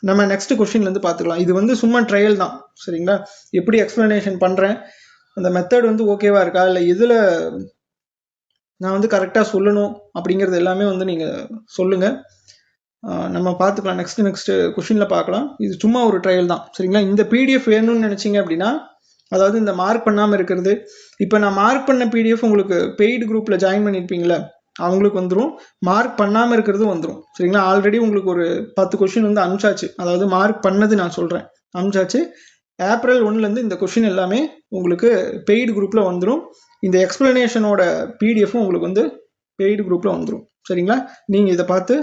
நம்ம நெக்ஸ்ட் கொஸ்டின்லேருந்து பார்த்துக்கலாம். இது வந்து சும்மா ட்ரையல் தான். சரிங்களா? எப்படி எக்ஸ்ப்ளனேஷன் பண்ணுறேன், அந்த மெத்தட் வந்து ஓகேவா இருக்கா, இல்லை எதில் நான் வந்து கரெக்டாக சொல்லணும் அப்படிங்கிறது எல்லாமே வந்து நீங்கள் சொல்லுங்கள். நம்ம பார்த்துக்கலாம். நெக்ஸ்ட் கொஸ்டினில் பார்க்கலாம். இது சும்மா ஒரு ட்ரையல் தான். சரிங்களா? இந்த பிடிஎஃப் வேணும்னு நினச்சிங்க அப்படின்னா, அதாவது இந்த மார்க் பண்ணாமல் இருக்கிறது, இப்போ நான் மார்க் பண்ண பிடிஎஃப் உங்களுக்கு பெய்டு குரூப்பில் ஜாயின் பண்ணியிருப்பீங்களே அவங்களுக்கு வந்துடும். மார்க் பண்ணாமல் இருக்கிறது வந்துடும். சரிங்களா? ஆல்ரெடி உங்களுக்கு ஒரு 10 கொஸ்டின் வந்து அனுப்பிச்சாச்சு. அதாவது மார்க் பண்ணது நான் சொல்கிறேன், அனுப்பிச்சாச்சு. ஏப்ரல் 1லேருந்து இந்த கொஸ்டின் எல்லாமே உங்களுக்கு பெய்டு குரூப்பில் வந்துடும். இந்த எக்ஸ்பிளனேஷனோட பிடிஎஃப்பும் உங்களுக்கு வந்து பெய்டு குரூப்பில் வந்துடும். சரிங்களா? நீங்கள் இதை பார்த்து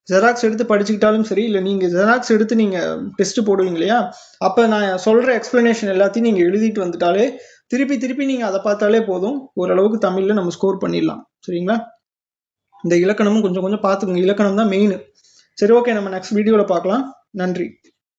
ஜெராக்ஸ் எடுத்து படிச்சுக்கிட்டாலும் சரி, இல்லை நீங்கள் ஜெராக்ஸ் எடுத்து நீங்கள் டெஸ்ட் போடுவீங்க இல்லையா, அப்போ நான் சொல்கிற எக்ஸ்பிளனேஷன் எல்லாத்தையும் நீங்கள் எழுதிட்டு வந்துட்டாலே திருப்பி நீங்கள் அதை பார்த்தாலே போதும், ஓரளவுக்கு தமிழில் நம்ம ஸ்கோர் பண்ணிடலாம். சரிங்களா? இந்த இலக்கணமும் கொஞ்சம் பார்த்துக்கோங்க. இலக்கணம் தான் மெயின். சரி, ஓகே, நம்ம நெக்ஸ்ட் வீடியோவில் பார்க்கலாம். நன்றி.